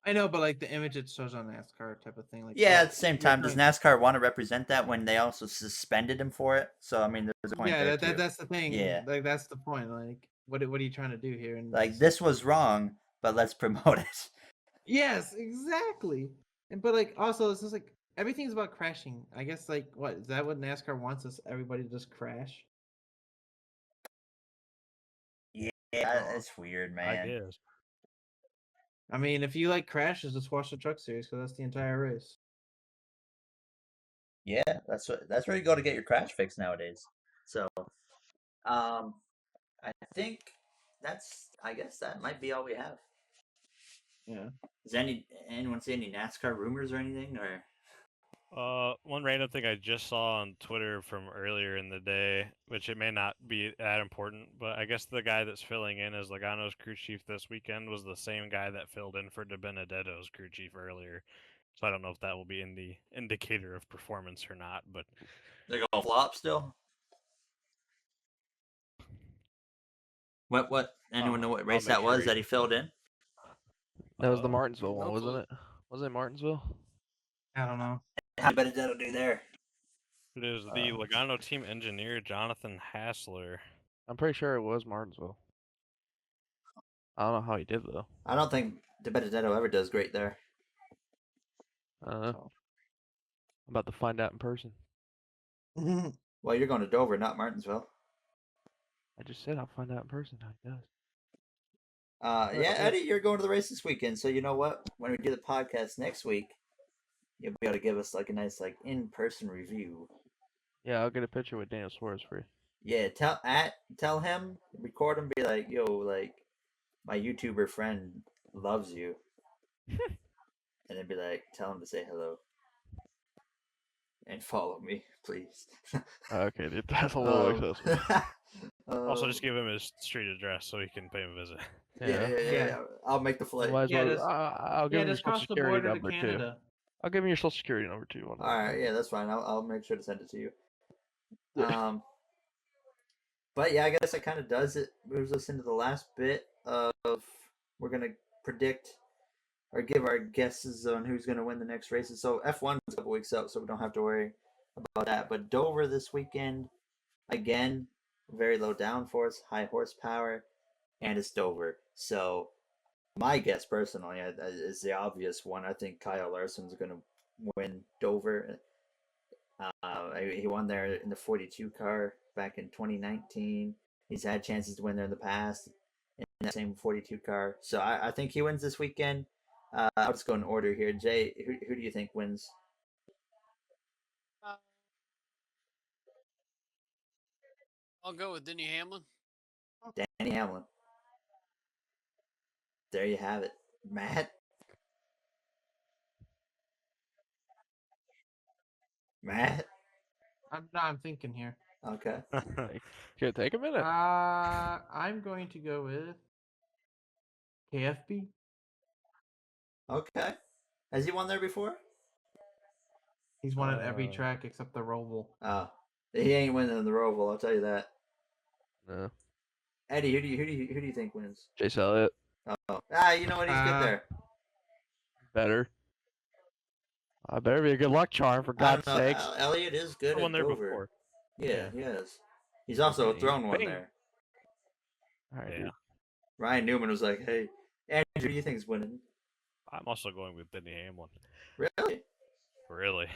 C: I know, but like the image it shows on NASCAR type of thing. Like,
A: Yeah,
C: oh,
A: at the same
C: you're
A: time, does
C: trying-
A: NASCAR want to represent that when they also suspended him for it? So I mean, there's a point
C: Yeah,
A: there too.
C: that's the thing.
A: Yeah.
C: Like that's the point. Like, what are you trying to do here? And
A: Like this was wrong, but let's promote it.
C: Yes, exactly. And but like also it's just like everything's about crashing. I guess like what is that what NASCAR wants us everybody to just crash?
A: Yeah, it's weird,
D: I
A: man.
D: guess.
C: I mean, if you like crashes, just watch the Truck Series because that's the entire race.
A: Yeah, that's where you go to get your crash fix nowadays. So, I think I guess that might be all we have.
C: Yeah.
A: Does anyone see any NASCAR rumors or anything? Or
D: One random thing I just saw on Twitter from earlier in the day, which it may not be that important, but I guess the guy that's filling in as Logano's crew chief this weekend was the same guy that filled in for De Benedetto's crew chief earlier. So I don't know if that will be in the indicator of performance or not, but
A: they're going to flop still? What? Anyone know what race
D: make
A: that
D: sure
A: was
D: he-
A: that he filled in?
E: That was the Martinsville
B: no
E: one, wasn't
B: clue.
E: it? Was it Martinsville?
C: I don't know.
A: How better that'll do there?
D: it is the Logano team engineer Jonathan Hassler.
E: I'm pretty sure it was Martinsville. I don't know how he did though.
A: I don't think De Benedetto ever does great there.
E: I'm about to find out in person.
A: Well, you're going to Dover, not Martinsville.
E: I just said I'll find out in person how he does.
A: Yeah, Eddie, you're going to the race this weekend, so you know what? When we do the podcast next week, you'll be able to give us like a nice like in-person review.
E: Yeah, I'll get a picture with Daniel Suarez for you.
A: Yeah, tell him, record him, be like, yo, like my YouTuber friend loves you, and then be like, tell him to say hello and follow me, please.
E: Okay, dude, that's a little excessive.
D: Also, just give him his street address so he can pay him a visit.
A: Yeah. I'll make the flight.
E: Might as
C: Yeah,
E: well.
C: just-
E: I'll give him your
C: just
E: social
C: cross the
E: security
C: border to
E: number too.
C: Canada.
E: I'll give him your social security number too.
A: All right, yeah, that's fine. I'll make sure to send it to you. But yeah, I guess that kind of does it. Moves us into the last bit of we're gonna predict or give our guesses on who's gonna win the next races. So F1 is a couple weeks out, so we don't have to worry about that. But Dover this weekend, again, very low downforce, high horsepower, and it's Dover. So my guess personally is the obvious one. I think Kyle Larson's gonna win Dover. He won there in the 42 car back in 2019. He's had chances to win there in the past in that same 42 car. So I think he wins this weekend. I'll just go in order here. Jay, who do you think wins?
B: I'll go with Denny Hamlin.
A: Danny Hamlin. There you have it. Matt?
C: I'm thinking here.
A: Okay.
E: Here, take a minute.
C: I'm going to go with KFB.
A: Okay. Has he won there before?
C: He's won at every track except the Roval.
A: Oh. He ain't winning the Roval, I'll tell you that.
E: No.
A: Eddie, who do you think wins?
E: Chase Elliott.
A: Oh. You know what? He's good there.
E: Better. I better be a good luck charm for
A: I don't
E: God's
A: know.
E: sakes.
A: Elliott is good
D: I won
A: at
D: there
A: Dover.
D: before.
A: Yeah, he is. He's also
E: He's
A: thrown one
E: big.
A: there.
E: All right,
D: Yeah.
E: dude.
A: Ryan Newman was like, "Hey, Andrew, who do you think's winning?"
D: I'm also going with Denny Hamlin.
A: Really?
D: Really?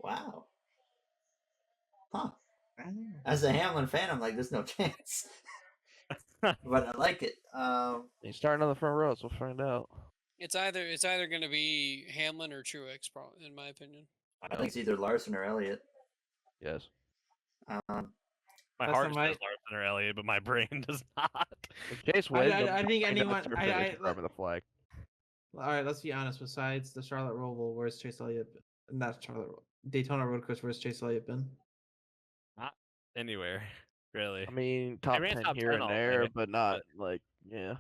A: Wow. Huh. As a Hamlin fan, I'm like, "There's no chance," but I like it.
E: He's starting on the front row, so we'll find out.
B: It's either going to be Hamlin or Truex, in my opinion.
A: I think it's either Larson or Elliott.
E: Yes.
A: Um,
D: My
C: That's
D: heart
C: not
D: says
C: my-
D: Larson or Elliott, but my brain does not.
E: If Chase wins,
C: I think anyone.
E: Grab the flag.
C: All right, let's be honest. Besides the Charlotte Roval, where's Chase Elliott? Not Charlotte. Daytona Road Course. Where's Chase Elliott been?
D: Not anywhere, really.
E: I mean, top
D: ran
E: 10
D: top
E: here
D: 10
E: and
D: all
E: there,
D: day,
E: but not like, yeah.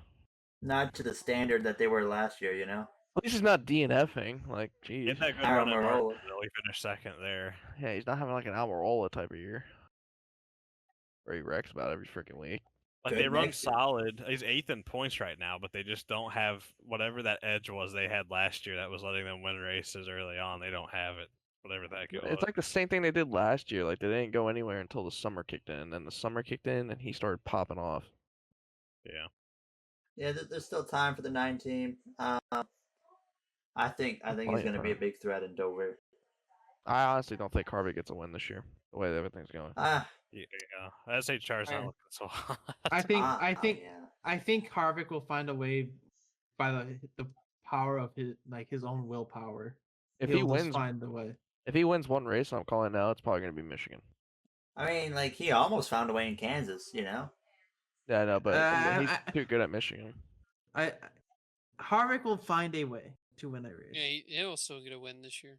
A: not to the standard that they were last year, you know.
E: At least he's not DNFing. Like,
D: He
E: geez.
D: had that good
A: Aaron
D: run at
A: Marola.
D: Martinsville. He finished second there.
E: Yeah, he's not having like an Almirola type of year. Where he wrecks about every freaking week.
D: Like
A: Good
D: they run
A: next year.
D: solid. He's 8th in points right now, but they just don't have whatever that edge was they had last year that was letting them win races early on. They don't have it. Whatever that was.
E: It's like the same thing they did last year. Like, they didn't go anywhere until the summer kicked in. Then the summer kicked in, and he started popping off.
D: Yeah.
A: Yeah, there's still time for the 9 team. I think he's
E: Plenty
A: going to
E: of
A: be a
E: time.
A: big threat in Dover.
E: I honestly don't think Harvick gets a win this year. The way that everything's going.
D: Yeah. SHR is not
C: I-
D: looking so hot.
C: I think
A: yeah.
C: I think Harvick will find a way by the power of his own willpower.
E: If
C: He'll
E: he
C: just
E: wins,
C: find the way.
E: if he wins one race, I'm calling now. It's probably gonna be Michigan.
A: I mean, like he almost found a way in Kansas, you know.
E: Yeah, I know, but he's
C: I-
E: too good at Michigan.
C: Harvick will find a way to win a race.
B: Yeah, he'll still get a win this year.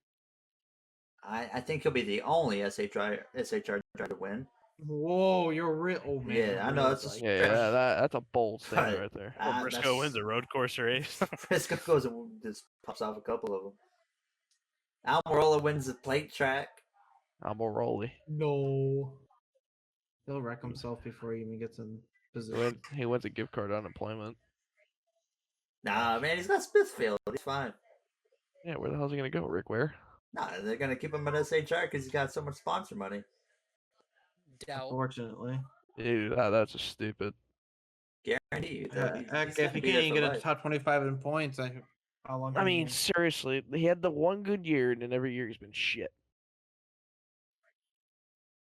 A: I think he'll be the only SHR driver to win.
C: Whoa, you're real. Oh man.
A: Yeah,
C: you're
A: I know,
C: real
A: it's just-
C: like-
E: Yeah, that's a bold statement
A: Right.
E: right there.
D: Well, Briscoe
A: that's-
D: wins a road course race.
A: Briscoe goes and just pops off a couple of them. Almirola wins the plate track.
E: Almirola.
C: No. He'll wreck himself before he even gets in position.
E: He wins a gift card unemployment.
A: Nah, man, he's got Smithfield. He's fine.
E: Yeah, where the hell's he gonna go, Rick Ware?
A: Nah, they're gonna keep him at SHR because he's got so much sponsor money.
B: Doubt.
C: Unfortunately.
E: Dude, that's just stupid.
A: Guarantee you that he's
C: If
A: gonna
C: he
A: be
C: can't
A: there
C: even
A: for
C: get a
A: life.
C: top 25 in points, how long?
E: I
C: can he
E: mean,
C: win?
E: seriously, he had the one good year, and then every year he's been shit.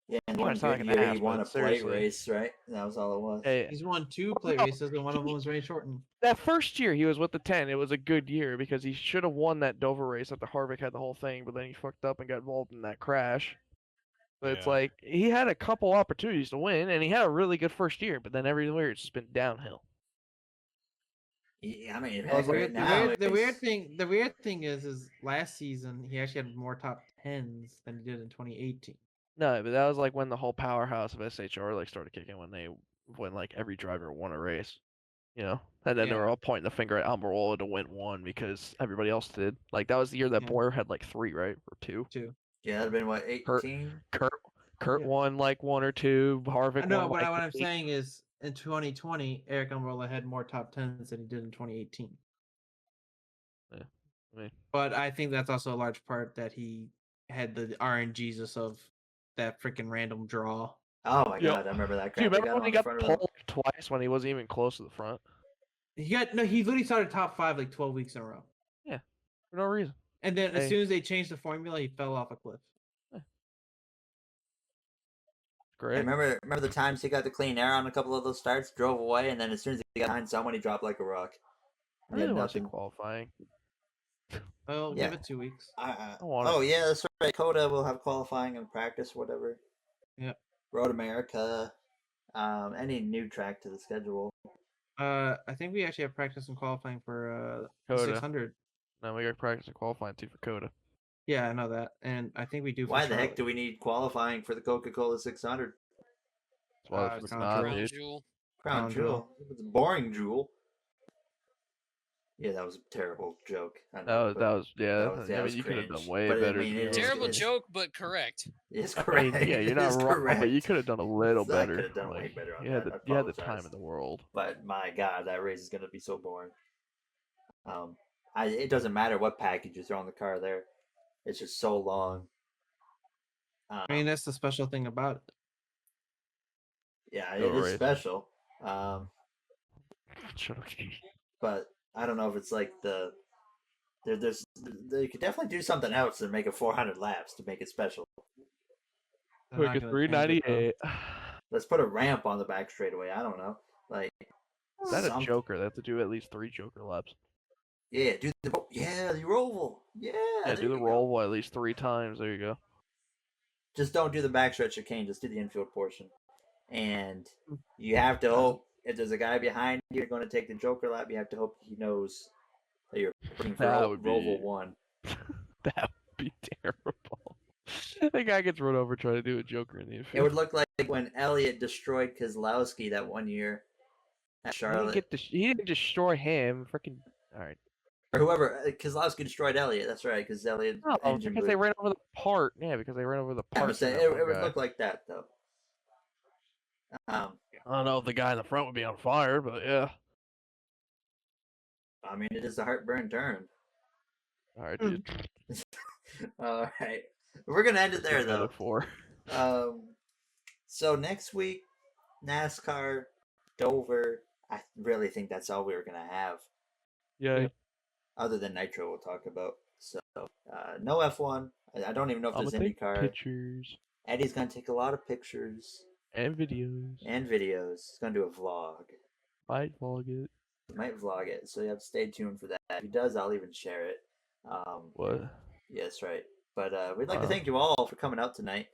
A: Yeah, and
E: Well,
A: one
E: it's not like
A: good
E: an
A: year he
E: ass,
A: won
E: but
A: a plate
E: seriously.
A: race, right? That was all it was.
E: Hey,
C: He's won 2 plate races, and one of them was race shortened.
E: that first year he was with the 10. It was a good year because he should have won that Dover race after Harvick had the whole thing, but then he fucked up and got involved in that crash. But it's
D: Yeah.
E: like he had a couple opportunities to win, and he had a really good first year, but then every year it's just been downhill.
A: Yeah, I mean,
E: I was
A: heck,
E: like,
A: right now,
C: The weird
A: it's-
C: thing is last season he actually had more top 10s than he did in 2018.
E: No, but that was like when the whole powerhouse of SHR like started kicking when like every driver won a race. You know? And then they were
C: Yeah.
E: all pointing the finger at Almirola to win one because everybody else did. Like that was the year that
C: Yeah.
E: Boyer had like 3, right? Or 2.
C: 2.
A: yeah, that'd have been what,
E: Kurt
A: 18?
E: Kurt
C: Yeah.
E: won like 1 or 2. Harvick
C: No,
E: won
C: but
E: like
C: what I'm
E: 8.
C: saying is in 2020, Eric Almirola had more top 10s than he did in 2018.
E: Yeah. I mean,
C: But I think that's also a large part that he had the RNGesus of that freaking random draw.
A: Oh my
E: Yep.
A: god, I remember that
E: do you
A: crap. They
E: remember
A: got
E: when
A: on
E: he
A: the
E: got
A: front of the
E: pulled twice when he wasn't even close to the front?
C: He literally started top 5 like 12 weeks in a row.
E: Yeah. For no reason.
C: And then as
E: Hey.
C: soon as they changed the formula, he fell off a cliff.
A: I
E: Great.
A: remember the times he got the clean air on a couple of those starts, drove away, and then as soon as he got behind someone, he dropped like a rock.
E: I
A: He had
E: really want to see
A: nothing.
E: qualifying.
C: Well,
A: Yeah.
C: give it 2 weeks.
E: I want
A: Oh
E: it.
A: yeah, that's right. Coda will have qualifying and practice, whatever.
C: Yep.
A: Road America, any new track to the schedule.
C: I think we actually have practice and qualifying for the
E: Coda.
C: 600.
E: Now we got practice and qualifying too for Coda.
C: Yeah, I know that, and I think we do.
A: Why
C: for
A: the heck
C: Charlotte.
A: do we need qualifying for the Coca-Cola 600?
E: That's why
C: It's
E: it's
C: Crown
E: not,
C: Jewel.
B: Crown
E: dude.
B: Jewel.
A: Crown
C: Crown
A: Jewel. It's a boring jewel. Yeah, that was a terrible joke. I know,
E: That was yeah.
A: that was- yeah, it
E: I
A: was
E: mean, you could have done
A: cringe.
E: way
A: But, I
E: better.
A: mean,
E: than
A: it is
E: that.
B: Terrible
A: good.
B: joke, but correct.
A: It's
E: I
A: correct.
E: mean, yeah, you're
A: It
E: not
A: is
E: wrong, but you
A: correct.
E: could have done a little
A: I
E: better.
A: could have done way
E: Like,
A: better on
E: you had
A: that.
E: the
A: I
E: time
A: apologize.
E: in the world.
A: But my God, that race is going to be so boring. It doesn't matter what package you throw in the car there. It's just so long.
C: I mean, that's the special thing about it.
A: Yeah,
E: Go
A: it is
E: race.
A: special.
E: Shut up.
A: But I don't know if it's like they could definitely do something else and make it 400 laps to make it special.
C: They're not
E: Quick,
C: gonna change it, though.
E: 398.
A: Let's put a ramp on the back straightaway. I don't know, like
E: Is that a
A: some-
E: Joker? They have to do at least 3 Joker laps.
A: Yeah, do the roval. Yeah,
E: Yeah,
A: there
E: do the
A: you go.
E: roll at least 3 times. There you go.
A: Just don't do the backstretch chicane. Just do the infield portion, and you have to hope if there's a guy behind you, you're going to take the Joker lap. You have to hope he knows that you're looking for
E: That would be-
A: roval 1.
E: That would be terrible. The guy gets run over trying to do a Joker in the infield.
A: It would look like when Elliott destroyed Keselowski that one year at Charlotte.
E: He didn't destroy him. Freaking. All right.
A: Or whoever, Keselowski destroyed Elliott. That's right, because Elliott
E: No,
A: engine
E: because
A: blew.
E: they ran over the part. Yeah, because they ran over the
A: I'm
E: part.
A: saying
E: from that
A: it
E: one
A: would
E: guy.
A: look like that though.
E: I don't know if the guy in the front would be on fire, but yeah.
A: I mean, it is a heartburn turn.
E: All right, dude.
A: All right, we're gonna end it there though.
E: 4.
A: So next week, NASCAR, Dover. I really think that's all we were gonna have.
E: Yeah.
A: Other than Nitro, we'll talk about. So no F1. I don't even know if
E: I'm
A: there's
E: gonna take
A: IndyCar.
E: pictures
A: Eddie's gonna take a lot of pictures
E: and videos.
A: and videos. He's gonna do a vlog.
E: Might vlog it.
A: He might vlog it, so you have to stay tuned for that. If he does, I'll even share it.
E: What?
A: Yes, right. But we'd like to
E: Wow.
A: thank you all for coming out tonight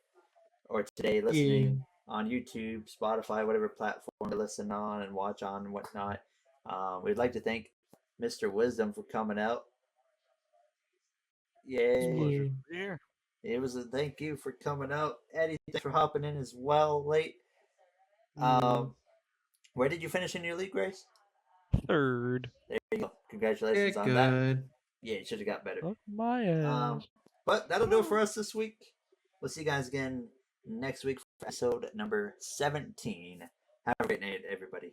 A: or today, listening on YouTube, Spotify, whatever platform to listen on and watch on and whatnot. We'd like to thank Mr. Wisdom for coming out. Yay!
E: Yeah.
A: It was a thank you for coming out, Eddie. Thanks for hopping in as well late. Where did you finish in your league race?
E: 3rd.
A: There you go. Congratulations
C: You're
A: on that.
C: good.
A: Yeah, you should have got better.
E: Fuck my ass.
A: But that'll do it for us this week. We'll see you guys again next week for episode number 17. Have a great night, everybody.